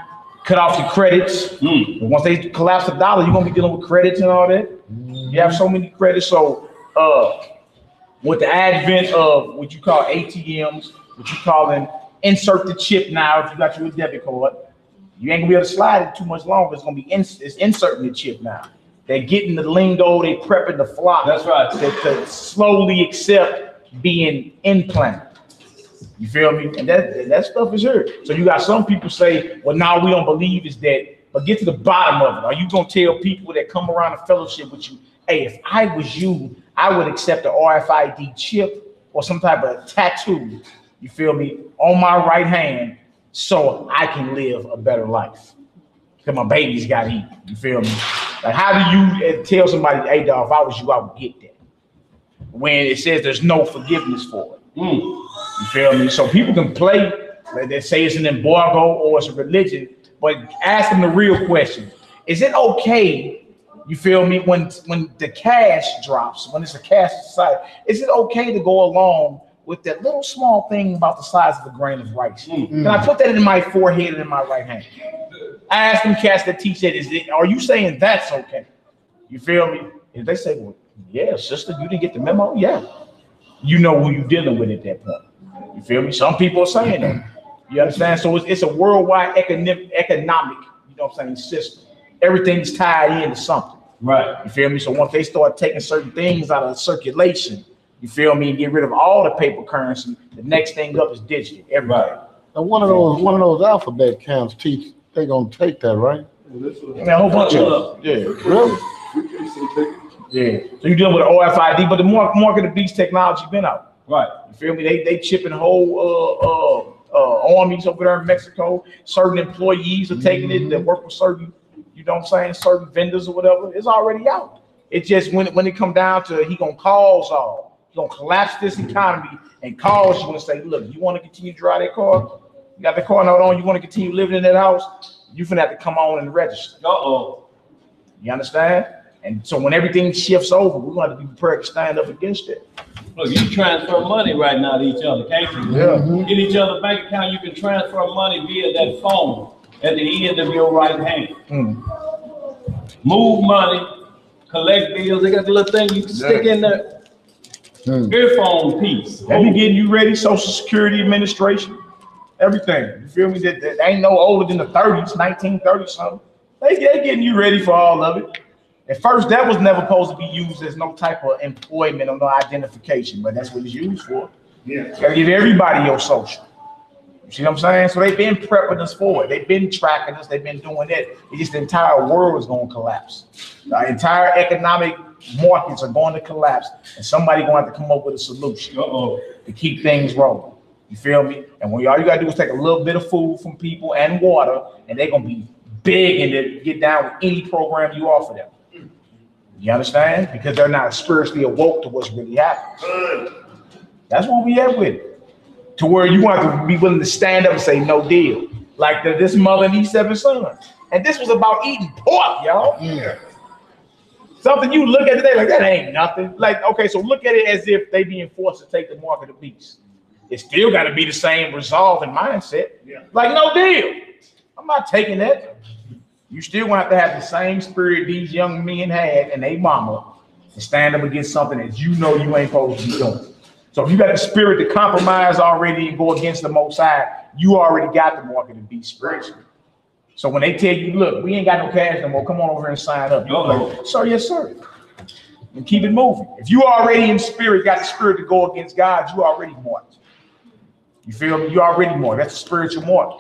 cut off your credits. Once they collapse the dollar, you're gonna be dealing with credits and all that. You have so many credits. So with the advent of what you call ATMs, what you call an insert the chip now, if you got your debit card, you ain't gonna be able to slide it too much longer. It's gonna be it's inserting the chip now. They're getting the lingo, they prepping the flock. That's right. To slowly accept being implanted. You feel me? And that stuff is here. So you got some people say, well, now we don't believe is that, but get to the bottom of it. Are you gonna tell people that come around a fellowship with you, hey, if I was you, I would accept an RFID chip or some type of tattoo, you feel me, on my right hand so I can live a better life? Because my baby's got to eat, you feel me? Like, how do you tell somebody, hey, dog, if I was you, I would get that? When it says there's no forgiveness for it. You feel me? So people can play, like they say it's an embargo or it's a religion, but ask them the real question. Is it okay, you feel me, when the cash drops, when it's a cash society, is it okay to go along with that little small thing about the size of a grain of rice? Can I put that in my forehead and in my right hand? I asked them cats that teach that, are you saying that's okay? You feel me? If they say, well, yeah, sister, you didn't get the memo? Yeah. You know who you're dealing with at that point. You feel me? Some people are saying that. You understand? So it's a worldwide economic, you know what I'm saying, system. Everything's tied into something. Right. You feel me? So once they start taking certain things out of circulation, you feel me, and get rid of all the paper currency, the next thing up is digital. Everybody. And one of those alphabet counts teach, they gonna take that, right? Yeah, a whole bunch of them. Yeah. Really? Yeah. So you're dealing with RFID, but the market of beast technology been out. Right. You feel me? They chipping whole armies over there in Mexico. Certain employees are taking it that work with certain, you know what I'm saying, certain vendors or whatever. It's already out. It's just when it come down to it, he gonna cause all. He gonna collapse this economy and cause you and say, look, you want to continue to drive that car? You got the car note on, you want to continue living in that house? You finna have to come on and register. You understand? And so when everything shifts over, we're going to be prepared to stand up against it. Look, you transfer money right now to each other, can't you? Yeah. In each other's bank account, you can transfer money via that phone at the end of your right hand. Move money, collect bills. They got the little thing you can stick in the earphone piece. They be getting you ready, Social Security Administration, everything. You feel me? That ain't no older than the 30s, 1930 something. They getting you ready for all of it. At first, that was never supposed to be used as no type of employment or no identification, but that's what it's used for. Yeah. You gotta give everybody your social. You see what I'm saying? So they've been prepping us for it. They've been tracking us. They've been doing it. It's just the entire world is going to collapse. The entire economic markets are going to collapse, and somebody's going to have to come up with a solution to keep things rolling. You feel me? And when all you got to do is take a little bit of food from people and water, and they're going to be big and they get down with any program you offer them. You understand? Because they're not spiritually awoke to what's really happening. That's what we at with it. To where you want to be willing to stand up and say no deal. Like this mother and these 7 sons. And this was about eating pork, y'all. Yeah. Something you look at today like that ain't nothing. Like, okay, so look at it as if they being forced to take the mark of the beast. It still got to be the same resolve and mindset. Yeah. Like, no deal. I'm not taking that. You still want to have the same spirit these young men had and they mama to stand up against something that you know you ain't supposed to be doing. So if you got the spirit to compromise already and go against the Most High, you already got the mark of the beast spiritually. So when they tell you, look, we ain't got no cash no more, come on over here and sign up. You're like, sir, yes, sir. And keep it moving. If you already in spirit, got the spirit to go against God, you already marked. You feel me? You already marked. That's a spiritual mark.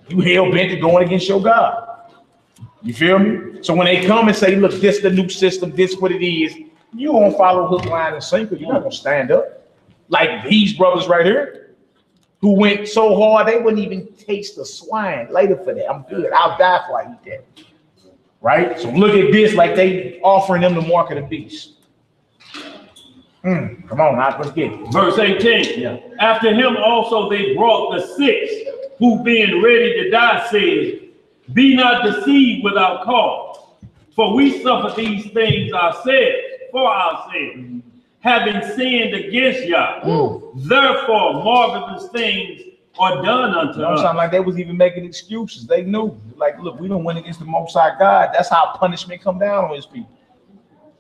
You hell bent to going against your God. You feel me? So when they come and say, look, this is the new system, this is what it is, you won't follow hook, line, and sinker. You're not going to stand up. Like these brothers right here, who went so hard, they wouldn't even taste the swine later for that. I'm good. I'll die before I eat that. Right? So look at this like they offering them the mark of the beast. Come on, now, let's get it. Verse 18. Yeah. After him also they brought the 6, who being ready to die said, Be not deceived without cause, for we suffer these things ourselves, for ourselves, having sinned against Yah. Therefore, marvelous things are done unto us. Sound like they was even making excuses. They knew, like, look, we don't win against the Most High God. That's how punishment come down on his people.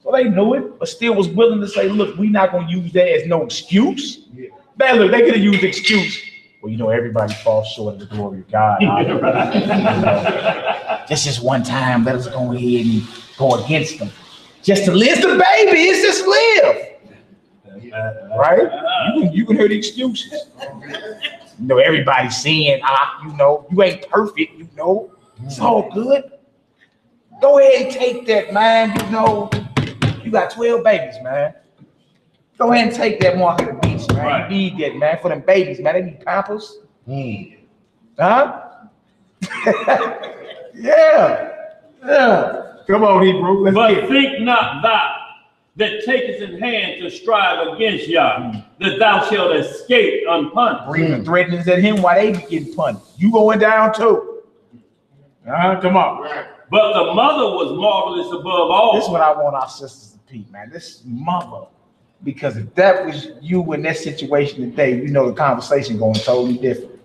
So they knew it, but still was willing to say, look, we're not going to use that as no excuse. Man, look, they could have used excuse. Well, you know, everybody falls short of the glory of God. This is one time. Let us go ahead and go against them. Just to live the baby, it's just live. Right? You can hear the excuses. You know, everybody's saying, you know, you ain't perfect, you know. It's all good. Go ahead and take that, man. You know, you got 12 babies, man. Go ahead and take that mark of the beast, man. Right. You need that, man, for them babies, man. They need pampers. Huh? Yeah. Come on, Hebrew. But think not thou that takest in hand to strive against Yah, that thou shalt escape unpunished. Breathing threatenings at him while they be getting punished. You going down too. Come on. Right. But the mother was marvelous above all. This is what I want our sisters to peep, man. This mother. Because if that was you in that situation today, you know the conversation going totally different.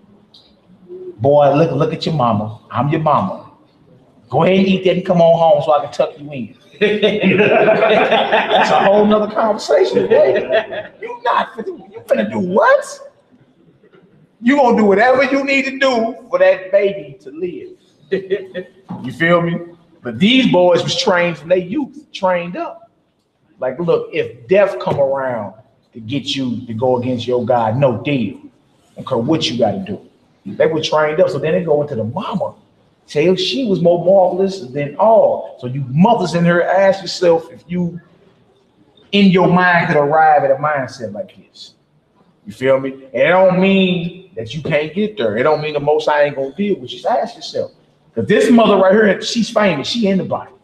Boy, look at your mama. I'm your mama. Go ahead and eat that and come on home so I can tuck you in. That's a whole nother conversation today. You finna do what? You gonna do whatever you need to do for that baby to live. You feel me? But these boys was trained from their youth, trained up. Like, look, if death come around to get you to go against your God, no deal. Okay, what you got to do? They were trained up, so then they go into the mama. Say she was more marvelous than all. So you mothers in here, ask yourself if you, in your mind, could arrive at a mindset like this. You feel me? And it don't mean that you can't get there. It don't mean the Most High ain't gonna deal with you. Just ask yourself. Because this mother right here, she's famous. She in the Bible.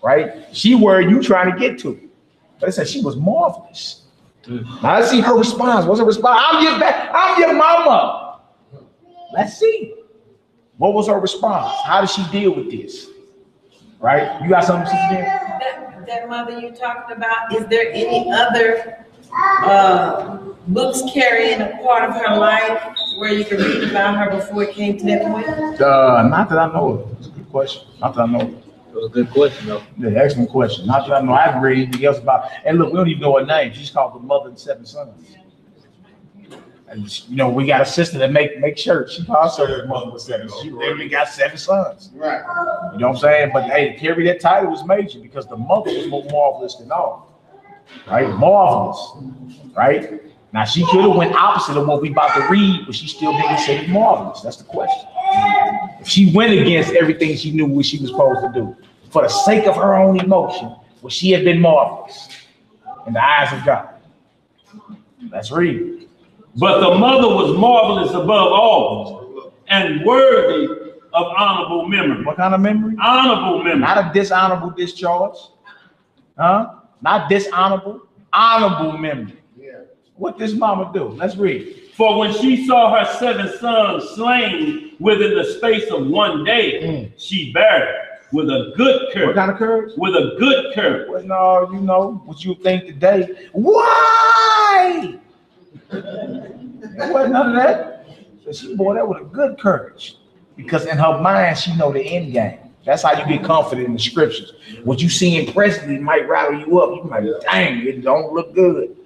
Right? She where you trying to get to. But it said she was marvelous. Now let's see her response. What's her response? I'm your mama. Let's see. What was her response? How did she deal with this? Right? You got something to say there? That mother you're talking about, is there any other books carrying a part of her life where you can read about her before it came to that point? Not that I know of. It's a good question. Not that I know of. It was a good question, though. Yeah, excellent question. Not that I know. I haven't read anything else about. And look, we don't even know her name. She's called the mother of 7 sons. And you know, we got a sister that make shirts. She also the mother of 7. She literally got 7 sons. Right. You know what I'm saying? But hey, to carry that title was major because the mother was more marvelous than all. Right? Marvelous. Right? Now she could have went opposite of what we about to read, but she still didn't say marvelous. That's the question. If she went against everything she knew what she was supposed to do, for the sake of her own emotion, would she have been marvelous in the eyes of God? Let's read. But the mother was marvelous above all and worthy of honorable memory. What kind of memory? Honorable memory. Not a dishonorable discharge. Huh? Not dishonorable. Honorable memory. Yeah. What this mama do? Let's read. For when she saw her 7 sons slain within the space of one day, she bare with a good courage. What kind of courage? With a good courage. Well, no, you know what you think today. Why? There wasn't none of that. So she bore that with a good courage. Because in her mind, she know the end game. That's how you get confident in the scriptures. What you see in presently might rattle you up. You might be like, dang, it don't look good.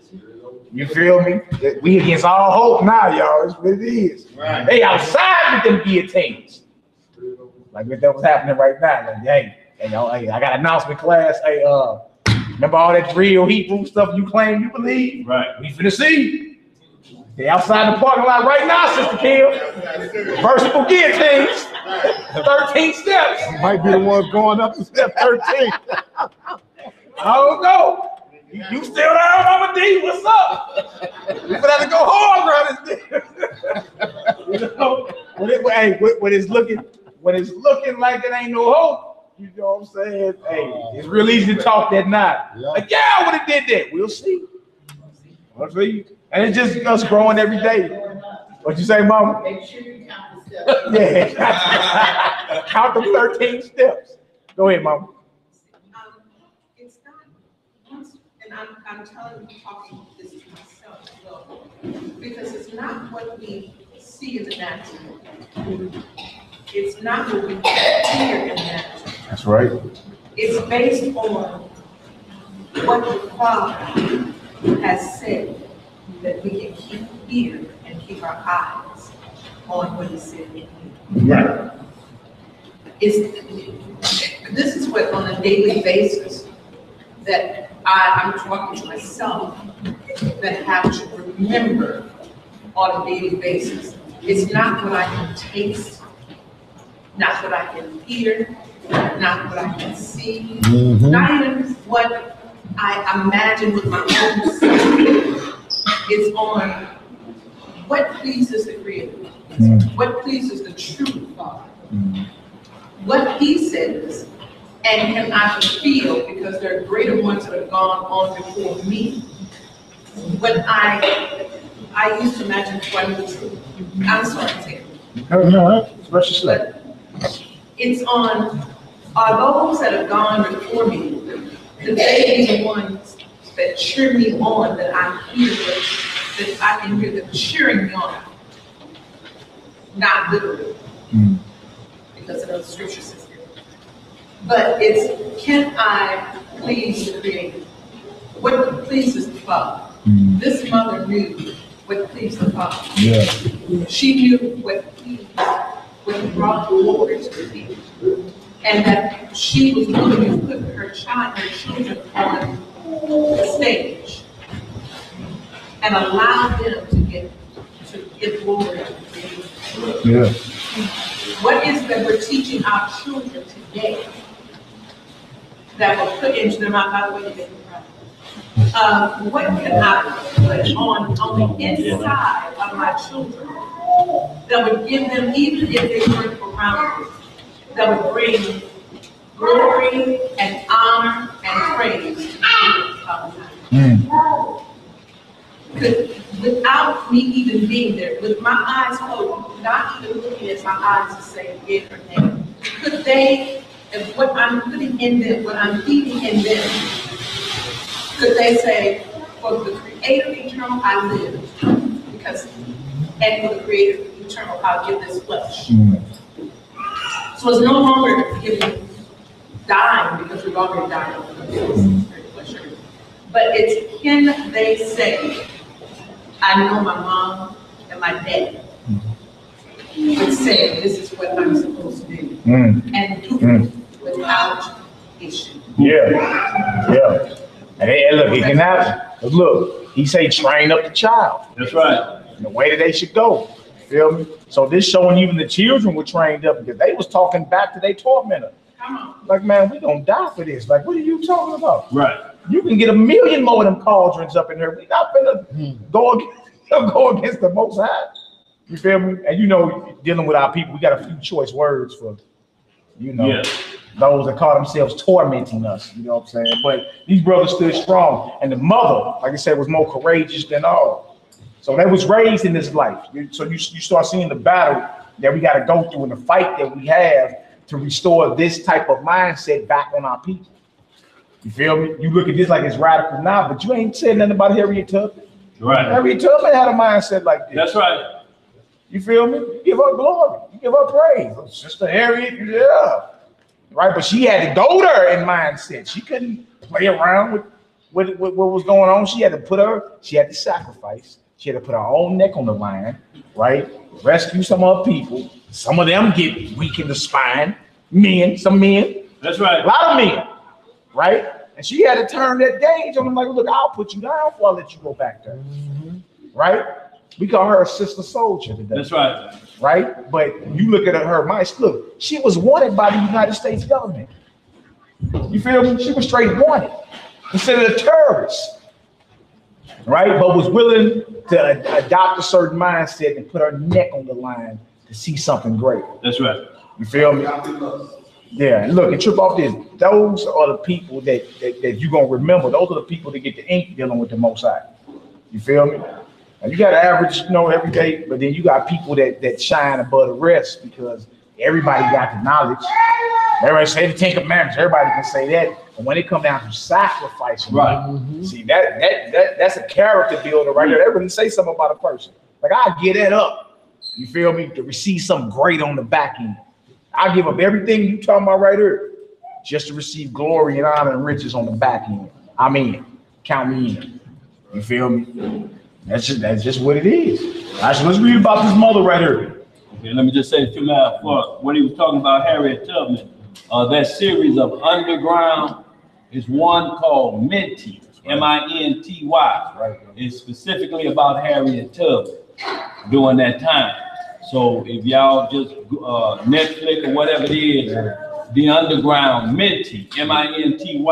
You feel me? We against all hope now, y'all. That's what it is. Right. They outside with them guillotines. Like what that was happening right now. Like, hey, I got an announcement class. Hey, remember all that real Hebrew stuff you claim you believe? Right. We finna see. They outside the parking lot right now, Sister Kim. Versatile guillotines. 13 steps. Might be the ones going up to step 13. I don't know. You still there, Mama D? What's up? We gonna have to go hard around this. You know, when it's looking like it ain't no hope, you know what I'm saying? Hey, it's real easy to talk that night. Yeah. Like, yeah, I would have did that. We'll see. We'll see. And it's just us growing every day. What you say, Mama? Make sure you count the steps. Yeah. Count the 13 steps. Go ahead, Mama. It's not once, and I'm telling you, talking this to myself as well, because it's not what we see in the natural. It's not what we hear in the natural. That's right. It's based on what the Father has said, that we can keep here and keep our eyes on what He said in here. Right. This is what on a daily basis that I'm talking to myself that have to remember on a daily basis. It's not what I can taste, not what I can hear, not what I can see, not even what I imagine with my own self. It's on what pleases the Creator, what pleases the true Father, what He says, and can I feel, because there are greater ones that have gone on before me. When I used to imagine what the truth. I'm sorry, Tim. No, but it's on, are those that have gone before me, could they be the ones that cheer me on, that I hear, that I can hear them cheering me on? Not literally, because of the scripture says here. But it's, can I please the Creator? What pleases the Father? This mother knew what pleased the Father. Yeah. She knew what brought glory to the people. And that she was willing to put her children on the stage and allow them to get glory to the people. Yeah. What is that we're teaching our children today that will put into their mind, by the way, they what can I put on the inside of my children that would give them, even if they weren't around me, that would bring glory and honor and praise to the without me even being there, with my eyes closed, not even looking at my eyes to say yea or nay, could they, if what I'm putting in them, what I'm feeding in them, could they say, for the Creator eternal I live, because, and for the Creator eternal I'll give this flesh. So it's no longer giving, dying, because we've already died. But it's, can they say, I know my mom and my dad would say, this is what I'm supposed to do, and do it without issue. Yeah. Hey, look, it can happen. Look, he say train up the child. That's right. In the way that they should go. Feel me? So this showing even the children were trained up, because they was talking back to their tormentor. Come on. Like, man, we gonna die for this. Like, what are you talking about? Right. You can get 1,000,000 more of them cauldrons up in here. We not gonna go against the Most High. You feel me? And you know, dealing with our people, we got a few choice words for, you know, those that call themselves tormenting us. You know what I'm saying? But these brothers stood strong, and the mother, like I said, was more courageous than all. So they was raised in this life. So you start seeing the battle that we got to go through, and the fight that we have to restore this type of mindset back on our people. You feel me? You look at this like it's radical now, but you ain't said nothing about Harriet Tubman. Right. Harriet Tubman had a mindset like this. That's right. You feel me? You give her glory. You give her praise. Oh, Sister Harriet, yeah. Right, but she had to go there in mindset. She couldn't play around with what was going on. She had to sacrifice. She had to put her own neck on the line, right? Rescue some of her people. Some of them get weak in the spine. Some men. That's right. A lot of men, right? And she had to turn that gauge on them like, look, I'll put you down before I let you go back there. Right? We call her a sister soldier today. That's right. Right? But you look at her mindset. Look, she was wanted by the United States government. You feel me? She was straight wanted instead of a terrorist. Right? But was willing to adopt a certain mindset and put her neck on the line to see something great. That's right. You feel me? Yeah, and look, and trip off this. Those are the people that you're going to remember. Those are the people that get the ink dealing with the Most High. You feel me? And you got average, every day, but then you got people that shine above the rest, because everybody got the knowledge. Everybody say the 10 Commandments. Everybody can say that. But when it comes down to sacrificing, Right. See that's a character builder right there. That really say something about a person. Like I get that up. You feel me? To receive something great on the back end. I give up everything you talking about right here, just to receive glory and honor and riches on the back end. I'm in. Count me in. You feel me? That's just what it is. All right, so let's read about this mother right here. Okay, let me just say to now for when he was talking about Harriet Tubman, that series of Underground is one called Minty, Minty. Right. It's specifically about Harriet Tubman during that time. So if y'all just Netflix or whatever it is, the Underground Minty, Minty,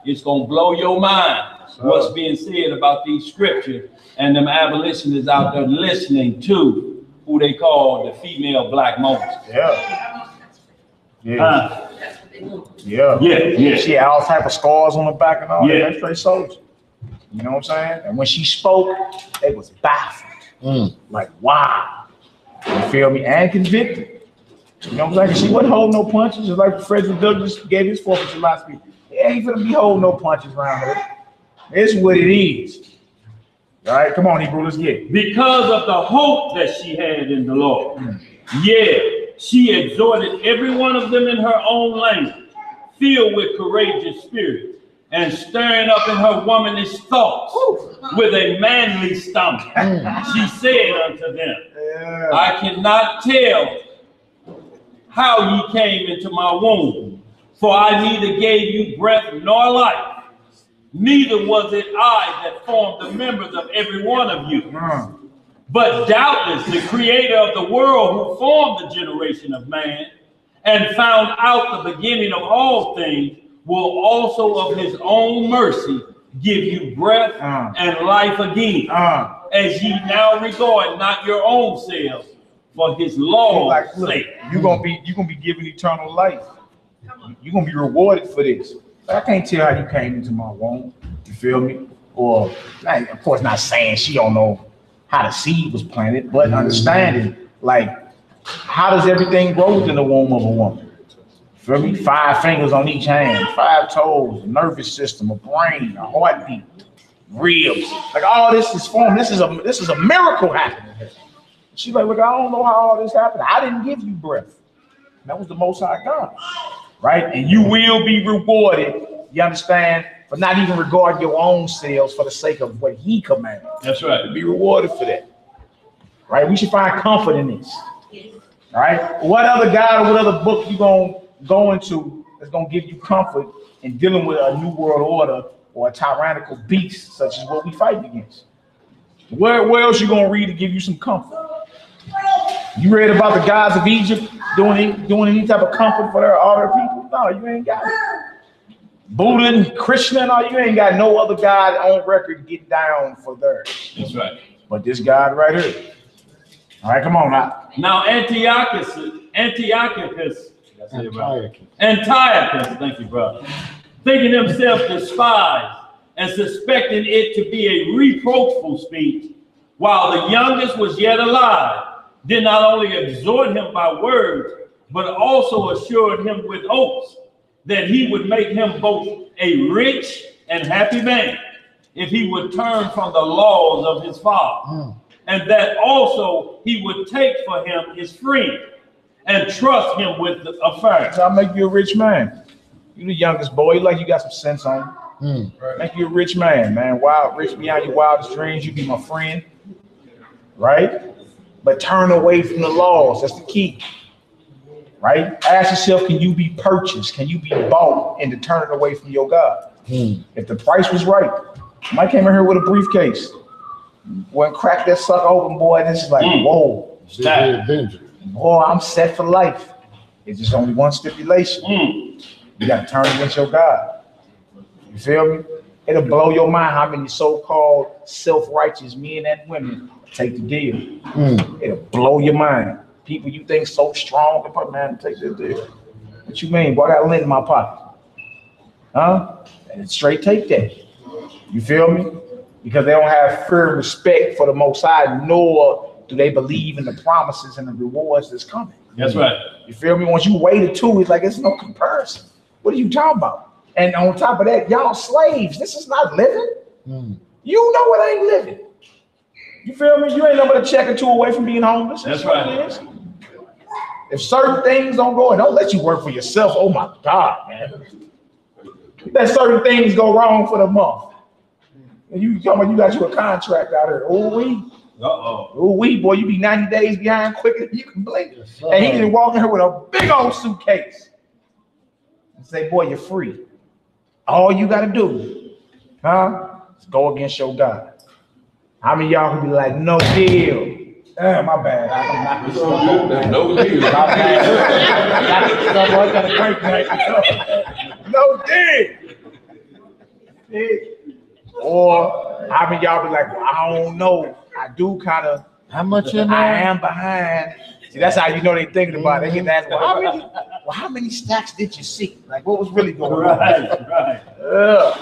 it's gonna blow your mind what's being said about these scriptures, and them abolitionists out there listening to who they call the female black Moses. Yeah. Yeah. She had all type of scars on the back and all that. That's straight soldier. You know what I'm saying? And when she spoke, they was baffled. Like, wow. You feel me? And convicted. You know what I'm saying? She wasn't holding no punches, just like Frederick Douglass gave his 4th of July speech. He ain't gonna be holding no punches around her. It's what it is. All right, come on, Hebrew, let's get it. Because of the hope that she had in the Lord. Yeah, she exhorted every one of them in her own language, filled with courageous spirit, and stirring up in her womanish thoughts with a manly stomach. She said unto them, I cannot tell how ye came into my womb, for I neither gave you breath nor life. Neither was it I that formed the members of every one of you. But doubtless the creator of the world who formed the generation of man and found out the beginning of all things will also of his own mercy give you breath and life again, as ye now regard not your own selves for his law's sake. You're gonna be given eternal life. You're gonna be rewarded for this. I can't tell how you came into my womb. You feel me? Or, of course, not saying she don't know how the seed was planted, but understanding, like, how does everything grow within the womb of a woman? You feel me? 5 fingers on each hand, 5 toes, a nervous system, a brain, a heartbeat, ribs. Like, all this is formed. This is a miracle happening. She's like, look, I don't know how all this happened. I didn't give you breath. That was the Most High God. Right? And you will be rewarded, you understand, for not even regarding your own selves for the sake of what he commanded. That's right. You'll be rewarded for that. Right? We should find comfort in this. Right? What other God or what other book you gonna go into that's gonna give you comfort in dealing with a new world order or a tyrannical beast such as what we fight against? Where else you gonna read to give you some comfort? You read about the gods of Egypt doing any type of comfort for all their people? No, you ain't got it. Buddha and Krishna and all, you ain't got no other God on record get down for theirs. That's right. But this God right here. All right, come on now. Now Antiochus, thank you, brother, thinking himself despised and suspecting it to be a reproachful speech, while the youngest was yet alive, did not only exhort him by words, but also assured him with oaths that he would make him both a rich and happy man if he would turn from the laws of his father, and that also he would take for him his friend and trust him with the affairs. I'll make you a rich man. You the youngest boy, like you got some sense on you. Make you a rich man, wild, rich beyond your wildest dreams. You be my friend, right? But turn away from the laws. That's the key, right? Ask yourself, can you be purchased? Can you be bought into turning away from your God? If the price was right. Mike came in here with a briefcase. When crack that sucker open, boy, this is like, whoa. Boy, I'm set for life. It's just only one stipulation. You got to turn against your God. You feel me? It'll blow your mind how many so-called self-righteous men and women take the deal. It'll blow your mind. People you think so strong, they put man take this deal. What you mean? Boy, I got lint in my pocket. Huh? And straight take that. You feel me? Because they don't have fear and respect for the Most High, nor do they believe in the promises and the rewards that's coming? That's right. You feel me? Once you weigh the two, it's like it's no comparison. What are you talking about? And on top of that, y'all slaves. This is not living. You know it ain't living. You feel me? You ain't no but a check or two away from being homeless. That's right. If certain things don't go and don't let you work for yourself, oh my God, man. Let certain things go wrong for the month. And you got you a contract out here. Boy, you be 90 days behind quicker than you can blink. And he just walk in here with a big old suitcase and say, boy, you're free. All you gotta do, is go against your God. How many of y'all can be like, no deal? My bad. I'm not no deal. My bad. No deal. Or how many of y'all be like, well, I don't know. I do kind of. How much in there? I am behind. See, that's how you know they thinking about it. They get to ask, well, how many stacks did you see? Like, what was really going on? Right.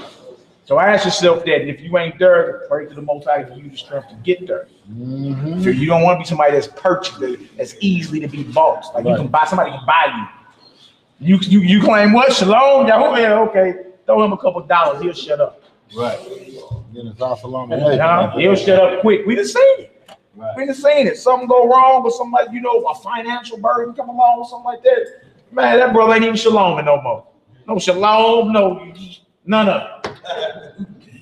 So ask yourself that, and if you ain't there, pray to the Most High to give you the strength to get there. So you don't want to be somebody that's purchased, that's easily to be bought. Like you can buy, somebody can buy you. You claim what? Shalom? Yeah, okay. Throw him a couple dollars, he'll shut up. Right. He'll shut up quick. We done seen it. Right. We done seen it. Something go wrong with somebody, a financial burden come along or something like that. Man, that brother ain't even shaloming no more. No shalom, none of it.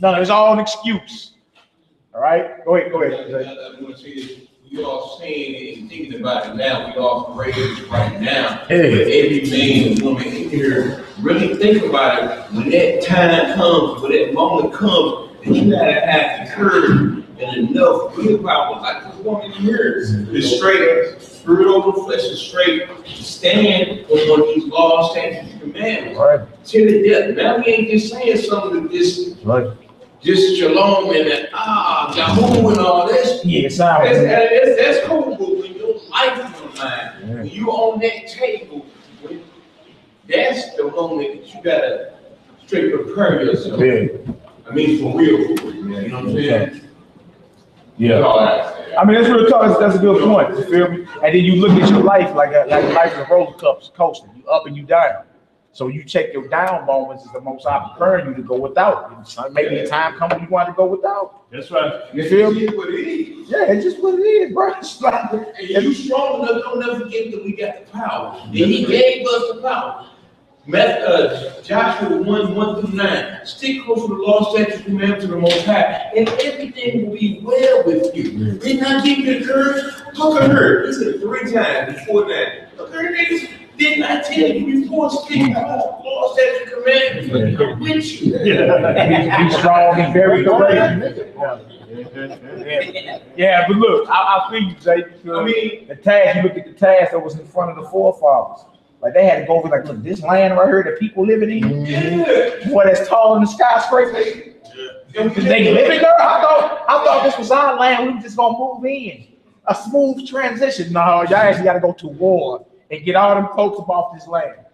None. It's all an excuse. All right? Go ahead. I want to say this. We all saying and thinking about it now. We all praying right now. Hey. But every man and woman in here really think about it. When that time comes, when that moment comes, that you gotta have the courage and enough willpower, like this woman here, is straight, spirit over flesh is straight, stand on these laws, statutes, and commandments. Right. Till the death. Now we ain't just saying something that just shalom and Yahoo and all that. Yeah, that's cool, but when your life is on line, when you on that table, that's the moment that you gotta straight prepare yourself. Yeah. I mean, for real. You know what I'm saying? Yeah. I mean, that's real talk. That's a good point. You feel me? And then you look at your life like life is a roller coaster. You up and you down. So you check your down moments is the most preparing you to go without. Maybe the time comes when you want to go without. That's right. You feel me? It's what it is. Yeah, it's just what it is, bro. It's like, and you strong enough, don't never forget that we got the power. And he gave us the power. Joshua 1:1-9. Stick close to the law, statutes, commandments of the Most High, and everything will be well with you. Did not give you the courage? Look at her. He said 3 times before that. Look at her niggas. Did not tell you before speaking law, statutes, commandments. I'm with you. Be strong and very courageous. Yeah, but look, I feel you, Jay. I mean, the task. You look at the task that was in front of the forefathers. Like they had to go over, like, look, this land right here that people living in, boy, that's taller than the skyscraper. They living there? I thought this was our land. We were just gonna move in. A smooth transition. No, y'all actually got to go to war and get all them folks up off this land.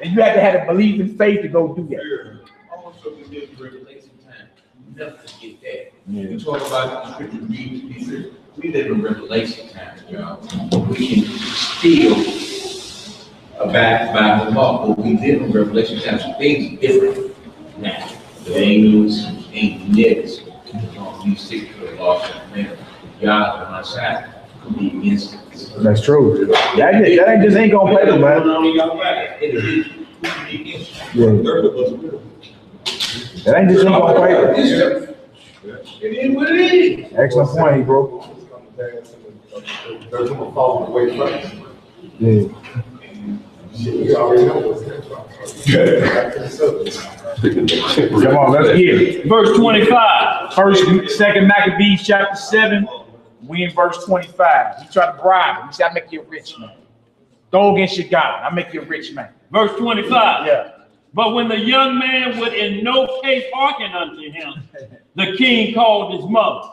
And you had to have a belief in faith to go do that. Also, we live in Revelation time. Never forget that. We talk about the scripture reading. We live in Revelation time, y'all. We can still back by the law, but we live in Revelation time. So things different now. The angels ain't niggas. We stick to the law and God on our side could be against us. That's true. That ain't gonna play the man. That ain't just gonna play it. It is what it is. Excellent point, bro. There's gonna fall away first. Yeah. We already know what's Come on, let's get it. Verse 25. Second Maccabees chapter 7. We in verse 25. He tried to bribe him. He said, I make you a rich man. Go against your God. I make you a rich man. Verse 25. Yeah. But when the young man would in no case hearken unto him, the king called his mother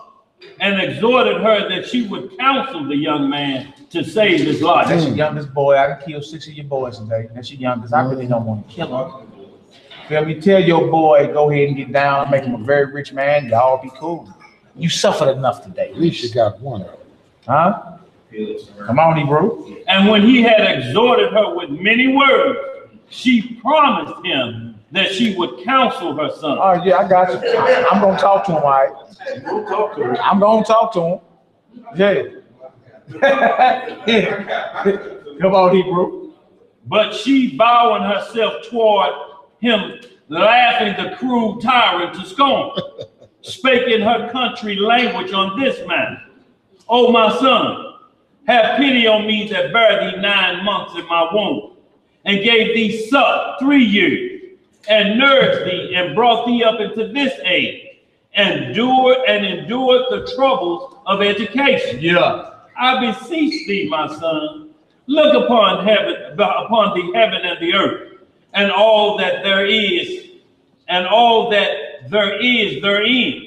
and exhorted her that she would counsel the young man to save his life. That's your youngest boy. I can kill 6 of your boys today. That's your youngest. I really don't want to kill him. Feel me? Tell your boy, go ahead and get down, make him a very rich man. Y'all be cool. You suffered enough today. At least you got one. Huh? Come on, Hebrew. And when he had exhorted her with many words, she promised him that she would counsel her son. Oh, yeah, I got you. I'm going to talk to him, all right? I'm going to talk to him. Yeah. Come on, Hebrew. But she, bowing herself toward him, laughing the cruel tyrant to scorn, spake in her country language on this manner. O my son, have pity on me that bare thee 9 months in my womb, and gave thee suck 3 years, and nourished thee, and brought thee up into this age, and endured the troubles of education. Yeah. I beseech thee, my son, look upon the heaven and the earth, and all that there is, therein,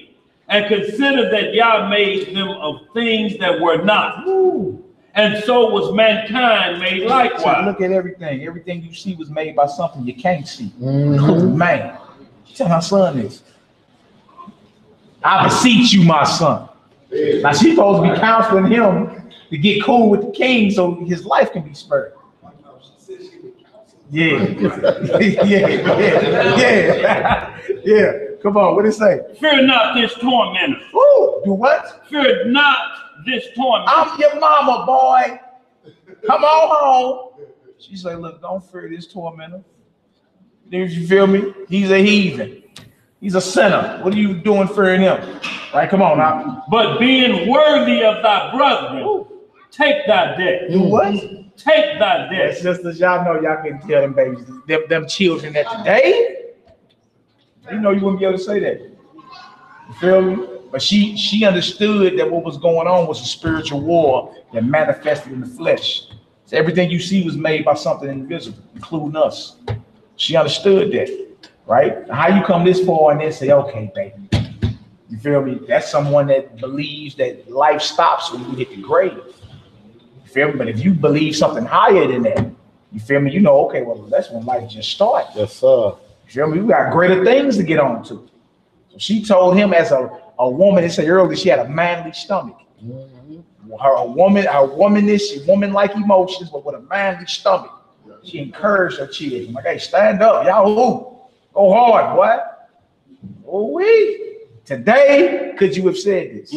and consider that Yah made them of things that were not. Ooh. And so was mankind made likewise. So look at everything. Everything you see was made by something you can't see. Man, tell my son this. I beseech you, my son. Now she's supposed to be counseling him to get cool with the king so his life can be spared. Yeah. Yeah. Come on, what did it say? Fear not this tormentor. Ooh, do what? Fear not this tormentor. I'm your mama, boy. Come on home. She said, look, don't fear this tormentor. Did you feel me? He's a heathen. He's a sinner. What are you doing fearing him? Right, come on now. But being worthy of thy brethren, take thy death. Do what? Take thy death. Sisters, y'all know y'all can tell them babies, them children that today, you know you wouldn't be able to say that. You feel me? But she understood that what was going on was a spiritual war that manifested in the flesh. So everything you see was made by something invisible, including us. She understood that, right? How you come this far and then say, okay, baby. You feel me? That's someone that believes that life stops when you hit the grave. You feel me? But if you believe something higher than that, you feel me? You know, okay, well, that's when life just starts. Yes, sir. You feel me? We got greater things to get on to. So she told him as a woman, they said earlier, she had a manly stomach. Her woman-like emotions, but with a manly stomach. She encouraged her children. Like, hey, stand up, y'all. Go hard, boy. Oh, we. Today, could you have said this?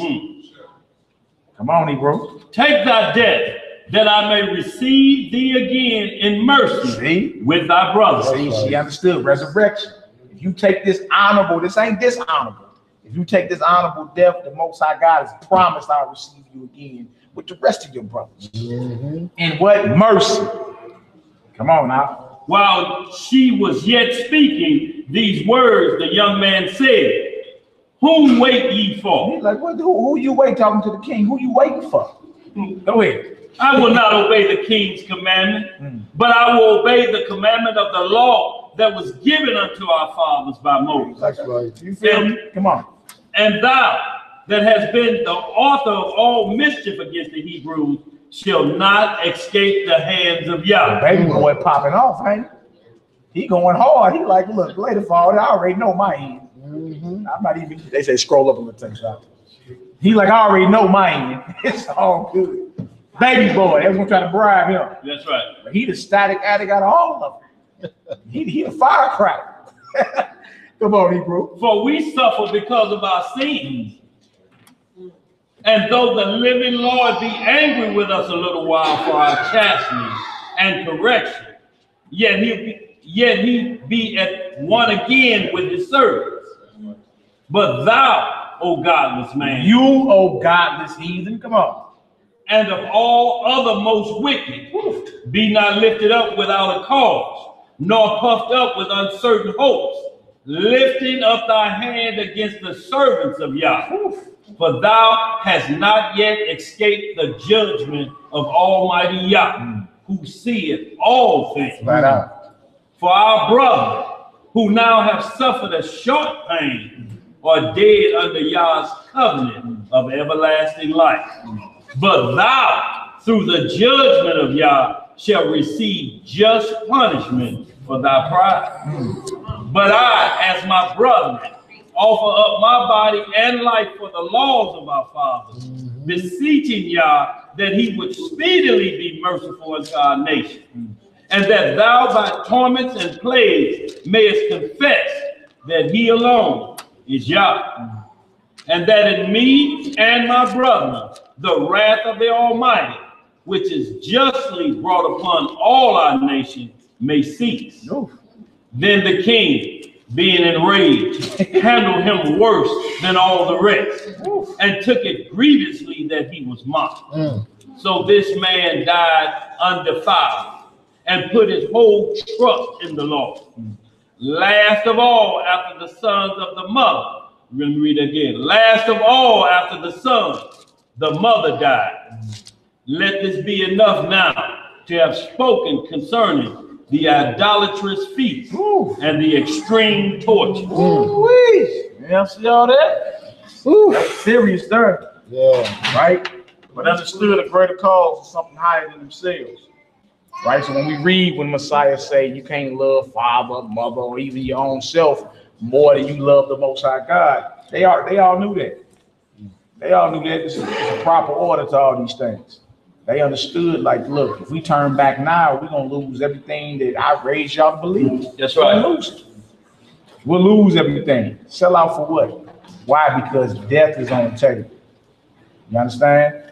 Come on, Hebrew. Take thy death, that I may receive thee again in mercy with thy brothers. See, she understood resurrection. If you take this honorable, this ain't dishonorable. If you take this honorable death, the Most High God has promised I'll receive you again with the rest of your brothers. And what? Mercy. Come on now. While she was yet speaking these words, the young man said, whom wait ye for? He's like, what? Who you wait? Talking to the king. Who you waiting for? Go ahead. I will not obey the king's commandment, but I will obey the commandment of the law that was given unto our fathers by Moses. That's right. You feel me? Come on. And thou, that has been the author of all mischief against the Hebrews, shall not escape the hands of Yah. Baby boy popping off, ain't he? He going hard. He like, look, later fall, I already know my end. I'm not even, they say scroll up a little things out. He like, I already know my end. It's all good. Baby boy, everyone trying to bribe him. That's right. But he the static addict out of all of them. He a firecracker. Come on, Hebrew. For we suffer because of our sins. And though the living Lord be angry with us a little while for our chastening and correction, yet he be at one again with his servants. But thou, O godless man, you, O godless heathen, come on, and of all other most wicked, be not lifted up without a cause, nor puffed up with uncertain hopes, lifting up thy hand against the servants of Yah. For thou hast not yet escaped the judgment of Almighty Yah, who seeth all things. Right out. For our brother, who now have suffered a short pain, are dead under Yah's covenant of everlasting life. But thou, through the judgment of Yah, shall receive just punishment for thy pride. But I, as my brother, offer up my body and life for the laws of our fathers, beseeching Yah that he would speedily be merciful unto our nation, and that thou by torments and plagues mayest confess that he alone is Yah, and that in me and my brethren the wrath of the Almighty, which is justly brought upon all our nation, may cease. Then the king, being enraged, handled him worse than all the rest, and took it grievously that he was mocked. So this man died undefiled, and put his whole trust in the Lord. Last of all, after the sons of the mother, we're going to read again. Last of all, after the sons, the mother died. Let this be enough now to have spoken concerning the idolatrous feast and the extreme torture. Yeah, see all that? That's serious there. Yeah. Right? But understood a greater cause is something higher than themselves. Right? So when we read when Messiah say you can't love father, mother, or even your own self more than you love the Most High God, they all knew that. They all knew that it's a proper order to all these things. They understood, like, look, if we turn back now, we're going to lose everything that I raised y'all to believe. That's right. We'll lose everything. Sell out for what? Why? Because death is on the table. You understand?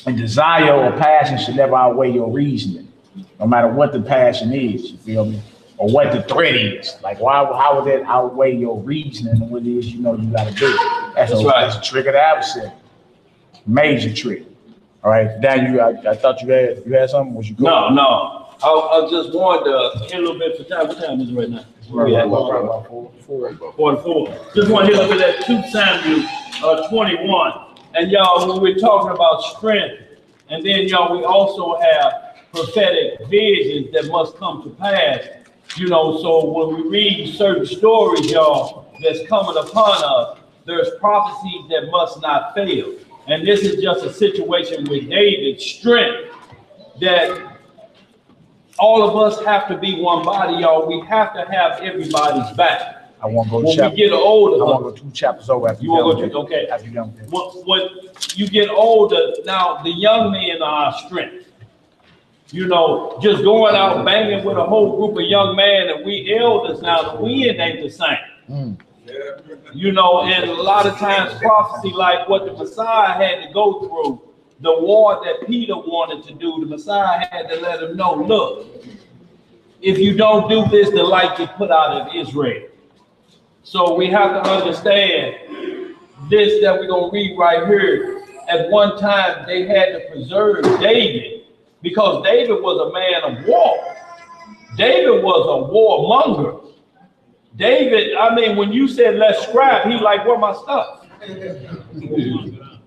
And desire or passion should never outweigh your reasoning, no matter what the passion is, you feel me? Or what the threat is. Like, how would that outweigh your reasoning and what it is you know you got to do? That's right. That's a trick of the adversary. Major trick. All right, Dan, I thought you had something. Was you going? No. I just wanted to hit a little bit for time. What time is it right now? About 4:44. Just want to hit a little bit at 2 Samuel 21. And y'all, when we're talking about strength, and then y'all, we also have prophetic visions that must come to pass. You know, so when we read certain stories, y'all, that's coming upon us, there's prophecies that must not fail. And this is just a situation with David's strength that all of us have to be one body, y'all. We have to have everybody's back. I want to go when we get older. I want to go 2 chapters over after you want to go okay. After you when you get older, now the young men are our strength. You know, just going out banging with a whole group of young men, and we elders now, we ain't the same. You know, and a lot of times prophecy like what the Messiah had to go through, the war that Peter wanted to do, the Messiah had to let him know, look, if you don't do this, the light get put out of Israel. So we have to understand this that we're going to read right here. At one time, they had to preserve David because David was a man of war. David was a warmonger. David, I mean, when you said let's scrap, he like, where my stuff?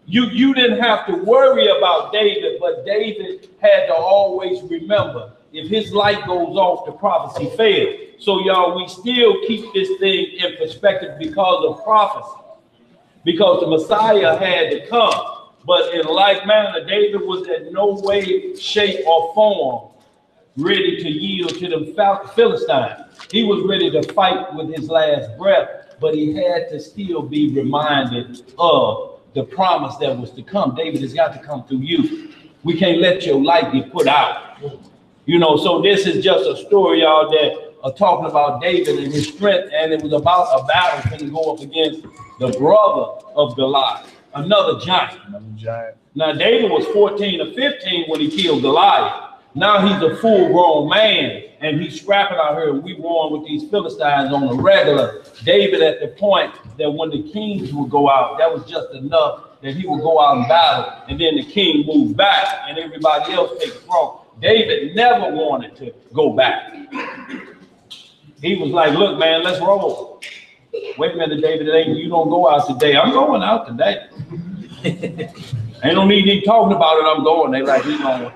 You didn't have to worry about David, but David had to always remember, if his light goes off, the prophecy failed. So y'all, we still keep this thing in perspective because of prophecy, because the Messiah had to come. But in like manner, David was in no way, shape, or form ready to yield to the Philistines. He was ready to fight with his last breath, but he had to still be reminded of the promise that was to come. David has got to come through you. We can't let your light be put out. You know, so this is just a story, y'all, that are talking about David and his strength, and it was about a battle to go up against the brother of Goliath, another giant. Now, David was 14 or 15 when he killed Goliath. Now he's a full-grown man, and he's scrapping out here. We warring with these Philistines on a regular. David at the point that when the kings would go out, that was just enough that he would go out and battle, and then the king moved back, and everybody else takes the throne. David never wanted to go back. He was like, look, man, let's roll. Wait a minute, David, you don't go out today. I'm going out today. Ain't no need to talking about it. I'm going. They like, he going.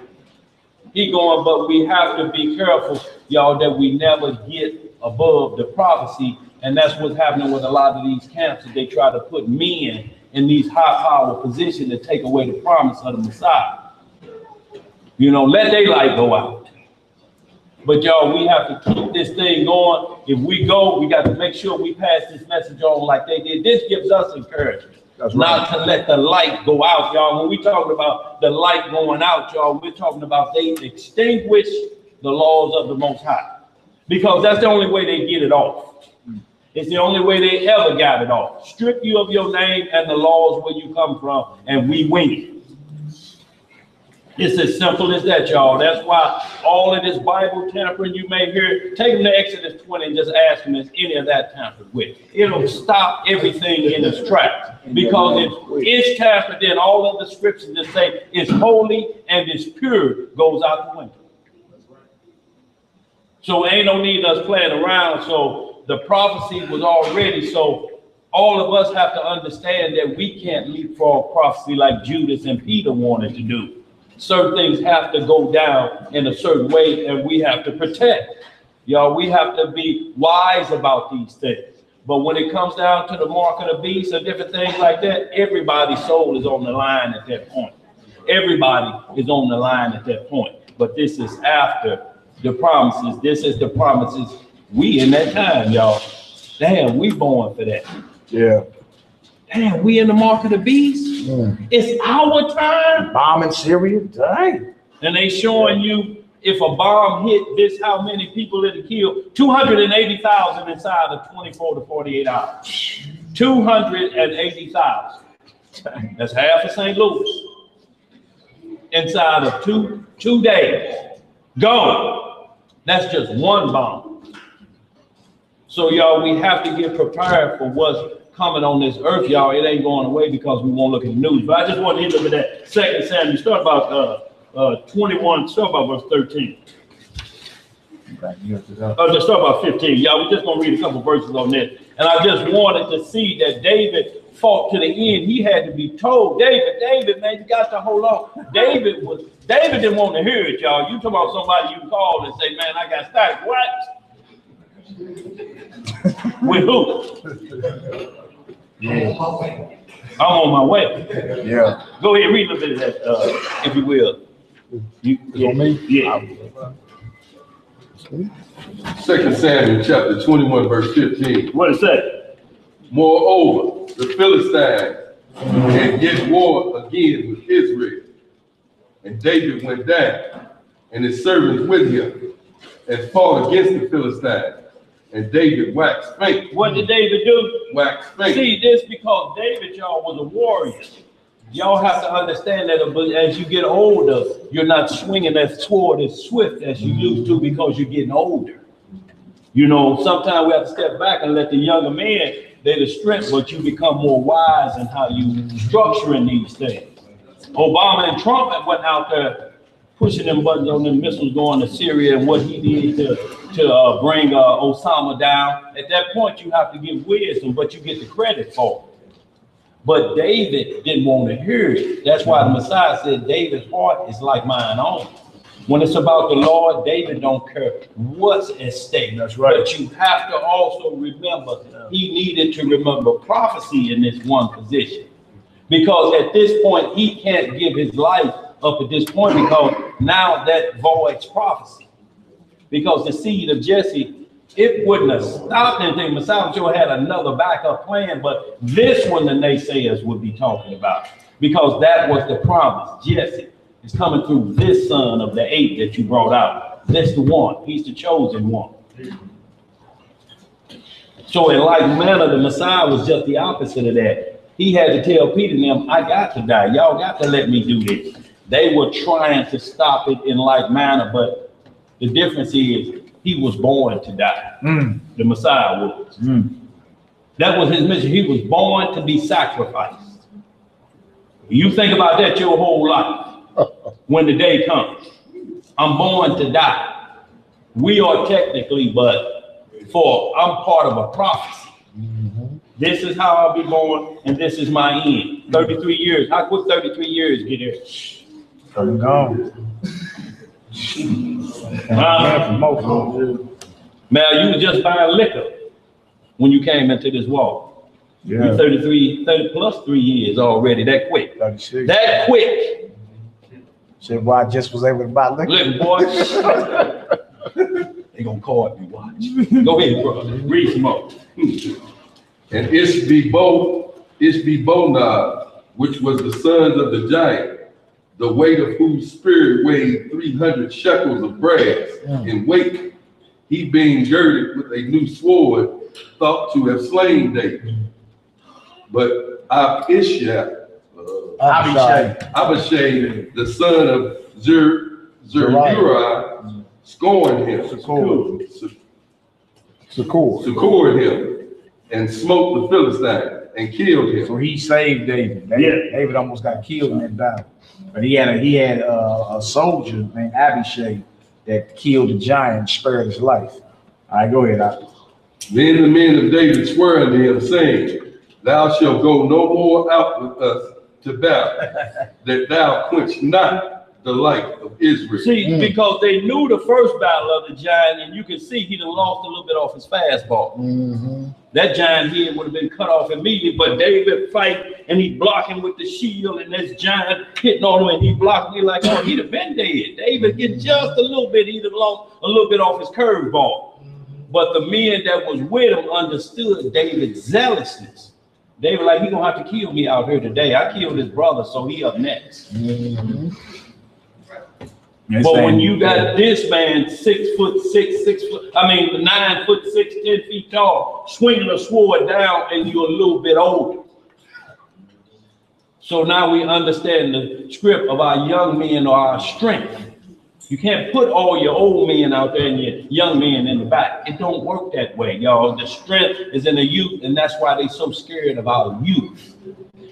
He going, but we have to be careful, y'all, that we never get above the prophecy. And that's what's happening with a lot of these camps. They try to put men in these high power positions to take away the promise of the Messiah. You know, let their light go out. But y'all, we have to keep this thing going. If we go, we got to make sure we pass this message on like they did. This gives us encouragement. That's not to let the light go out, y'all. When we talking about the light going out, y'all, we're talking about they extinguish the laws of the Most High, because that's the only way they get it off. It's the only way they ever got it off. Strip you of your name and the laws where you come from, and we win. It's as simple as that, y'all. That's why all of this Bible tampering you may hear, take them to Exodus 20 and just ask them, is any of that tampered with? It'll stop everything in its tracks. Because if it's tampered, then all of the scriptures that say it's holy and it's pure goes out the window. So ain't no need us playing around. So the prophecy was already, so all of us have to understand that we can't leapfrog prophecy like Judas and Peter wanted to do. Certain things have to go down in a certain way, and we have to protect. Y'all, we have to be wise about these things. But when it comes down to the mark of the beast or different things like that, everybody's soul is on the line at that point. Everybody is on the line at that point. But this is after the promises. This is the promises. We in that time, y'all. Damn, we born for that. Yeah. Damn, we in the mark of the beast. It's our time. Bombing Syria, dang. And they showing you if a bomb hit this, how many people it'll kill. 280,000 inside of 24 to 48 hours. 280,000. That's half of St. Louis. Inside of two days. Gone. That's just one bomb. So y'all, we have to get prepared for what's coming on this earth, y'all. It ain't going away because we won't look at the news. But I just want to hit up with that 2 Samuel. Start about 21, start about verse 13. Just start about 15. Y'all, we're just going to read a couple verses on this. And I just wanted to see that David fought to the end. He had to be told, David, man, you got to hold on. David didn't want to hear it, y'all. You talk about somebody you call and say, man, I got stacked. What? With who? Yeah. I'm on my way. Yeah. Go ahead, read a little bit of that, if you will. On me? Yeah. 2 Samuel chapter 21, verse 15. What it say? Moreover, the Philistines had yet war again with Israel. And David went down, and his servants with him, and fought against the Philistines. And David waxed faint. What did David do? Waxed faint. See, this because David, y'all, was a warrior. Y'all have to understand that as you get older, you're not swinging that sword as swift as you used to because you're getting older. You know, sometimes we have to step back and let the younger men, they're the strength, but you become more wise in how you structuring these things. Obama and Trump went out there pushing them buttons on them missiles going to Syria and what he did to bring Osama down. At that point, you have to give wisdom, but you get the credit for it. But David didn't want to hear it. That's why the Messiah said, David's heart is like mine own. When it's about the Lord, David don't care what's at stake. That's right. But you have to also remember, he needed to remember prophecy in this one position. Because at this point, he can't give his life up at this point because now that voids prophecy. Because the seed of Jesse, it wouldn't have stopped anything. Messiah sure had another backup plan, but this one the naysayers would be talking about. Because that was the promise. Jesse is coming through this son of the 8 that you brought out. That's the one. He's the chosen one. So in like manner, the Messiah was just the opposite of that. He had to tell Peter and them, I got to die. Y'all got to let me do this. They were trying to stop it in like manner, but the difference is he was born to die. The Messiah was. That was his mission. He was born to be sacrificed. You think about that your whole life. When the day comes, I'm born to die. We are technically, but I'm part of a prophecy. This is how I'll be born, and this is my end. 33 years. How quick 33 years get here? I'm gone. Man, you were just buying liquor when you came into this walk. Yeah. You're 30 plus 3 years already, that quick. 36. That quick. So why I just was able to buy liquor? Listen, boy. They gonna call me, watch. Go ahead, bro. Read some more. And Ishbi-Bob Ishbi-Bonab, which was the sons of the giant, the weight of whose spirit weighed 300 shekels of brass in weight, he being girded with a new sword, thought to have slain David. But Abishai, the son of Zeruiah, scorned him, succored him, and smote the Philistine and killed him. So he saved David. David almost got killed in that battle. But he had a soldier named Abishai that killed the giant, spared his life. All right, go ahead, Abby. Then the men of David swore unto him, saying, Thou shalt go no more out with us to battle, that thou quench not the light of Israel. See, because they knew the first battle of the giant, and you can see he done lost a little bit off his fastball. That giant head would have been cut off immediately, but David fight, and he blocking with the shield, and this giant hitting on him, and he blocked me like, oh, he'd have been dead. David get just a little bit, he'd have lost a little bit off his curveball. But the men that was with him understood David's zealousness. David like, he gonna have to kill me out here today. I killed his brother, so he up next. But when you got this man 6'6", 9'6", 10 feet tall, swinging a sword down, and you're a little bit older. So now we understand the script of our young men or our strength. You can't put all your old men out there and your young men in the back. It don't work that way, y'all. The strength is in the youth, and that's why they're so scared of our youth.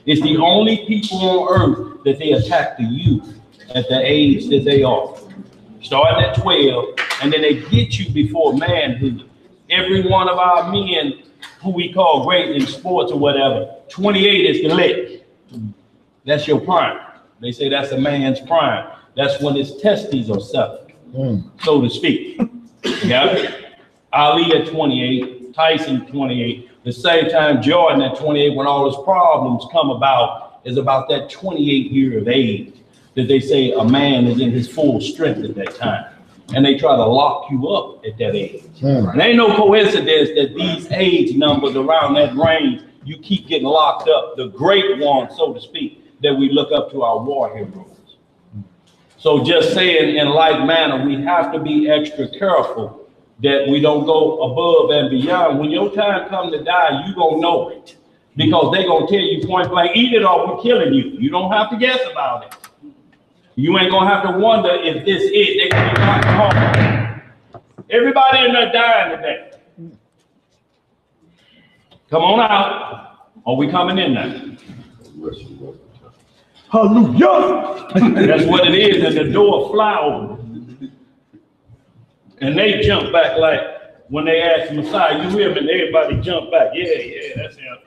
It's the only people on earth that they attack the youth at the age that they are. Starting at 12, and then they get you before manhood. Every one of our men who we call great in sports or whatever, 28 is the lit. That's your prime. They say that's a man's prime. That's when his testes are sucked, so to speak. Yeah. Ali at 28, Tyson 28. The same time Jordan at 28, when all his problems come about, is about that 28 year of age that they say a man is in his full strength at that time. And they try to lock you up at that age. And ain't no coincidence that these age numbers around that range, you keep getting locked up. The great ones, so to speak, that we look up to our war heroes. So just saying in like manner, we have to be extra careful that we don't go above and beyond. When your time comes to die, you gonna know it. Because they gonna tell you point blank, eat it or we're killing you. You don't have to guess about it. You ain't gonna have to wonder if this is it. They can be knocked home. Everybody in there dying today. Come on out. Are we coming in now? Hallelujah. That's what it is, and the door fly open. And they jump back like when they ask Messiah, you hear me? And everybody jump back. Yeah, that's him.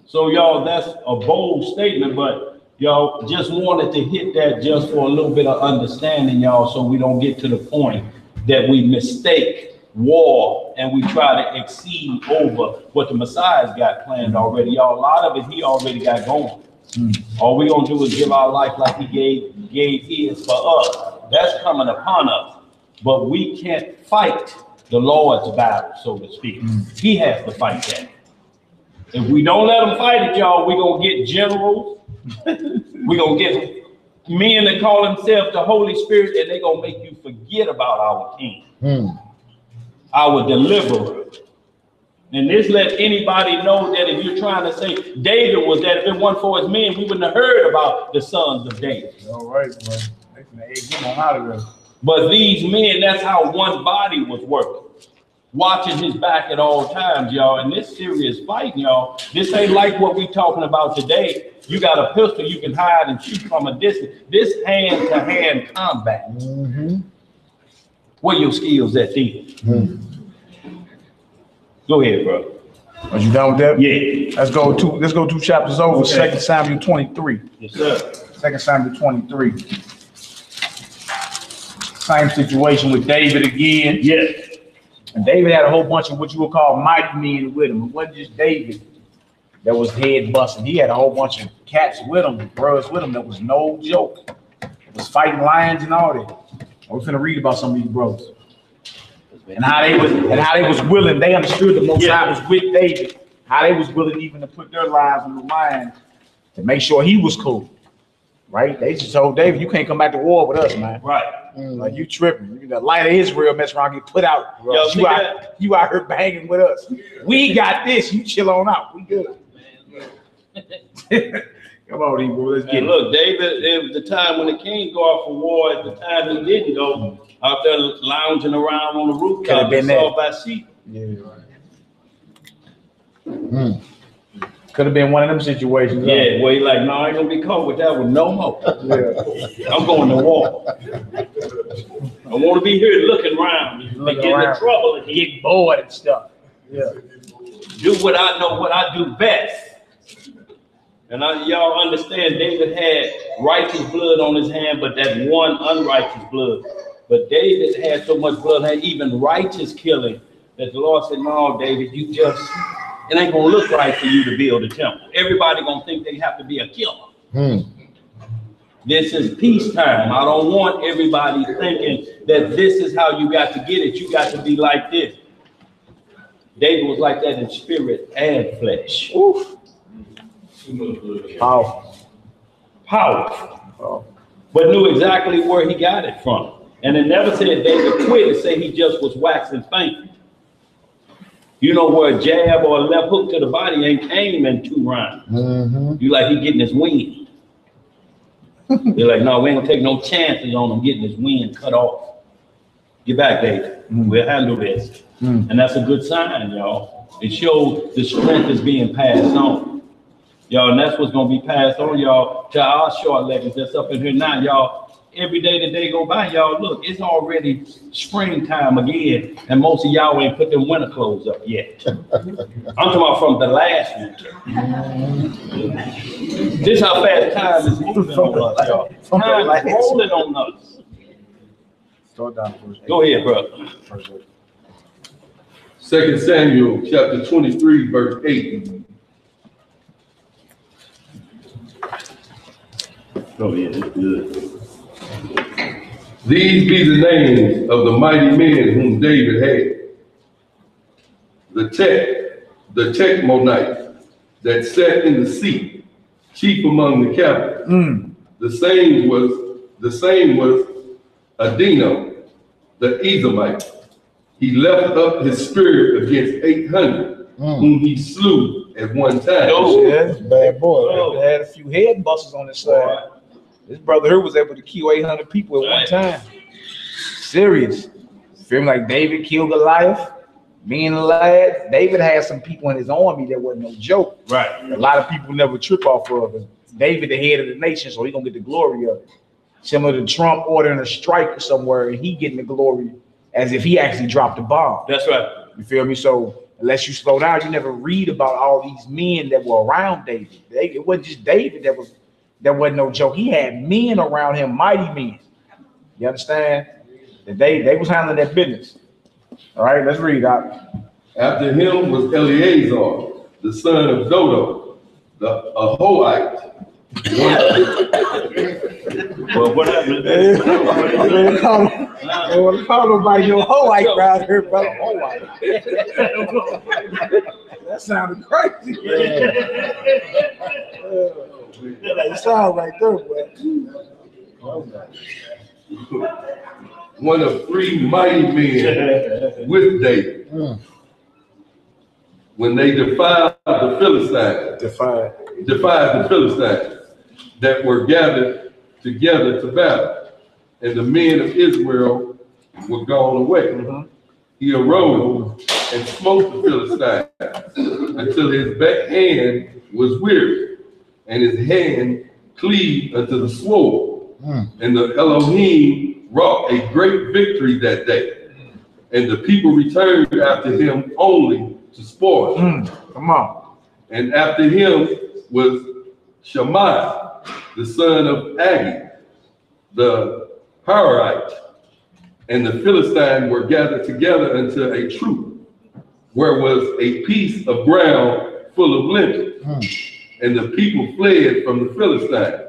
So y'all, that's a bold statement, but y'all just wanted to hit that just for a little bit of understanding, y'all, so we don't get to the point that we mistake war and we try to exceed over what the Messiah's got planned already. Y'all, a lot of it he already got going. All we gonna do is give our life like he gave his for us. That's coming upon us. But we can't fight the Lord's battle, so to speak. He has to fight that. If we don't let him fight it, y'all, we're gonna get generals. We're gonna get men that call themselves the Holy Spirit, and they're gonna make you forget about our King, our deliverer. And this let anybody know that if you're trying to say David was that, if it weren't for his men, we wouldn't have heard about the sons of David. All right, bro. They can egg him on out of there. But these men, that's how one body was working. Watching his back at all times, y'all. And this serious fighting, y'all. This ain't like what we talking about today. You got a pistol, you can hide and shoot from a distance. This hand-to-hand combat. Where your skills at then? Go ahead, bro. Are you done with that? Yeah. Let's go two chapters over. Okay. 2 Samuel 23. Yes, sir. 2 Samuel 23. Same situation with David again. Yes. And David had a whole bunch of what you would call mighty men with him. It wasn't just David that was head busting. He had a whole bunch of cats with him, brothers with him. That was no joke. It was fighting lions and all that. We're finna read about some of these brothers. And how they was willing. They understood the Most High was with David how they was willing even to put their lives on the line to make sure he was cool, right? They just told David, you can't come back to war with us, man. Right. Like, you tripping. You the light of Israel mess around, get put out. Yo, You out here banging with us. We got this. You chill on out. We good. Come on, Ebro, let's get it. Look, David, it was the time when the king go off for war, at the time he didn't go out there lounging around on the rooftop and saw Bathsheba. Yeah. Could have been one of them situations. Yeah, where he like, no, I ain't gonna be caught with that one no more. Yeah. I'm going to war. I want to be here looking around, get in trouble and get bored and stuff. Yeah. Do what I know, what I do best. And y'all understand, David had righteous blood on his hand, but that one unrighteous blood. But David had so much blood, had even righteous killing, that the Lord said, no, David, it ain't gonna look right for you to build a temple. Everybody gonna think they have to be a killer. This is peacetime. I don't want everybody thinking that this is how you got to get it. You got to be like this. David was like that in spirit and flesh. Oof. Powerful. But knew exactly where he got it from. And it never said David quit. It said he just was waxing faint. You know where a jab or a left hook to the body ain't came in 2 rounds. You like he getting his wind. They're like, no, we ain't gonna take no chances on him getting his wind cut off. Get back, David. We'll handle this. And that's a good sign, y'all. It shows the strength is being passed on. Y'all, and that's what's gonna be passed on, y'all, to our short leggings that's up in here now, y'all. Every day the day go by, y'all, look, it's already springtime again, and most of y'all ain't put them winter clothes up yet. I'm talking about from the last winter. This how fast time is moving on us, y'all. Time is rolling on us. Go ahead, bro. 2 Samuel chapter 23, verse 8. Oh, yeah, it's good. These be the names of the mighty men whom David had. The Techmonite that sat in the seat, chief among the captains. The same was Adino, the Edomite. He left up his spirit against 800, whom he slew at one time. Yeah, bad boy. Had a few head busters on his side. This brother here was able to kill 800 people at one time. Serious. Feel like David killed Goliath. Being a lad, David had some people in his army that wasn't no joke. Right. A lot of people never trip off of it. David, the head of the nation, so he gonna get the glory of it. Similar to Trump ordering a strike somewhere and he getting the glory as if he actually dropped a bomb. That's right. You feel me? So unless you slow down, you never read about all these men that were around David. It wasn't just David that wasn't no joke. He had men around him, mighty men. You understand? That they was handling their business. All right, let's read out. After him was Eleazar, the son of Dodo, the Ahoite. Well, what happened? They want to call nobody your Ahoite around here, brother. Ahoite. That sounded crazy. It sounds like that, boy. One of 3 mighty men with David. When they defied the Philistines, that were gathered together to battle, and the men of Israel were gone away. He arose and smote the Philistines until his back hand was weary, and his hand cleaved unto the sword. And the Elohim wrought a great victory that day, and the people returned after him only to spoil. Come on. And after him was Shammai, the son of Agi, the Harite, and the Philistines were gathered together unto a troop, where was a piece of ground full of lintels, and the people fled from the Philistines.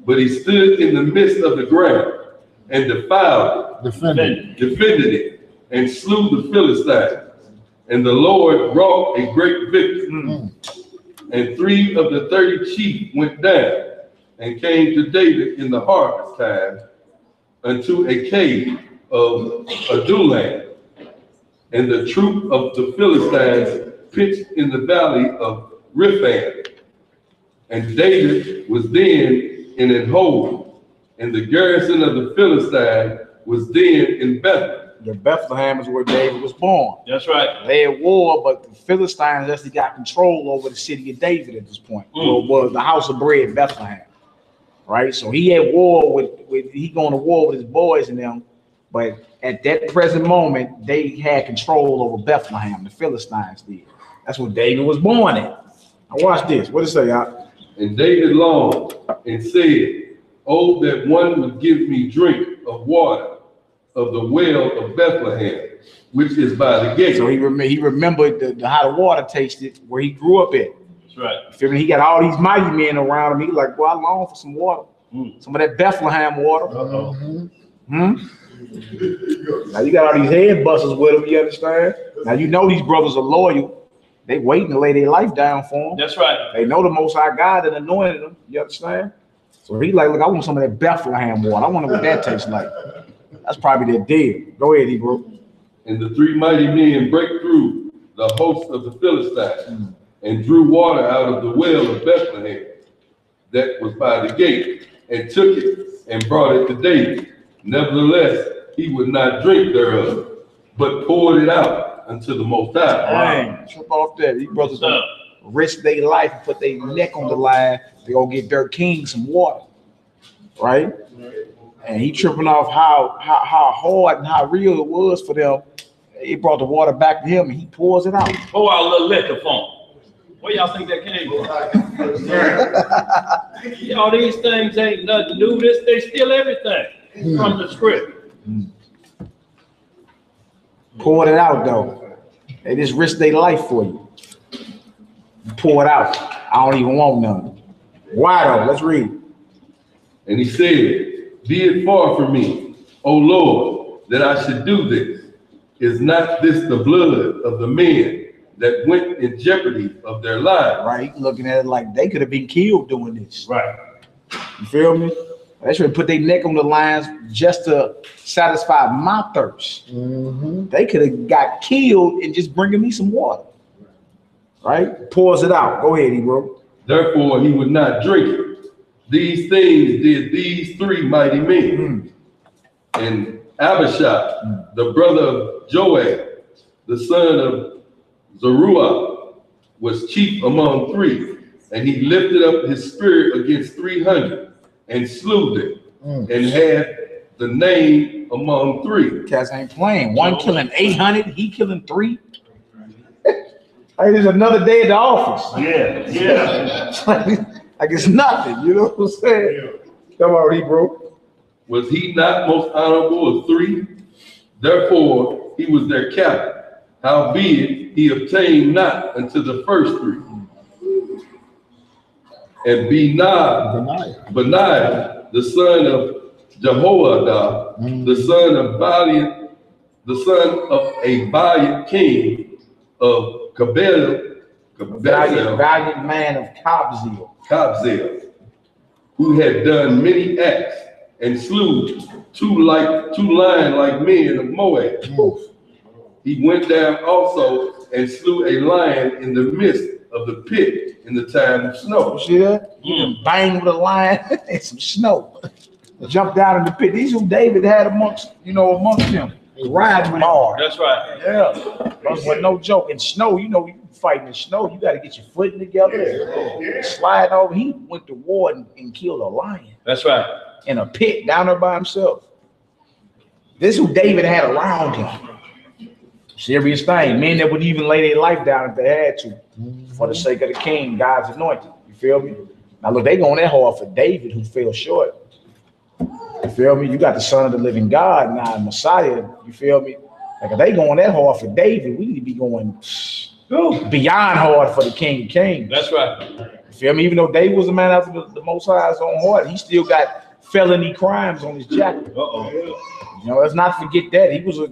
But he stood in the midst of the ground and defended it, and slew the Philistines. And the Lord wrought a great victory. And 3 of the 30 chiefs went down and came to David in the harvest time unto a cave of Adullam. And the troop of the Philistines pitched in the valley of Rephaim. And David was then in an hold, and the garrison of the Philistine was then in Bethlehem. The Bethlehem is where David was born. That's right. They had war, but the Philistines actually got control over the city of David at this point. Well, was the house of bread, Bethlehem. Right? So he had war with he going to war with his boys and them, but at that present moment, they had control over Bethlehem. The Philistines did. That's where David was born in. Now watch this. What does it say, y'all? And David longed and said, "Oh, that one would give me drink of water of the well of Bethlehem, which is by the gate." So he remembered how the water tasted where he grew up at. That's right. You feel me? He got all these mighty men around him. He like, well, I long for some water. Some of that Bethlehem water. Now you got all these head busters with him, you understand? Now you know these brothers are loyal. They waiting to lay their life down for him. That's right. They know the Most High God that anointed them, you understand? So he like, look, I want some of that Bethlehem water. I wonder what that tastes like. That's probably their deal. Go ahead, Hebrew. And the 3 mighty men break through the host of the Philistines and drew water out of the well of Bethlehem that was by the gate, and took it and brought it to David. Nevertheless, he would not drink thereof, but poured it out unto the Most High. Dang, trip off that. These brothers gonna risk their life and put their neck on the line. They gonna get their king some water, right? And he tripping off how hard and how real it was for them. He brought the water back to him and he pours it out. Pour out a little liquor for him. Where y'all think that came from? All these things ain't nothing new. They steal everything from the script. Pour it out though. They just risk their life for you. Pour it out. I don't even want none. Why though? Let's read. And he said, "Be it far from me, O Lord, that I should do this. Is not this the blood of the men that went in jeopardy of their lives?" Right, looking at it like they could have been killed doing this. Right. You feel me? They should have put their neck on the lines just to satisfy my thirst. They could have got killed and just bringing me some water. Right? Pours it out. Go ahead, Hebrew. Therefore he would not drink it. These things did these 3 mighty men. And Abishai, the brother of Joab, the son of Zeruiah, was chief among 3, and he lifted up his spirit against 300 and slew them, and had the name among 3. Cats ain't playing. One killing 800, he killing 3. Hey, there's another day at the office. Yeah. Like it's nothing. You know what I'm saying? Come on, Hebrew. Was he not most honorable of 3? Therefore he was their captain. Howbeit he obtained not unto the first 3. And Benaiah, the son of Jehoiada, the son of a valiant king of Valiant man of Kabzeel, who had done many acts and slew two lion-like men of Moab. He went down also and slew a lion in the midst of the pit in the time of snow. You see that? He banged with a lion and some snow. Jumped out in the pit. These who David had amongst them. Riding hard. That's right. Yeah. That was no joke. In snow, you fighting in snow, you got to get your footing together. Slide over. He went to war and killed a lion. That's right. In a pit down there by himself. This is who David had around him. Serious thing. Men that would even lay their life down if they had to for the sake of the king, God's anointed. You feel me? Now look, they going that hard for David who fell short. You feel me? You got the son of the living God now, Messiah. You feel me? Like if they going that hard for David, we need to be going beyond hard for the King of Kings. That's right. You feel me? Even though David was a man after the Most High's own heart, he still got felony crimes on his jacket. You know, let's not forget that. He was a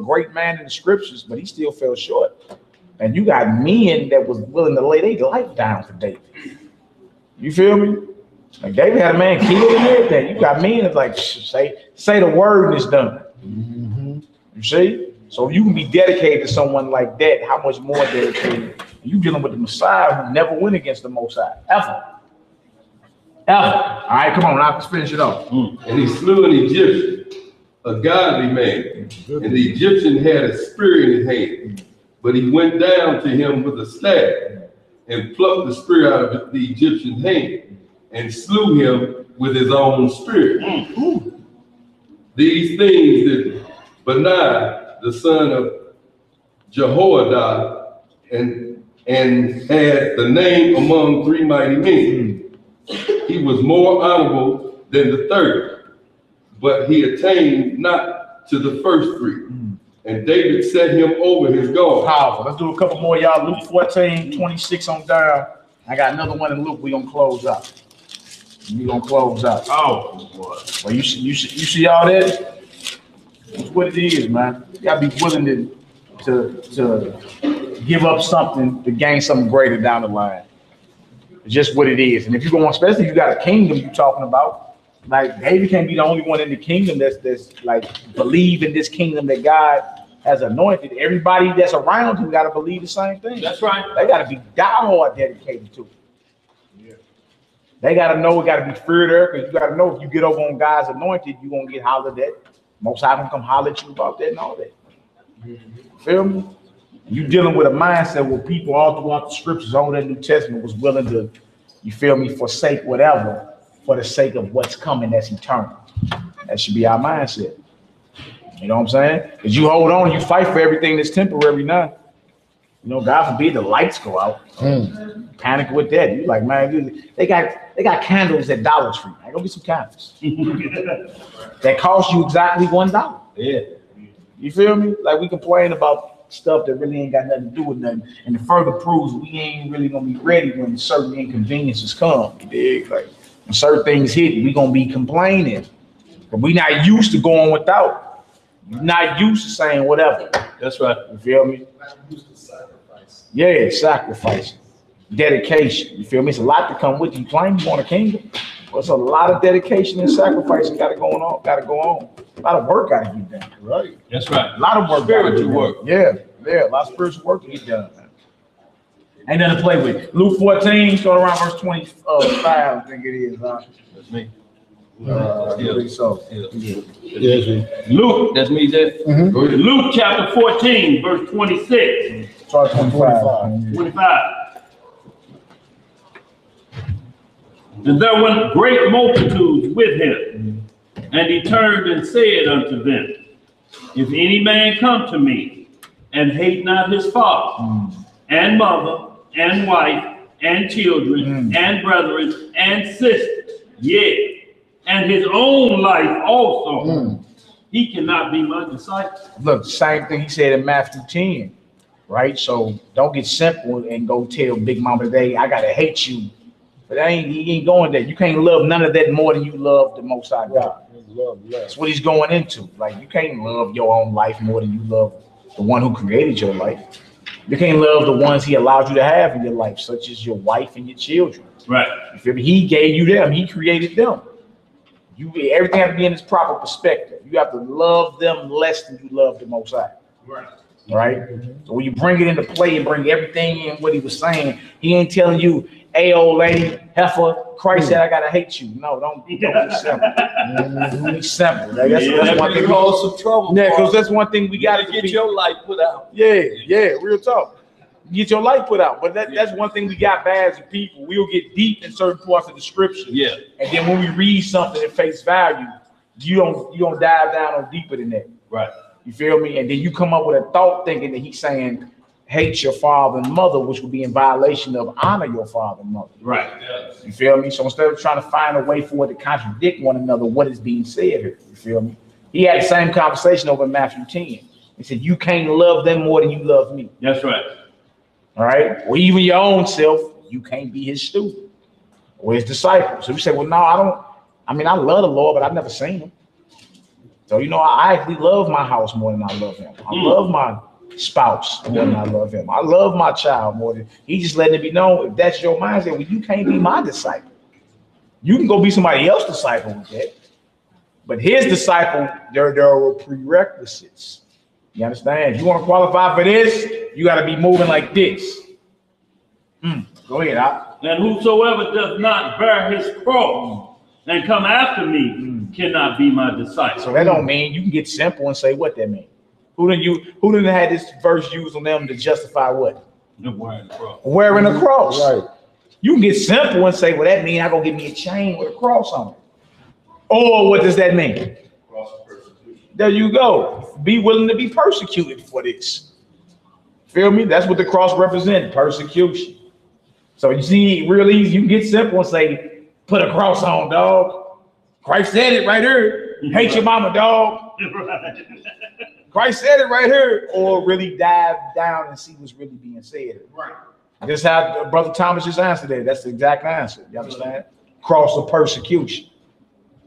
great man in the scriptures, but he still fell short. And you got men that was willing to lay their life down for David. You feel me? Like David had a man killed and everything. You got men that's like, say the word and it's done. Mm-hmm. You see? So if you can be dedicated to someone like that, how much more dedicated? You dealing with the Messiah who never went against the Most High, ever. All right, come on, now let's finish it off. And he slew an Egyptian, a godly man. And the Egyptian had a spear in his hand. But he went down to him with a staff and plucked the spear out of the Egyptian's hand and slew him with his own spear. These things did Benaiah, the son of Jehoiada, and had the name among 3 mighty men. He was more honorable than the third, but he attained not to the first 3. And David set him over his guard. Powerful. Let's do a couple more, y'all. Luke 14, 26 on down. I got another one in Luke. We're gonna close out. Oh, boy. Well, you see all that? That's what it is, man. You gotta be willing to give up something to gain something greater down the line. It's just what it is. And if you're going, especially if you got a kingdom you're talking about, like David can't be the only one in the kingdom that's like believe in this kingdom that God has anointed. Everybody that's around him got to believe the same thing. That's right. They got to be diehard dedicated to it. Yeah. They got to know it got to be feared there, because you got to know if you get over on God's anointed, you're going to get hollered at. Most of them come holler at you about that and all that. Feel me? You dealing with a mindset where people all throughout the scriptures, all that New Testament was willing to, you feel me, forsake whatever for the sake of what's coming that's eternal. That should be our mindset. You know what I'm saying? Because you hold on, you fight for everything that's temporary now. You know, God forbid the lights go out. Panic with that. You like, man, they got candles at Dollar Tree. I go get some candles. That cost you exactly $1. Yeah. You feel me? Like we complain about stuff that really ain't got nothing to do with nothing, and it further proves we ain't really gonna be ready when certain inconveniences come. You dig? Like when certain things hit, we gonna be complaining, but we not used to going without. We're not used to saying whatever. That's right. You feel me? Yeah, sacrifice, dedication. You feel me? It's a lot to come with you. You claim you want a kingdom, but it's a lot of dedication and sacrifice that gotta go on. A lot of work gotta get done. Right. That's right. A lot of work. Spiritual work. Yeah, a lot of spiritual work to get done. Ain't nothing to play with. Luke 14, start around verse 25, I think it is. That's me. So. Luke, that's me, Jeff. Luke chapter 14, verse 26. Start 25. 25. And there went great multitudes with him, and he turned and said unto them, if any man come to me and hate not his father and mother and wife and children and brethren and sisters, yea, and his own life also, he cannot be my disciple. Look, same thing he said in Matthew 10, right? So don't get simple and go tell Big Mama today, I gotta hate you. But he ain't going there. You can't love none of that more than you love the Most High God. That's what he's going into. Like you can't love your own life more than you love the one who created your life. You can't love the ones he allowed you to have in your life, such as your wife and your children. Right. You feel me? He gave you them. He created them. Everything has to be in its proper perspective. You have to love them less than you love the Most High. Right. So when you bring it into play and bring everything in what he was saying, he ain't telling you, hey, old lady, heifer, Christ said I gotta hate you. No, don't be simple. Be simple. That's one thing. Cause some trouble. Yeah, because that's one thing we gotta get your life put out. Yeah, real talk. Get your life put out. But that's one thing we got bad as people. We'll get deep in certain parts of the scripture. Yeah. And then when we read something at face value, you don't dive down on deeper than that. Right. You feel me? And then you come up with a thought thinking that he's saying hate your father and mother, which would be in violation of honor your father and mother. Right. You feel me? So instead of trying to find a way for it to contradict one another, what is being said here? You feel me? He had the same conversation over in Matthew 10. He said, you can't love them more than you love me. That's right. All right. Or even your own self, you can't be his student or his disciple. So you say, well, no, I love the Lord, but I've never seen him. So, you know, I actually love my house more than I love him. I love my spouse more than I love him. I love my child more than he's just letting it be known. If that's your mindset, well, you can't be my disciple. You can go be somebody else's disciple with that. But his disciple, there are prerequisites. You understand? If you want to qualify for this, you got to be moving like this. Go ahead, And whosoever does not bear his cross and come after me cannot be my disciple. So that don't mean you can get simple and say what that means. Who didn't have this verse used on them to justify what? Wearing the cross. Wearing a cross. Right. You can get simple and say, well, that means I'm gonna give me a chain with a cross on it. Or what does that mean? There you go. Be willing to be persecuted for this. Feel me? That's what the cross represents, persecution. So you see, real easy, you can get simple and say, put a cross on, dog. Christ said it right here. Hate your mama, dog. Christ said it right here. Or really dive down and see what's really being said. Right. This is how Brother Thomas just answered that. That's the exact answer. You understand? Cross of persecution.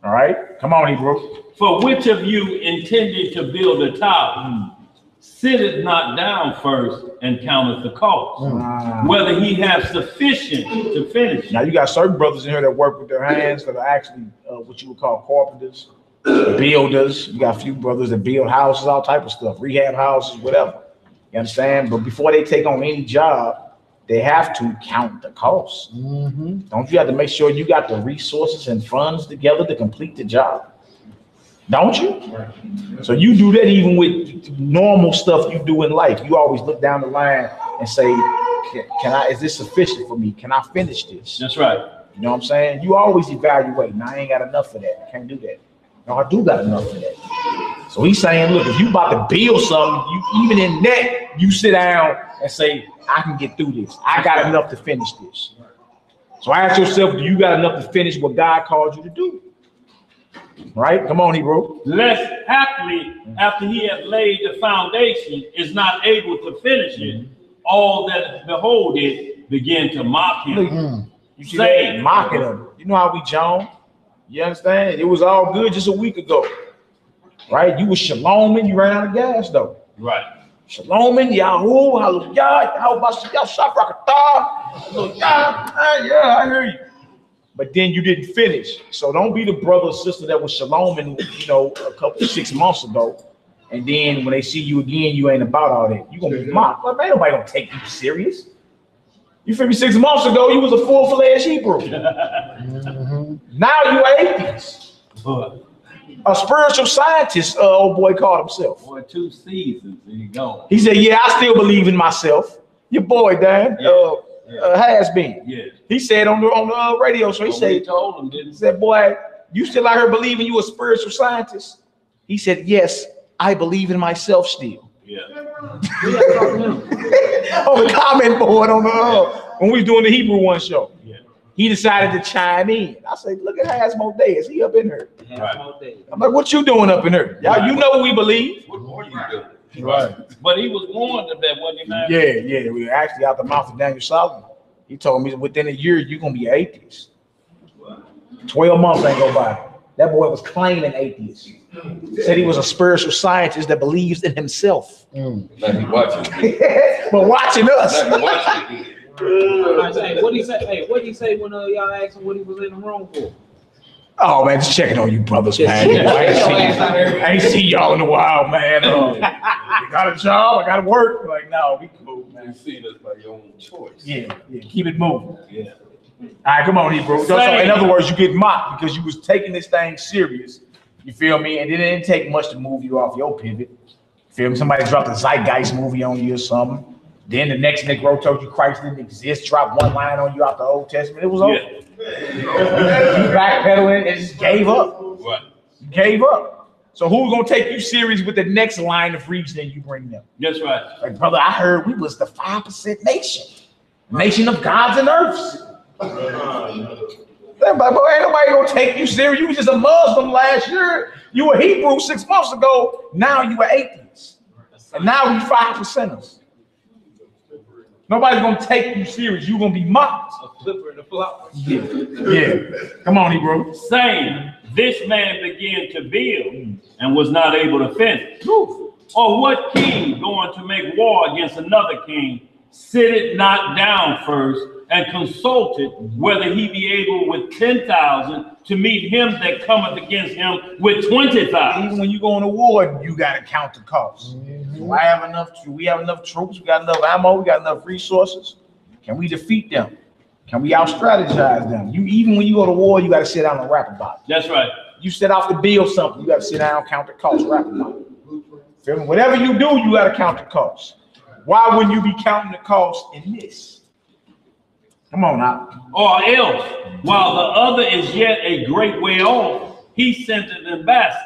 All right? Come on, Hebrew. For which of you intended to build a tower, sitteth not down first and counteth the cost, whether he have sufficient to finish. Now, you got certain brothers in here that work with their hands that are actually what you would call carpenters, builders. You got a few brothers that build houses, all type of stuff, rehab houses, whatever. You understand? But before they take on any job, they have to count the costs. Don't you have to make sure you got the resources and funds together to complete the job? Don't you? So you do that even with normal stuff you do in life. You always look down the line and say, can I, is this sufficient for me? Can I finish this? That's right. You know what I'm saying? You always evaluate. Now, I ain't got enough for that. I can't do that. No, I do got enough for that. So he's saying, look, if you about to build something, you even in that, you sit down and say, I can get through this. I got enough to finish this. So ask yourself, do you got enough to finish what God called you to do? Right? Come on, Hebrew. Lest haply, after he had laid the foundation, is not able to finish it, all that behold it begin to mock him. You see that? Mocking him. You know how we John? You understand? It was all good just a week ago. Right? You was shaloming, you ran out of gas though. Right. Shaloming, Yahoo, hallelujah, how about y'all shop rockata? Yeah, I hear you. But then you didn't finish. So don't be the brother or sister that was shaloming, you know, 6 months ago. And then when they see you again, you ain't about all that. You're gonna be mocked. Like, man, nobody gonna take you serious. You feel me? 6 months ago, you was a full-fledged Hebrew. Now you atheist. A spiritual scientist, old boy called himself. For 2 seasons, and he gone. He said, yeah, I still believe in myself. Your boy, Dan, has been. Yeah. He said on the radio show, he told him, didn't he? He said, boy, you still out here believing you a spiritual scientist? He said, yes, I believe in myself still. Yeah. On the comment board on the when we was doing the Hebrew One show. Yeah. He decided to chime in. I said, look at Hasmo Days. He up in here. Right. I'm like, what you doing up in here? Y'all, you know what we believe. What more you doing? Right. But he was warned of that, wasn't he, man? Yeah. We were actually out the mouth of Daniel Solomon. He told me within a year, you're going to be atheist. 12 months ain't go by. That boy was claiming atheist. Said he was a spiritual scientist that believes in himself. Now he watching. But watching us. Now he watching. What he say? Hey, what he say when y'all asked him what he was in the room for? Oh man, just checking on you brothers, man. I ain't see y'all in a while, man. You got a job? I got to work. Like, no, we cool, man. You see this by your own choice. Yeah. Keep it moving. Yeah. All right, come on, Hebrew. So in other words, you get mocked because you was taking this thing serious. You feel me? And it didn't take much to move you off your pivot. Feel me? Somebody dropped a Zeitgeist movie on you or something. Then the next Negro told you Christ didn't exist, dropped one line on you out the Old Testament. It was over. You backpedaling and just gave up. Right. You gave up. So who's gonna take you serious with the next line of reasoning you bring them? That's right. Like, brother, I heard we was the 5% nation of gods and earths. But boy, ain't nobody gonna take you serious. You was just a Muslim last year. You were Hebrew 6 months ago. Now you were atheist. And now we 5%ers. Nobody's gonna take you serious. You're gonna be mocked. A flipper and a flop. Yeah. Come on, Hebrew. Saying, this man began to build and was not able to finish? Or what king going to make war against another king sitteth not down first and consulted whether he be able with 10,000 to meet him that cometh against him with 20,000? Even when you go on a war, you got to count the cost. Do I have enough? Do we have enough troops? We got enough ammo? We got enough resources? Can we defeat them? Can we out-strategize them? Even when you go to war, you got to sit down and rap about it. That's right. You set out to build something, you got to sit down, count the cost, rap about it. Feel me? Whatever you do, you got to count the cost. Why wouldn't you be counting the cost in this? Come on now. Or else, while the other is yet a great way off, he sent an ambassador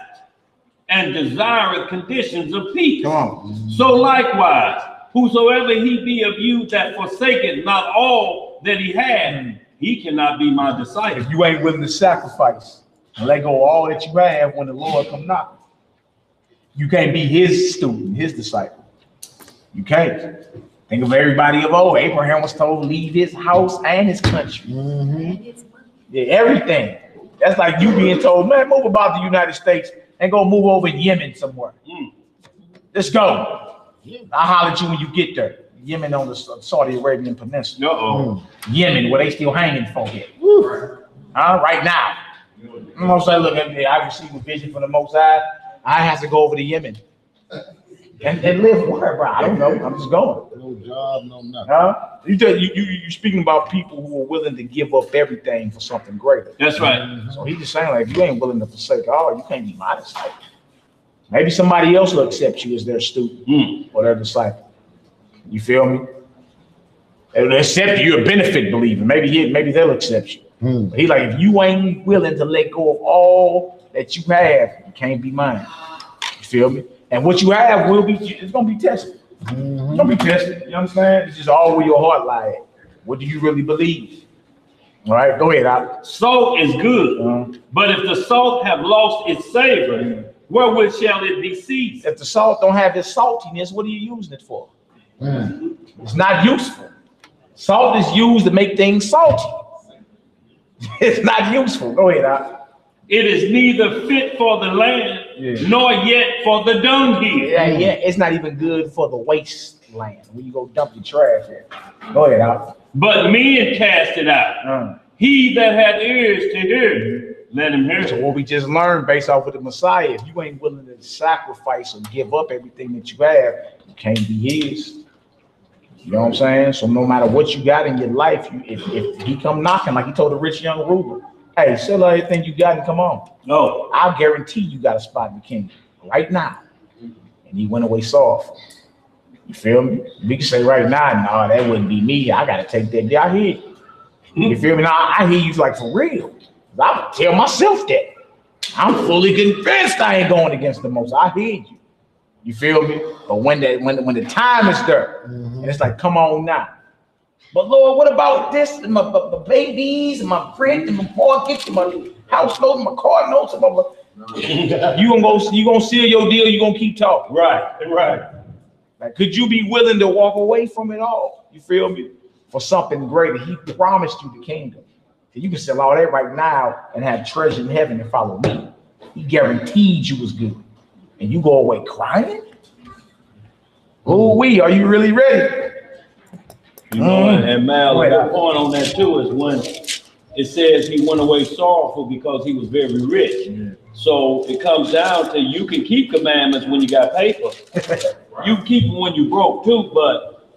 and desireth conditions of peace. Come on. So likewise, whosoever he be of you that forsaketh not all that he had, he cannot be my disciple. If you ain't willing to sacrifice and let go of all that you have when the Lord come knocking, you can't be his student, his disciple. You can't. Think of everybody of old. Abraham was told to leave his house and his country. Yeah, everything. That's like you being told, man, move about the United States and go move over in Yemen somewhere. Let's go. I'll holler at you when you get there. Yemen on the Saudi Arabian Peninsula. Yemen, where they still hanging folk here. Right now. I'm gonna say, look, I received a vision from the Most High. I have to go over to Yemen and live where, bro? I don't know. I'm just going. No job, no nothing. You speaking about people who are willing to give up everything for something greater. That's right. So he's just saying, like, if you ain't willing to forsake all, you can't be my disciple. Maybe somebody else will accept you as their student or their disciple. You feel me? They'll accept you. You're a benefit believer. Maybe they'll accept you. But he like, if you ain't willing to let go of all that you have, you can't be mine. You feel me? And what you have will be, it's gonna be tested. It's gonna be tested. You understand? It's just all where your heart lies. What do you really believe? All right, go ahead, Al. Salt is good, but if the salt have lost its savor, wherewith shall it be seasoned? If the salt don't have its saltiness, what are you using it for? It's not useful. Salt is used to make things salty. It's not useful. Go ahead, Al. It is neither fit for the land, nor yet for the dung heap. Yeah, it's not even good for the wasteland when you go dump your trash there. Go ahead, Al. But men cast it out. He that had ears to hear, let him hear. So what we just learned based off of the Messiah, if you ain't willing to sacrifice or give up everything that you have, you can't be his. You know what I'm saying? So no matter what you got in your life, if he come knocking, like he told the rich young ruler, hey, sell everything you got and come on. No, I'll guarantee you got a spot in the kingdom right now. And he went away soft. You feel me? We can say right now, no, that wouldn't be me. I got to take that day. I hear you. You feel me? Now, I hear you like for real. I would tell myself that. I'm fully convinced I ain't going against the most. I hear you. You feel me? But when the time is there, and it's like, come on now. But Lord, what about this? And my babies, and my rent, and my mortgage, and my house notes, and my car notes, and blah, blah. You gonna seal your deal, you gonna keep talking. Right. Like, could you be willing to walk away from it all? You feel me? For something greater. He promised you the kingdom. So you can sell all that right now and have treasure in heaven and follow me. He guaranteed you was good. And you go away crying? Are you really ready? You know, and Mal, the point on that too is when it says he went away sorrowful because he was very rich. So it comes down to you can keep commandments when you got paper. You keep them when you broke too, but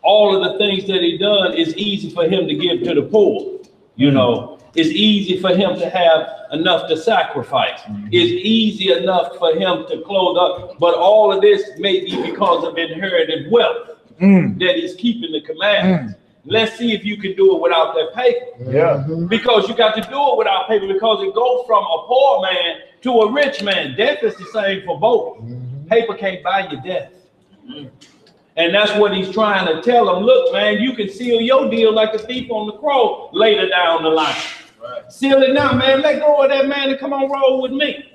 all of the things that he done is easy for him to give to the poor. You know, it's easy for him to have enough to sacrifice. It's easy enough for him to clothe up. But all of this may be because of inherited wealth that he's keeping the commandments. Let's see if you can do it without that paper. Because you got to do it without paper because it goes from a poor man to a rich man. Death is the same for both. Paper can't buy you death. And that's what he's trying to tell them. Look, man, you can seal your deal like a thief on the crow later down the line. Seal it now, man. Let go of that man and come on roll with me.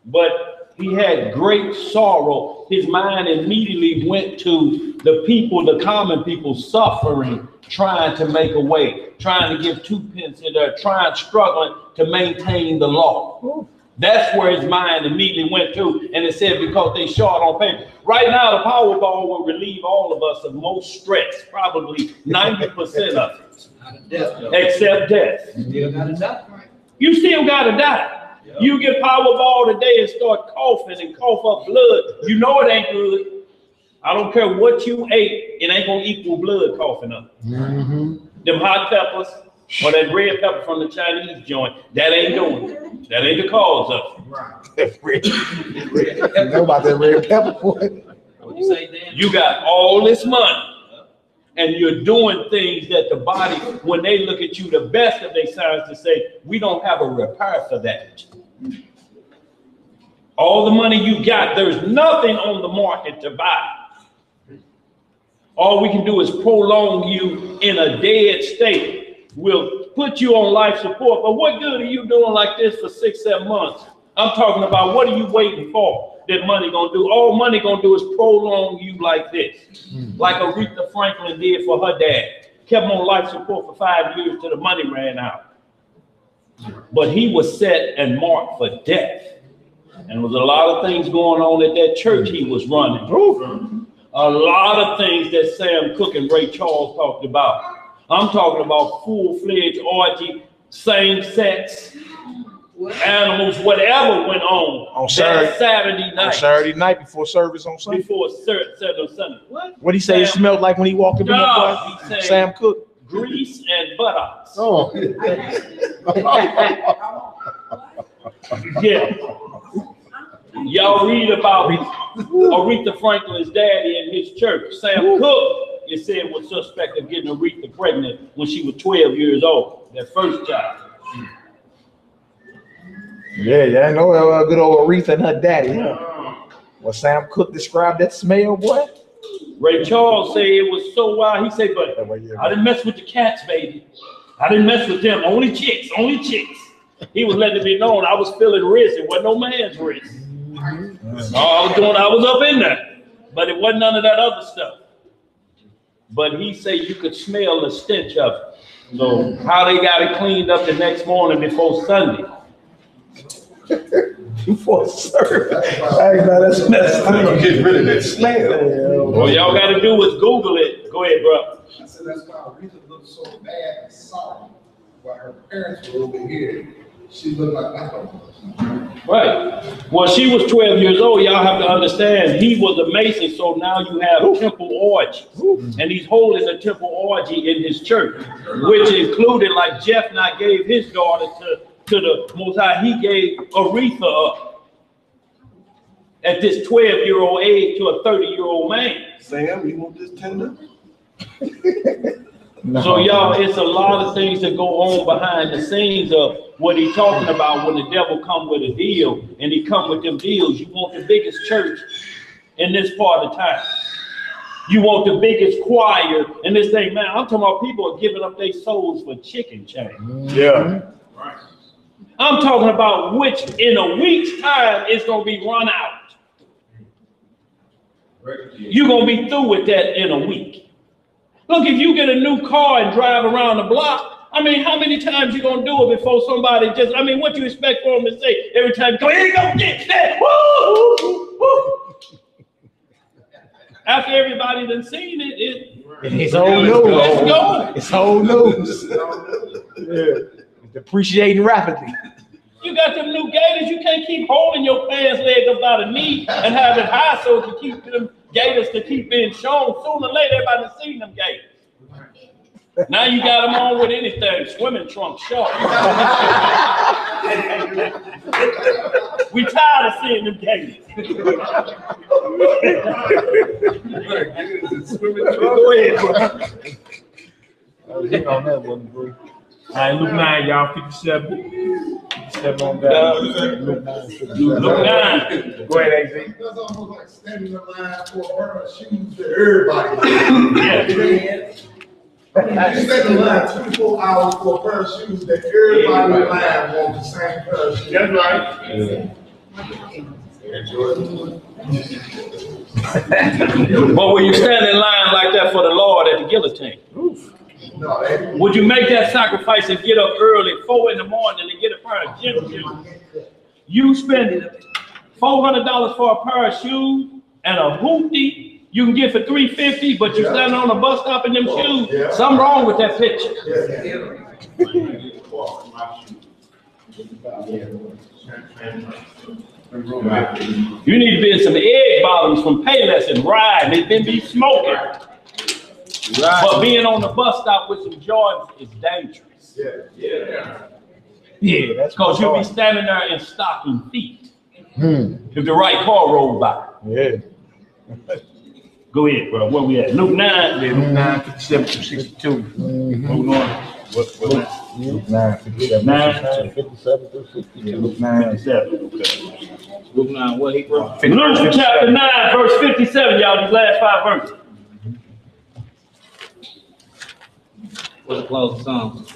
But He had great sorrow. His mind immediately went to the people, the common people suffering, trying to make a way, trying to give 2 pence in there, struggling to maintain the law. That's where his mind immediately went to. And it said, because they short on paper. Right now, the Powerball will relieve all of us of most stress, probably 90% of it, except death. You still got to die. You get Powerball today and start coughing and cough up blood. You know it ain't good. I don't care what you ate, it ain't gonna equal blood coughing up. Them hot peppers or that red pepper from the Chinese joint, that ain't doing it. That ain't the cause of it. You know about that red pepper, boy. What you say, Dan? You got all this money and you're doing things that the body, when they look at you, the best of their science to say, we don't have a repair for that. All the money you got, there's nothing on the market to buy. All we can do is prolong you in a dead state. We'll put you on life support, but what good are you doing like this for 6, 7 months? I'm talking about what are you waiting for that money gonna do? All money gonna do is prolong you like this. Like Aretha Franklin did for her dad. Kept him on life support for 5 years till the money ran out. But he was set and marked for death. And there was a lot of things going on at that church he was running. A lot of things that Sam Cooke and Ray Charles talked about. I'm talking about full-fledged orgy, same-sex, animals, whatever went on Saturday night. On Saturday night before service on Sunday. Before service on Sunday. What he say it smelled like when he walked up in the bus? Sam Cooke. Grease and buttocks. Oh. Yeah. Y'all read about Aretha Franklin's daddy and his church. Sam Cooke, it said, was suspect of getting Aretha pregnant when she was 12 years old, that first child. Yeah, I know good old Aretha and her daddy. Huh? Well, Sam Cooke described that smell, boy. Ray Charles said it was so wild. He said, but I didn't mess with the cats, baby. I didn't mess with them. Only chicks, only chicks. He was letting it be known I was feeling wrist. It wasn't no man's wrist. I was up in there, but it wasn't none of that other stuff. But he said you could smell the stench of it. So how they got it cleaned up the next morning before Sunday. Before service. That's messed up. Get rid of that smell. All y'all got to do is Google it. Go ahead, bro. I said that's why Aretha looked so bad and sorry. While her parents were over here, she looked like that. Right. Well, she was 12 years old. Y'all have to understand, he was a Mason, so now you have temple orgies. And he's holding a temple orgy in his church, which included, like Jephthah gave his daughter to the Most High, he gave Aretha up at this 12-year-old age to a 30-year-old man. Sam, you want this tender? No. So y'all, it's a lot of things that go on behind the scenes of what he's talking about when the devil come with a deal, and he come with them deals. You want the biggest church in this part of town. You want the biggest choir in this thing, man. I'm talking about people are giving up their souls for chicken change. Yeah. I'm talking about which in a week's time it's gonna be run out. You're gonna be through with that in a week. Look, if you get a new car and drive around the block, I mean, how many times you gonna do it before somebody just, I mean, what you expect for them to say every time, go, here you go, get that, woo, woo. After everybody done seen it, it's old news. Let's go. It's old news. Yeah. It's depreciating rapidly. You got them new gators, you can't keep holding your pants leg up by the knee and have it high so to keep them gators to keep being shown. Sooner or later, everybody seen them gators. Now you got them on with anything, swimming trunks, short. We tired of seeing them gators. Go ahead, bro. On that one, bro. All right, Luke 9, y'all, 57. 57 on that. Luke 9. Go ahead, AZ. That's almost like standing in line for a pair of shoes that everybody. Yeah. You stand in line 24 hours for a pair of shoes that everybody in line wants the same pair of shoes. That's right. But when you stand in line like that for the Lord at the guillotine, would you make that sacrifice and get up early, 4 in the morning, and get a pair of gym shoes? You spend $400 for a pair of shoes and a hoopty you can get for $350, but you standing on a bus stop in them shoes. Something wrong with that picture. You need to be in some egg bottoms from Payless and ride. They then be smoking. But being on the bus stop with some Jordans is dangerous. Yeah, that's because you'll be standing there in stocking feet if the right car rolled by. Yeah. Go ahead, bro. Where we at? Luke 9. Yeah, Luke 9, 57 to 62. Moving on. Luke 9, 57. 57 through 62. Luke 9, 57. Okay. Luke 9, what he brought? Luke chapter 9, verse 57, y'all, these last 5 verses. What's the closest song?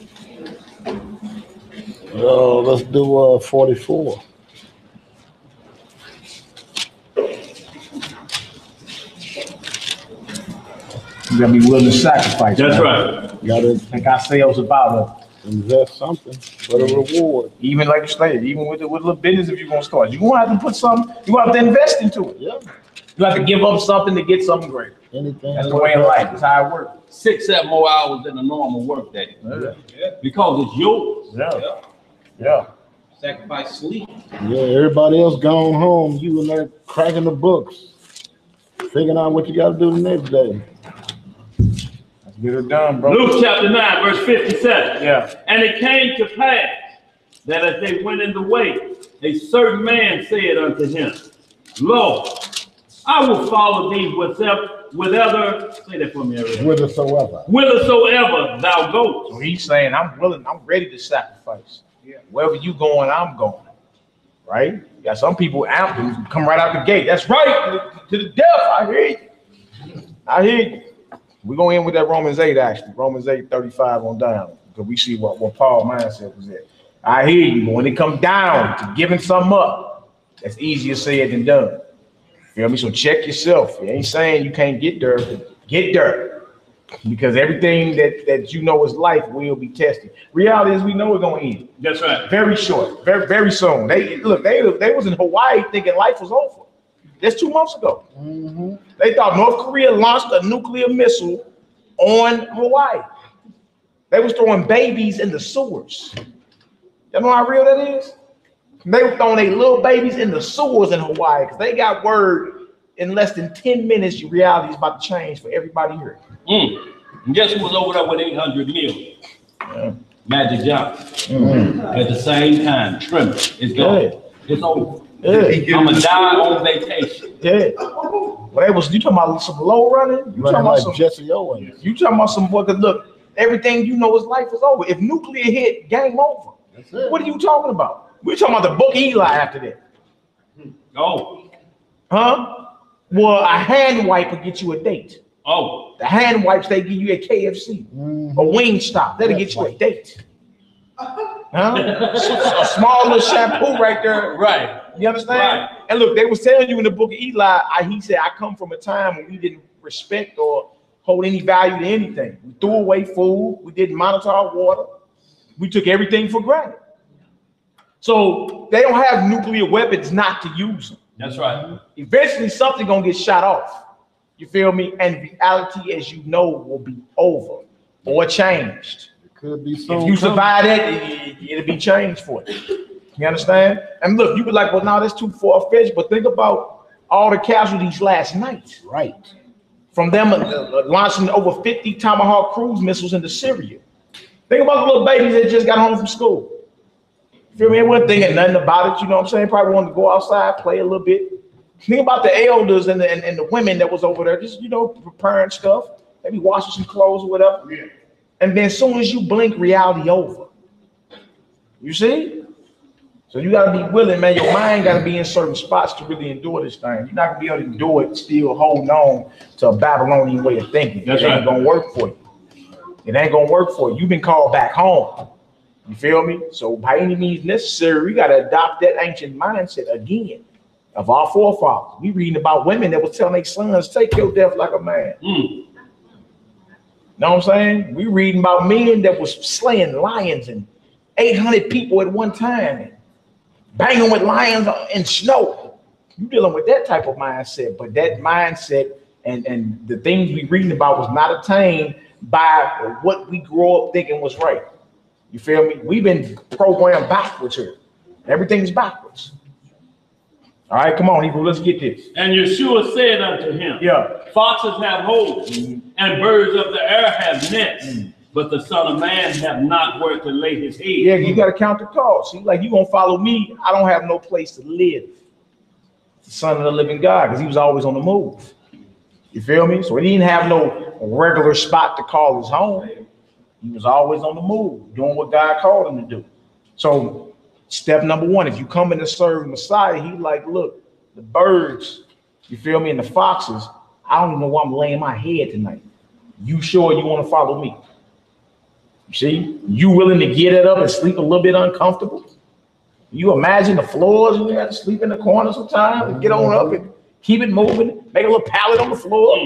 Let's do 44. You gotta be willing to sacrifice. That's man. right. You gotta think ourselves about invest something for the reward. Even like you stated, even with a little business, if you're gonna start, you're gonna have to put something, you have to invest into it. Yeah. You have to give up something to get something greater. Anything. That's the way in life. That's how it works. 6-7 more hours than a normal work day. Because it's yours. Yeah. Sacrifice sleep. Yeah, everybody else gone home. You in there cracking the books, figuring out what you got to do the next day. Let's get it done, bro. Luke chapter 9, verse 57. Yeah. And it came to pass that as they went in the way, a certain man said unto him, Lo, I will follow thee whithersoever, say that for me, Ariel. Whithersoever thou goest. So he's saying, I'm willing, I'm ready to sacrifice. Wherever you going, I'm going. Right? You got some people come right out the gate. That's right, to the death. I hear you. I hear you. We're going in with that Romans 8, actually. Romans 8, 35 on down. Because we see what Paul's mindset was at. I hear you. But when it comes down to giving something up, that's easier said than done. You feel me? So check yourself. It ain't saying you can't get there, but get there. Because everything that you know is life will be tested. Reality is we know it's gonna end. That's right. Very short, very soon. They was in Hawaii thinking life was over. That's 2 months ago. They thought North Korea launched a nuclear missile on Hawaii. They was throwing babies in the sewers. You know how real that is? They were throwing their little babies in the sewers in Hawaii because they got word in less than 10 minutes your reality is about to change for everybody here. And guess who was over there with 800 million? Magic Johnson. At the same time, Trimmer. It's gone. It's over. I'm gonna die on vacation. Well, you talking about some low running? You talking about some Jesse Owens? You talking about some boy? Look, everything you know is life is over. If nuclear hit, game over. What are you talking about? We're talking about the book of Eli after that. Oh. Huh? Well, a hand wipe will get you a date. Oh. The hand wipes they give you at KFC. A Wingstop, that'll get you a date. Huh? A small little shampoo right there. Right. You understand? Right. And look, they was telling you in the book of Eli, he said, I come from a time when we didn't respect or hold any value to anything. We threw away food. We didn't monitor our water. We took everything for granted. So they don't have nuclear weapons not to use them. That's right. Eventually something gonna get shot off. You feel me? And reality, as you know, will be over or changed. It could be so. If you survive that, it'll be changed for you. You understand? And look, you be like, well, no, that's too far-fetched, but think about all the casualties last night. Right. From them launching over 50 Tomahawk cruise missiles into Syria. Think about the little babies that just got home from school. You feel me? They weren't thinking nothing about it, you know what I'm saying? Probably wanted to go outside, play a little bit. Think about the elders and the women that was over there, just, you know, preparing stuff, maybe washing some clothes or whatever. Yeah. And then as soon as you blink, reality over. You see? So you got to be willing, man. Your mind got to be in certain spots to really endure this thing. You're not going to be able to endure it still holding on to a Babylonian way of thinking. That's right. It ain't going to work for you. It ain't going to work for you. You've been called back home. You feel me? So by any means necessary, we got to adopt that ancient mindset again. of our forefathers. We reading about women that was telling their sons, take your death like a man. Know what I'm saying? We reading about men that was slaying lions and 800 people at one time, and banging with lions in snow. You dealing with that type of mindset, but that mindset and the things we reading about was not attained by what we grew up thinking was right. You feel me? We've been programmed backwards here. Everything's backwards. All right, come on, Hebrew, let's get this. And Yeshua said unto him, foxes have holes, and birds of the air have nests, but the Son of Man have not where to lay his head. Yeah, you got to count the cost. See, like, you gonna follow me, I don't have no place to live. The Son of the living God, because he was always on the move. You feel me? So he didn't have no regular spot to call his home. He was always on the move, doing what God called him to do. So step number one, if you come in to serve Messiah, he like, look, the birds, you feel me, and the foxes, I don't even know where I'm laying my head tonight. You sure you want to follow me? You see, you willing to get it up and sleep a little bit uncomfortable? You imagine the floors, you have to sleep in the corner sometimes and get on up and keep it moving, make a little pallet on the floor,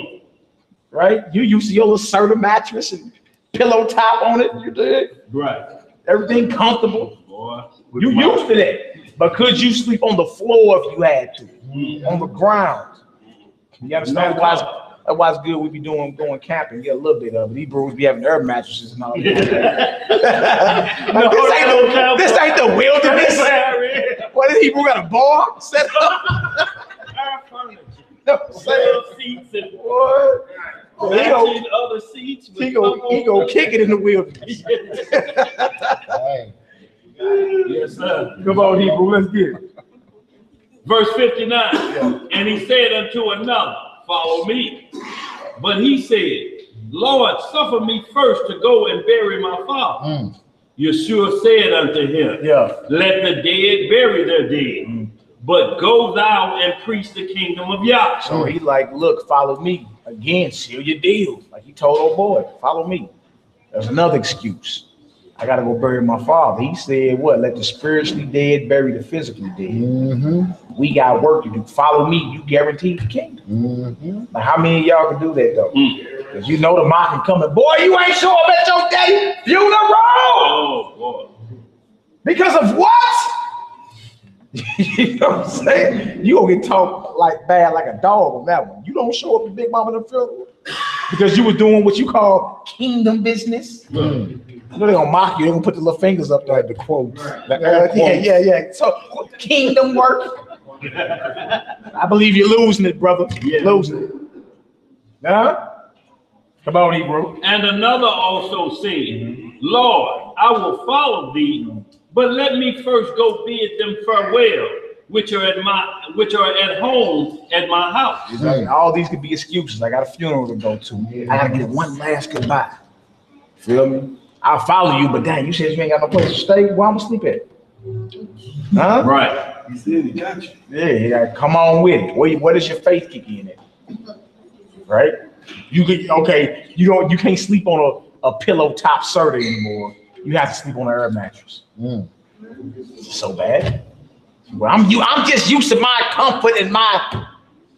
right? You used to your little Serta mattress and pillow top on it, you did? Right. Everything comfortable. Boy. You used to that, but could you sleep on the floor if you had to, on the ground? You understand why it's good we be going camping, get a little bit of it. These bros be having air mattresses and all that. This ain't the wilderness. What is Hebrew got a bar set up? No, seats and what? Other seats. He go kick it in the wilderness. Yes, sir. Come on, Hebrew, let's get it. Verse 59, and he said unto another, follow me. But he said, Lord, suffer me first to go and bury my father. Yeshua said unto him, let the dead bury their dead, but go thou and preach the kingdom of Yah. So he like, look, follow me. Again, seal your deal. Like he told old boy, follow me. There's another excuse. I got to go bury my father. He said, what? Let the spiritually dead bury the physically dead. We got work to do. Follow me. You guaranteed the kingdom. Now, how many of y'all can do that, though? Because you know the mocking coming. Boy, you ain't show up at your daddy funeral. Oh, boy. Because of what? You know what I'm saying? You gonna get talked like bad like a dog on that one. You don't show up at Big Mama the funeral because you were doing what you call kingdom business. You know they're gonna mock you. They're gonna put the little fingers up there at the quotes. Yeah. So kingdom work. I believe you're losing it, brother. Losing it. Huh? Come on, Hebrew. And another also said, Lord, I will follow thee, but let me first go bid them farewell, which are at home at my house. Exactly. All these could be excuses. I got a funeral to go to. I gotta get one last goodbye. Feel me? I'll follow you, but dang, you said you ain't got no place to stay. Where I'm gonna sleep at? Huh? Right. He said he got you. Yeah, come on with it. What does your faith kick in at? Right? You can't sleep on a pillow top Serta anymore. You have to sleep on an air mattress. So bad. Well, I'm just used to my comfort and my.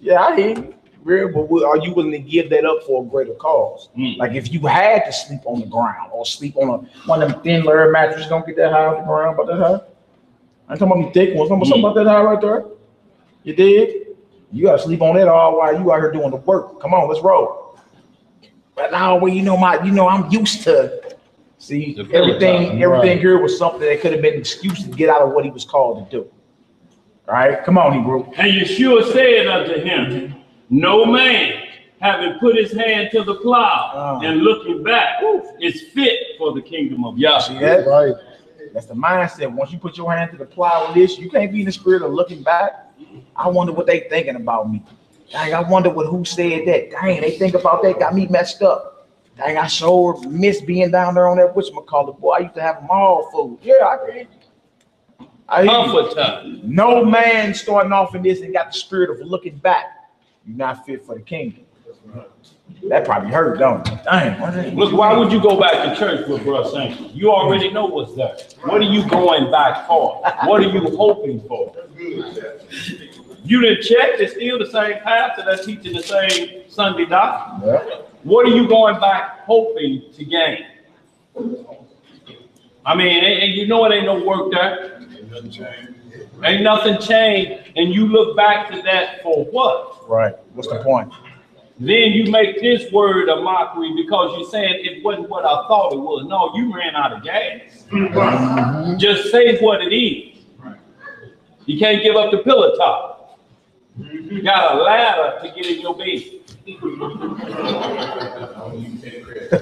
Yeah, I hear you. But are you willing to give that up for a greater cause? Like if you had to sleep on the ground or sleep on one of them thin air mattresses, don't get that high off the ground, about that high. I ain't talking about the thick ones. Something about that high right there. You did. You gotta sleep on that all while you out here doing the work. Come on, let's roll. But now, I'm used to. See, everything here was something that could have been an excuse to get out of what he was called to do. All right, come on, Hebrew. And Yeshua said unto him, no man, having put his hand to the plow and looking back, is fit for the kingdom of Yah. See that? Right. That's the mindset. Once you put your hand to the plow with this, you can't be in the spirit of looking back. I wonder what they thinking about me. Dang, I wonder who said that. Dang, they think about that, got me messed up. Dang, I sure miss being down there on that whatchamacallit. Boy, I used to have them all food. Yeah, I hear you. No man starting off in this and got the spirit of looking back. You're not fit for the kingdom. That probably hurt, don't it? Dang. Look, why would you go back to church with Brother Saint? You already know what's there. What are you going back for? What are you hoping for? You didn't check, it's still the same pastor that's teaching the same Sunday doctrine. Yeah. What are you going back hoping to gain? I mean, and you know it ain't no work there. Ain't nothing changed. And you look back to that for what? Right. What's the point? Then you make this word a mockery because you're saying it wasn't what I thought it was. No, you ran out of gas. Just say what it is. You can't give up the pillow top. You got a ladder to get in your bed.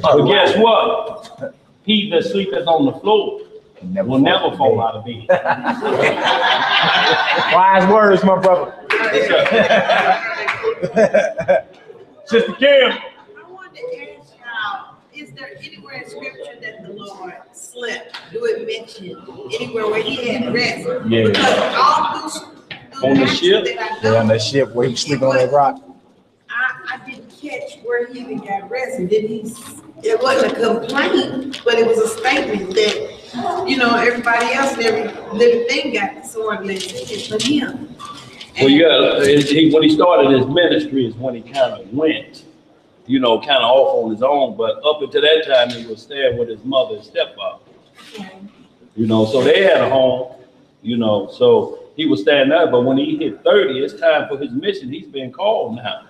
But guess what? He that sleepeth on the floor will never fall out of bed. Wise words, my brother. Sister Kim. I wanted to ask y'all, is there anywhere in scripture that the Lord slept? Do it mention anywhere where he had rest? Yeah. Because all through On the ship? that I Yeah, know, on that ship where he sleeping on that rock. I didn't catch where he even got rest. And then it wasn't a complaint, but it was a statement that, you know, everybody else and every living thing got sworn blessings but him. Well, yeah, when he started his ministry is when he kind of went, you know, kind of off on his own. But up until that time, he was staying with his mother and stepfather. You know, so they had a home, you know, so he was staying there. But when he hit 30, it's time for his mission. He's been called now.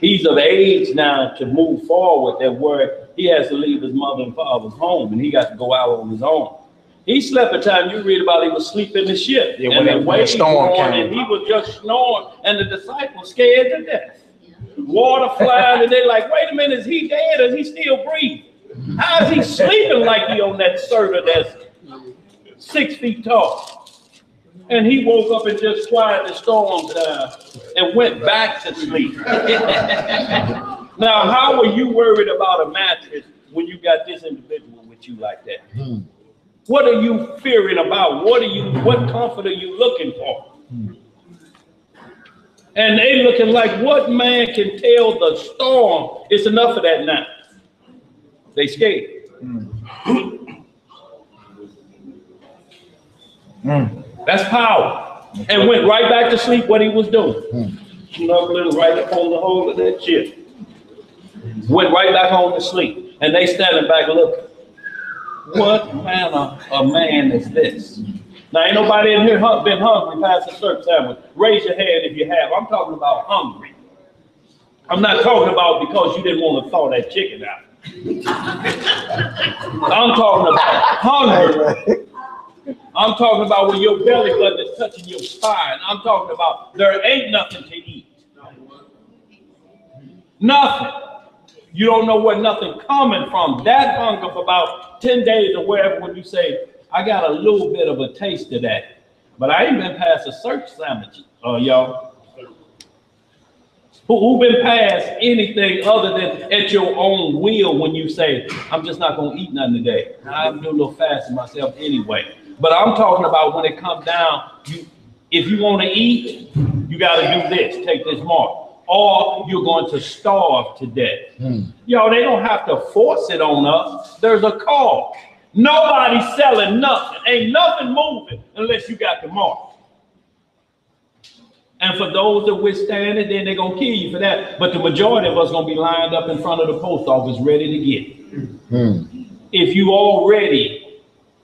He's of age now to move forward that where he has to leave his mother and father's home and he got to go out on his own. He slept a time you read about he was sleeping in the ship. Yeah, and when the storm came. And he was just snoring and the disciples scared to death. Water flying and they're like, wait a minute, is he dead or is he still breathing? How is he sleeping like he on that server that's 6 feet tall? And he woke up and just quieted the storm down and went back to sleep. Now, how are you worried about a mattress when you got this individual with you like that? What are you fearing about? What comfort are you looking for? And they looking like, what man can tell the storm? It's enough of that now. They scared. That's power. And went right back to sleep what he was doing. Snuggling right up on the hole of that ship. Went right back home to sleep. And they standing back looking. What manner of man is this? Now, ain't nobody in here been hungry past a certain sandwich. Raise your hand if you have. I'm talking about hungry. I'm not talking about because you didn't want to thaw that chicken out. I'm talking about hungry. I'm talking about when your belly button is touching your spine. I'm talking about there ain't nothing to eat. Nothing. You don't know where nothing coming from. That hunger for about 10 days or wherever when you say, I got a little bit of a taste of that. But I ain't been past a search sandwich, y'all. Who been past anything other than at your own will when you say, I'm just not going to eat nothing today. I'm doing a little fasting myself anyway. But I'm talking about when it comes down, if you want to eat, you got to do this, take this mark. Or you're going to starve to death. Yo, they don't have to force it on us. There's a call. Nobody's selling nothing. Ain't nothing moving unless you got the mark. And for those that withstand it, then they're going to kill you for that. But the majority of us going to be lined up in front of the post office ready to get it. If you already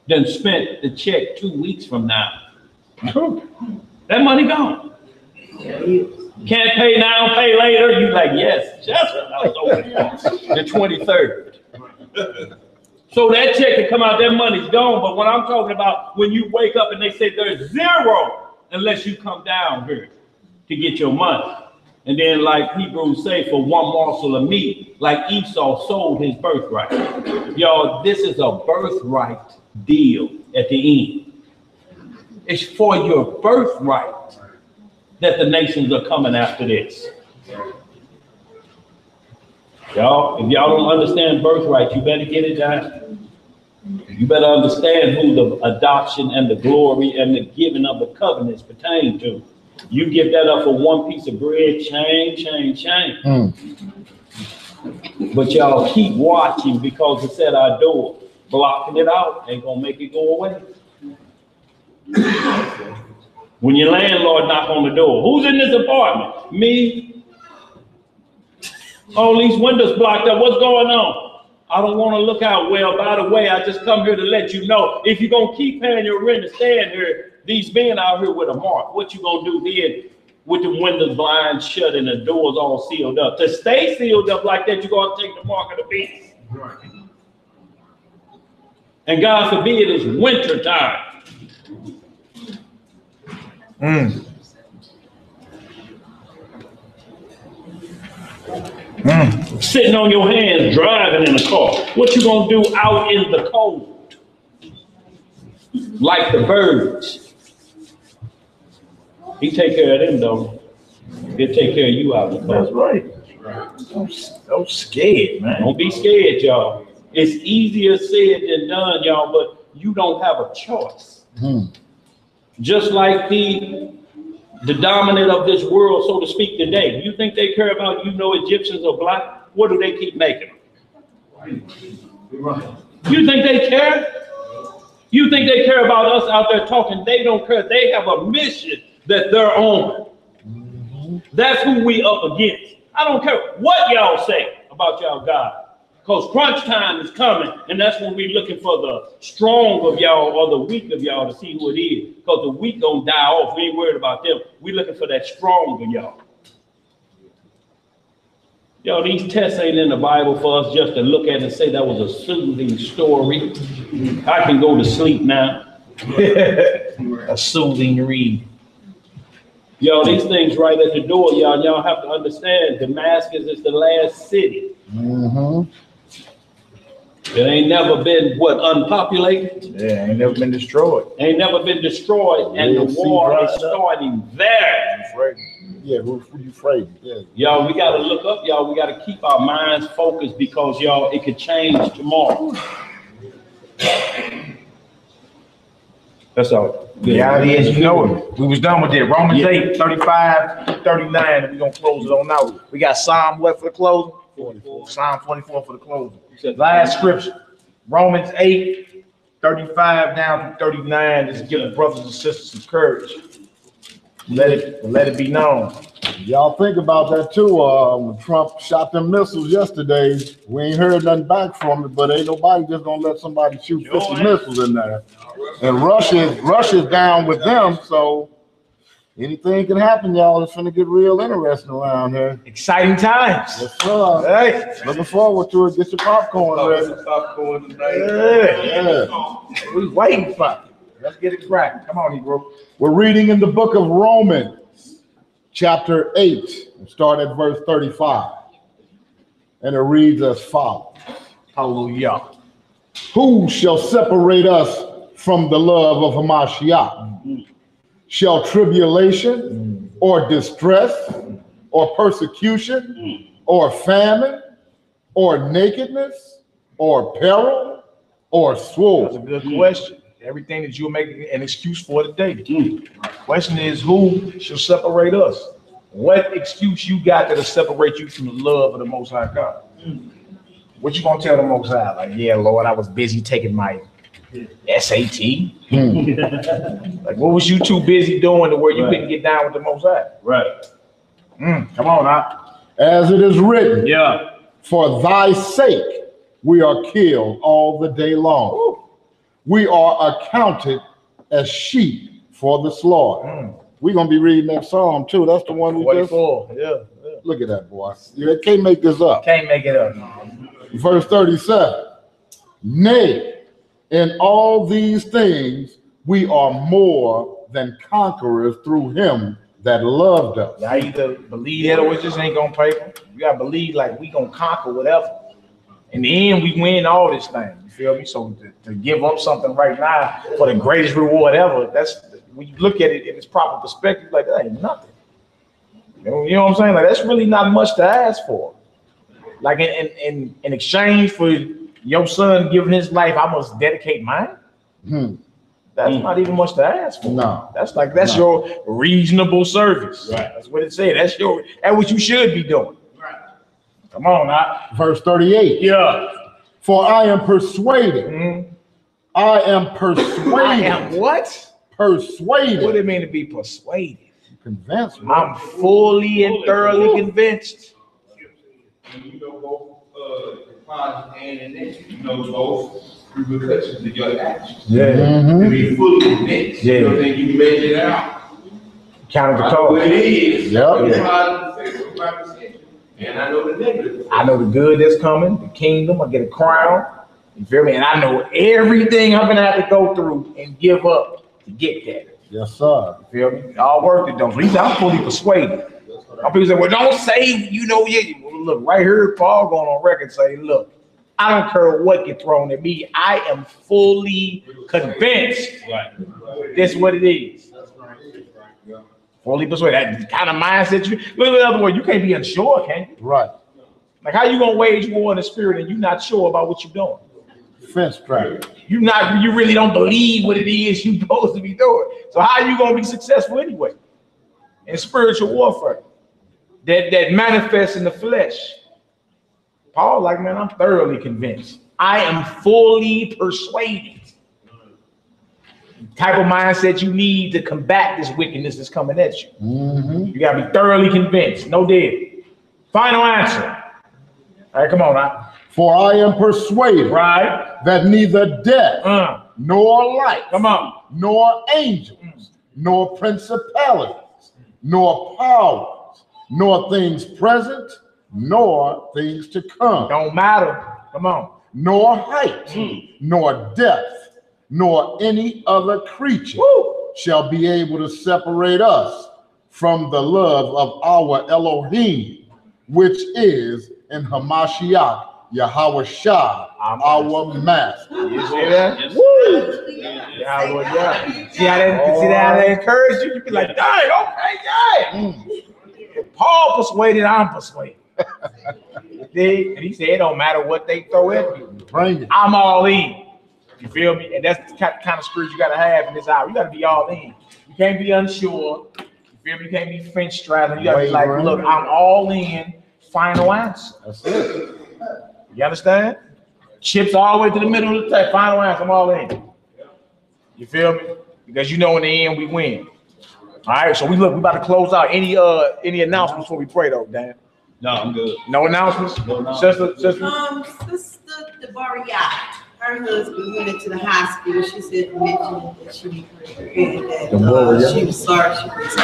done spent the check 2 weeks from now, that money gone. Can't pay now, pay later. You like, yes, just the 23rd. So that check can come out, that money's gone. But what I'm talking about, when you wake up and they say there's zero unless you come down here to get your money. And then like Hebrews say, for one morsel of meat, like Esau sold his birthright. Y'all, this is a birthright deal at the end. It's for your birthright that the nations are coming after this. Y'all, if y'all don't understand birthright, you better get it down. You better understand who the adoption and the glory and the giving of the covenants pertain to. You give that up for one piece of bread, change. But y'all keep watching because it's at our door. Blocking it out ain't gonna make it go away. When your landlord knock on the door, who's in this apartment? Me. All these windows blocked up. What's going on? I don't want to look out. Well, by the way, I just come here to let you know, if you're going to keep paying your rent and staying here, these men out here with a mark, what you going to do then with the windows blinds shut and the doors all sealed up? To stay sealed up like that, you're going to take the mark of the beast. Right. And God forbid it's winter time. Sitting on your hands, driving in a car. What you gonna do out in the cold? Like the birds. He take care of them though. He'll take care of you out in the cold. That's right. Don't scared, man. Don't be scared, y'all. It's easier said than done, y'all, but you don't have a choice. Just like the dominant of this world, so to speak, today. You think they care about, Egyptians are black? What do they keep making them? You think they care? You think they care about us out there talking? They don't care. They have a mission that they're on. That's who we up against. I don't care what y'all say about y'all God. Because crunch time is coming, and that's when we're looking for the strong of y'all or the weak of y'all to see who it is. Because the weak gonna die off. We ain't worried about them. We're looking for that strong of y'all. Y'all, these tests ain't in the Bible for us just to look at and say that was a soothing story. I can go to sleep now. A soothing read. Y'all, these things right at the door, y'all have to understand Damascus is the last city. It ain't never been, unpopulated? Yeah, ain't never been destroyed. Ain't never been destroyed, and the war is starting there. Yeah, who you afraid? Yeah. Y'all, we got to look up, y'all. We got to keep our minds focused because, y'all, it could change tomorrow. That's all. The reality is, we was done with it. Romans 8, 35, 39, and we're going to close it on out. We got Psalm what for the closing? 44. Psalm 44 for the closing. Last scripture, Romans 8, 35 down to 39. Just give the brothers and sisters some courage. Let it be known. Y'all think about that too. When Trump shot them missiles yesterday, we ain't heard nothing back from it, but ain't nobody just gonna let somebody shoot 50 missiles in there. And Russia's down with them, so anything can happen, y'all. It's gonna get real interesting around here. Exciting times. Yes, sir. Hey. Looking forward to it. Get your popcorn ready. Popcorn tonight. Yeah. We waiting for it. Let's get it cracked. Come on, Negro. We're reading in the book of Romans, chapter 8, and start at verse 35. And it reads as follows. Hallelujah. Who shall separate us from the love of Hamashiach? Shall tribulation or distress or persecution or famine or nakedness or peril or sword? That's a good question. Everything that you're making an excuse for today. The question is, who shall separate us? What excuse you got that'll separate you from the love of the Most High God? What you gonna tell the Most High? Like, yeah, Lord, I was busy taking my SAT. Like, what was you too busy doing to where you couldn't get down with the Most High? Right. Come on now. As it is written, Yeah. for thy sake we are killed all the day long. Ooh. We are accounted as sheep for the slaughter. We're going to be reading that psalm too. That's the one we just... 44. Yeah. Look at that, boy. You can't make this up. Can't make it up. Verse 37. Nay, in all these things we are more than conquerors through him that loved us. Y'all either believe that or it just ain't gonna pay. You gotta believe like we gonna conquer whatever. In the end, we win all this thing. You feel me? So to give up something right now for the greatest reward ever, that's when you look at it in its proper perspective, like that ain't nothing. You know what I'm saying? Like that's really not much to ask for. Like in exchange for your son giving his life, I must dedicate mine. That's not even much to ask for. No. That's your reasonable service. Right. That's what it said. That's what you should be doing. Right. Come on now. Verse 38. Yeah. For I am persuaded. I am persuaded. I am what? persuaded. What do it mean to be persuaded? Convinced. I'm fully and thoroughly convinced. And you know both the father and the nature, you know both repercussions of your actions. Yeah. To be fully convinced. Yeah. You know, then you measure it out. Counted the I know cost. what it is. Yep. And I know the negative. I know the good that's coming, the kingdom. I get a crown. You feel me? And I know everything I'm gonna have to go through and give up to get that. Yes, sir. You feel me? All worth it, don't. I'm fully persuaded. Some people say, well, don't say, you know, yeah. Well, look, right here, Paul going on record say, look, I don't care what gets thrown at me. I am fully convinced. Right. That's what it is. Fully persuaded. That kind of mindset. In other words, you can't be unsure, can you? Right. Like, how you gonna wage war in the spirit and you're not sure about what you're doing? Fence track. You really don't believe what it is you're supposed to be doing. So how are you gonna be successful anyway? In spiritual warfare that manifests in the flesh. Paul, like, man, I'm thoroughly convinced. I am fully persuaded. Type of mindset you need to combat this wickedness that's coming at you. You gotta be thoroughly convinced. No dead. Final answer. All right, come on now. For I am persuaded, Right. that neither death, nor life, Come on. nor angels, nor principalities, nor powers, nor things present, nor things to come. Don't matter. Come on. Nor height, nor depth, nor any other creature shall be able to separate us from the love of our Elohim, which is in Hamashiach, Yahweh Shah, our Master. You see that? Woo! Yeah, Lord, yeah. See how that encouraged you? You be like, dang, okay, yeah. If Paul persuaded, I'm persuaded. And he said, it don't matter what they throw at me. Bring it. I'm all in. You feel me? And that's the kind of spirit you got to have in this hour. You got to be all in. You can't be unsure. You feel me? You can't be fence straddling. You got to be like, look, I'm all in. Final answer. That's it. You understand? Chips all the way to the middle of the table. Final answer. I'm all in. You feel me? Because you know in the end we win. All right. So we about to close out. Any announcements before we pray though, Dan? No, I'm good. No announcements? No announcements. Sister? Sister Debaria, her husband went into the hospital. She said, mentioned that she was sorry. She was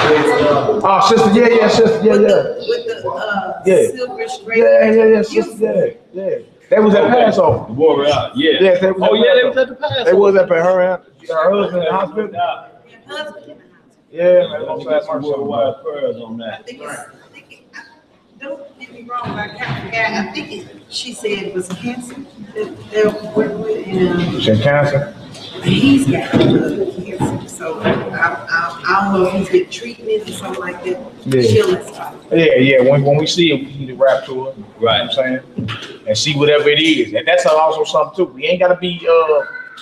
Oh, sister, yeah, sister, yeah. With the silver straight. Yeah, sister, yeah. They was at Passover. The warrior out, yeah. Yeah, they was at the Passover. They was at her husband in the hospital. Yeah, man, I'm sorry, worldwide prayers on that. Don't get me wrong, but I kind of forgot. I think she said it was cancer that they're working with. And, she had cancer? He's got cancer, so I don't know if he's getting treatment or something like that. Yeah. She'll let stop. Yeah. When we see it, we need to rap to her. Right. You know what I'm saying? And see whatever it is. And that's also something too. We ain't got to be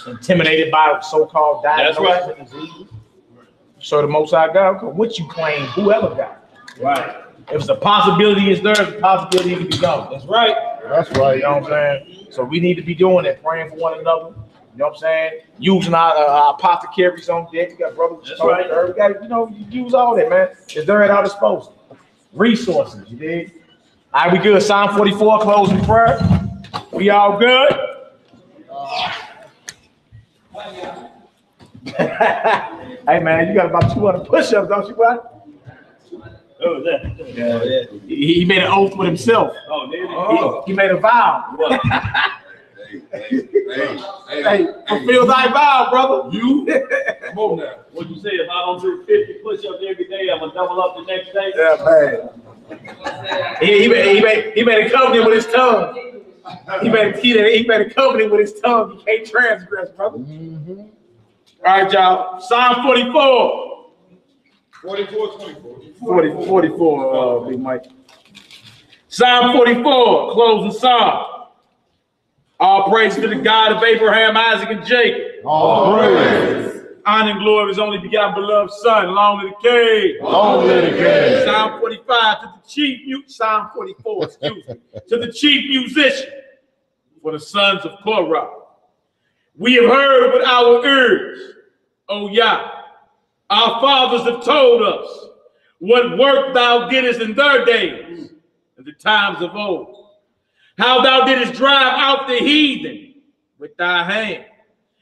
intimidated by so-called diagnosis of disease. So the Most High God, what you claim, whoever got it. Right. If it's a possibility, it's there. The possibility it can be gone. That's right. That's right. You know what I'm saying? So we need to be doing that, praying for one another. You know what I'm saying? Using our apothecaries on deck. You got brothers. That's right. We got, you use all that, man. It's there at our disposal. Resources, you dig? All right, we good. Psalm 44, closing prayer. We all good? Hey, man, you got about 200 push-ups, don't you, bud? Oh, yeah. He made an oath with himself. Oh, did he? He made a vow. Hey, fulfill thy vow, brother. You? Come on now. What'd you say? If I don't do 50 push-ups every day, I'm gonna double up the next day? Yeah, man. He made a covenant with his tongue. He made a covenant with his tongue. He can't transgress, brother. All right, y'all. Psalm 44. 44, Big Mike. Psalm 44, closing psalm. All praise to the God of Abraham, Isaac, and Jacob. All praise. Honor and glory of his only begotten beloved Son. Long live the King. Long live the King. Psalm 45 to the chief Psalm 44, excuse me. To the chief musician for the sons of Korah. We have heard with our ears, O Yah, Our fathers have told us what work thou didst in their days, in the times of old. How thou didst drive out the heathen with thy hand,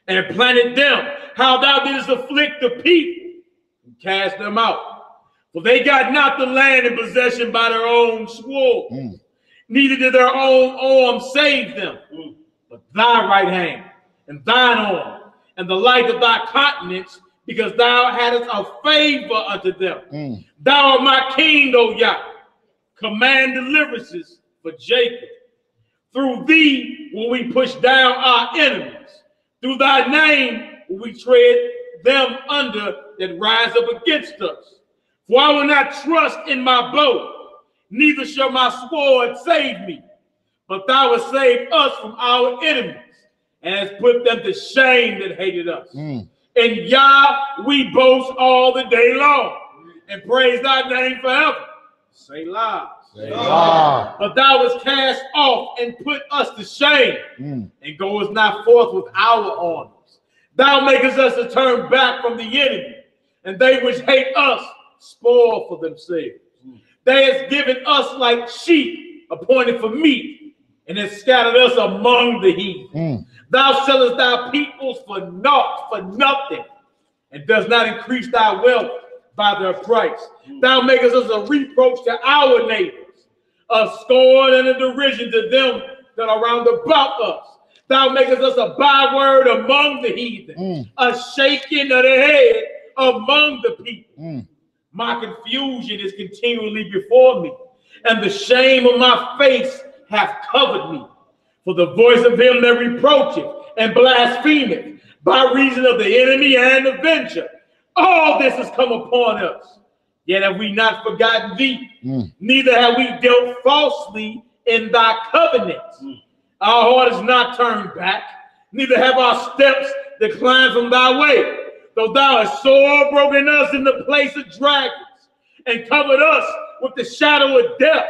and planted them. How thou didst afflict the people and cast them out. For they got not the land in possession by their own sword. Neither did their own arm save them, but thy right hand and thine arm, and the light of thy countenance, because thou hadst a favor unto them. Thou art my king, O Yah. Command deliverances for Jacob. Through thee will we push down our enemies. Through thy name will we tread them under that rise up against us. For I will not trust in my bow, neither shall my sword save me. But thou hast saved us from our enemies, and hast put them to shame that hated us. In Yah we boast all the day long, and praise thy name forever. Selah. But thou wast cast off and put us to shame, and goest not forth with our armies. Thou makest us to turn back from the enemy, and they which hate us spoil for themselves. They hast given us like sheep appointed for meat, and hast scattered us among the heathen. Thou sellest thy peoples for naught, for nothing, and does not increase thy wealth by their price. Thou makest us a reproach to our neighbors, a scorn and a derision to them that are round about us. Thou makest us a byword among the heathen, a shaking of the head among the people. My confusion is continually before me, and the shame of my face hath covered me. For the voice of him that reproacheth and blasphemeth by reason of the enemy and avenger, all this has come upon us. Yet have we not forgotten thee, neither have we dealt falsely in thy covenants. Our heart is not turned back, neither have our steps declined from thy way. Though thou hast sore broken us in the place of dragons, and covered us with the shadow of death,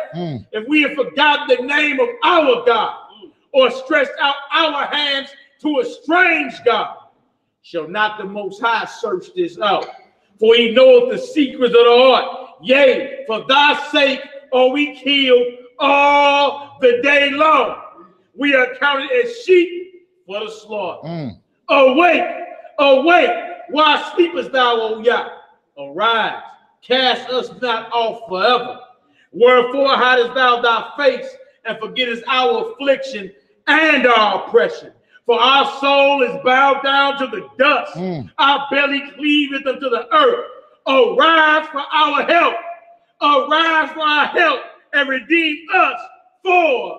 if we have forgotten the name of our God, or stretched out our hands to a strange God, shall not the Most High search this out? For he knoweth the secrets of the heart. Yea, for thy sake are we killed all the day long. We are counted as sheep for the slaughter. Awake, awake, why sleepest thou, O Yah? Arise, cast us not off forever. Wherefore hidest thou thy face, and forgettest our affliction and our oppression? For our soul is bowed down to the dust. Our belly cleaveth unto the earth. Arise for our help. Arise for our help, and redeem us for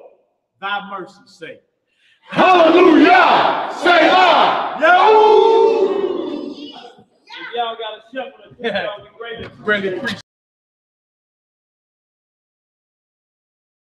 thy mercy's sake. Hallelujah! Selah! Y'all got a shepherd. Y'all be ready to appreciate.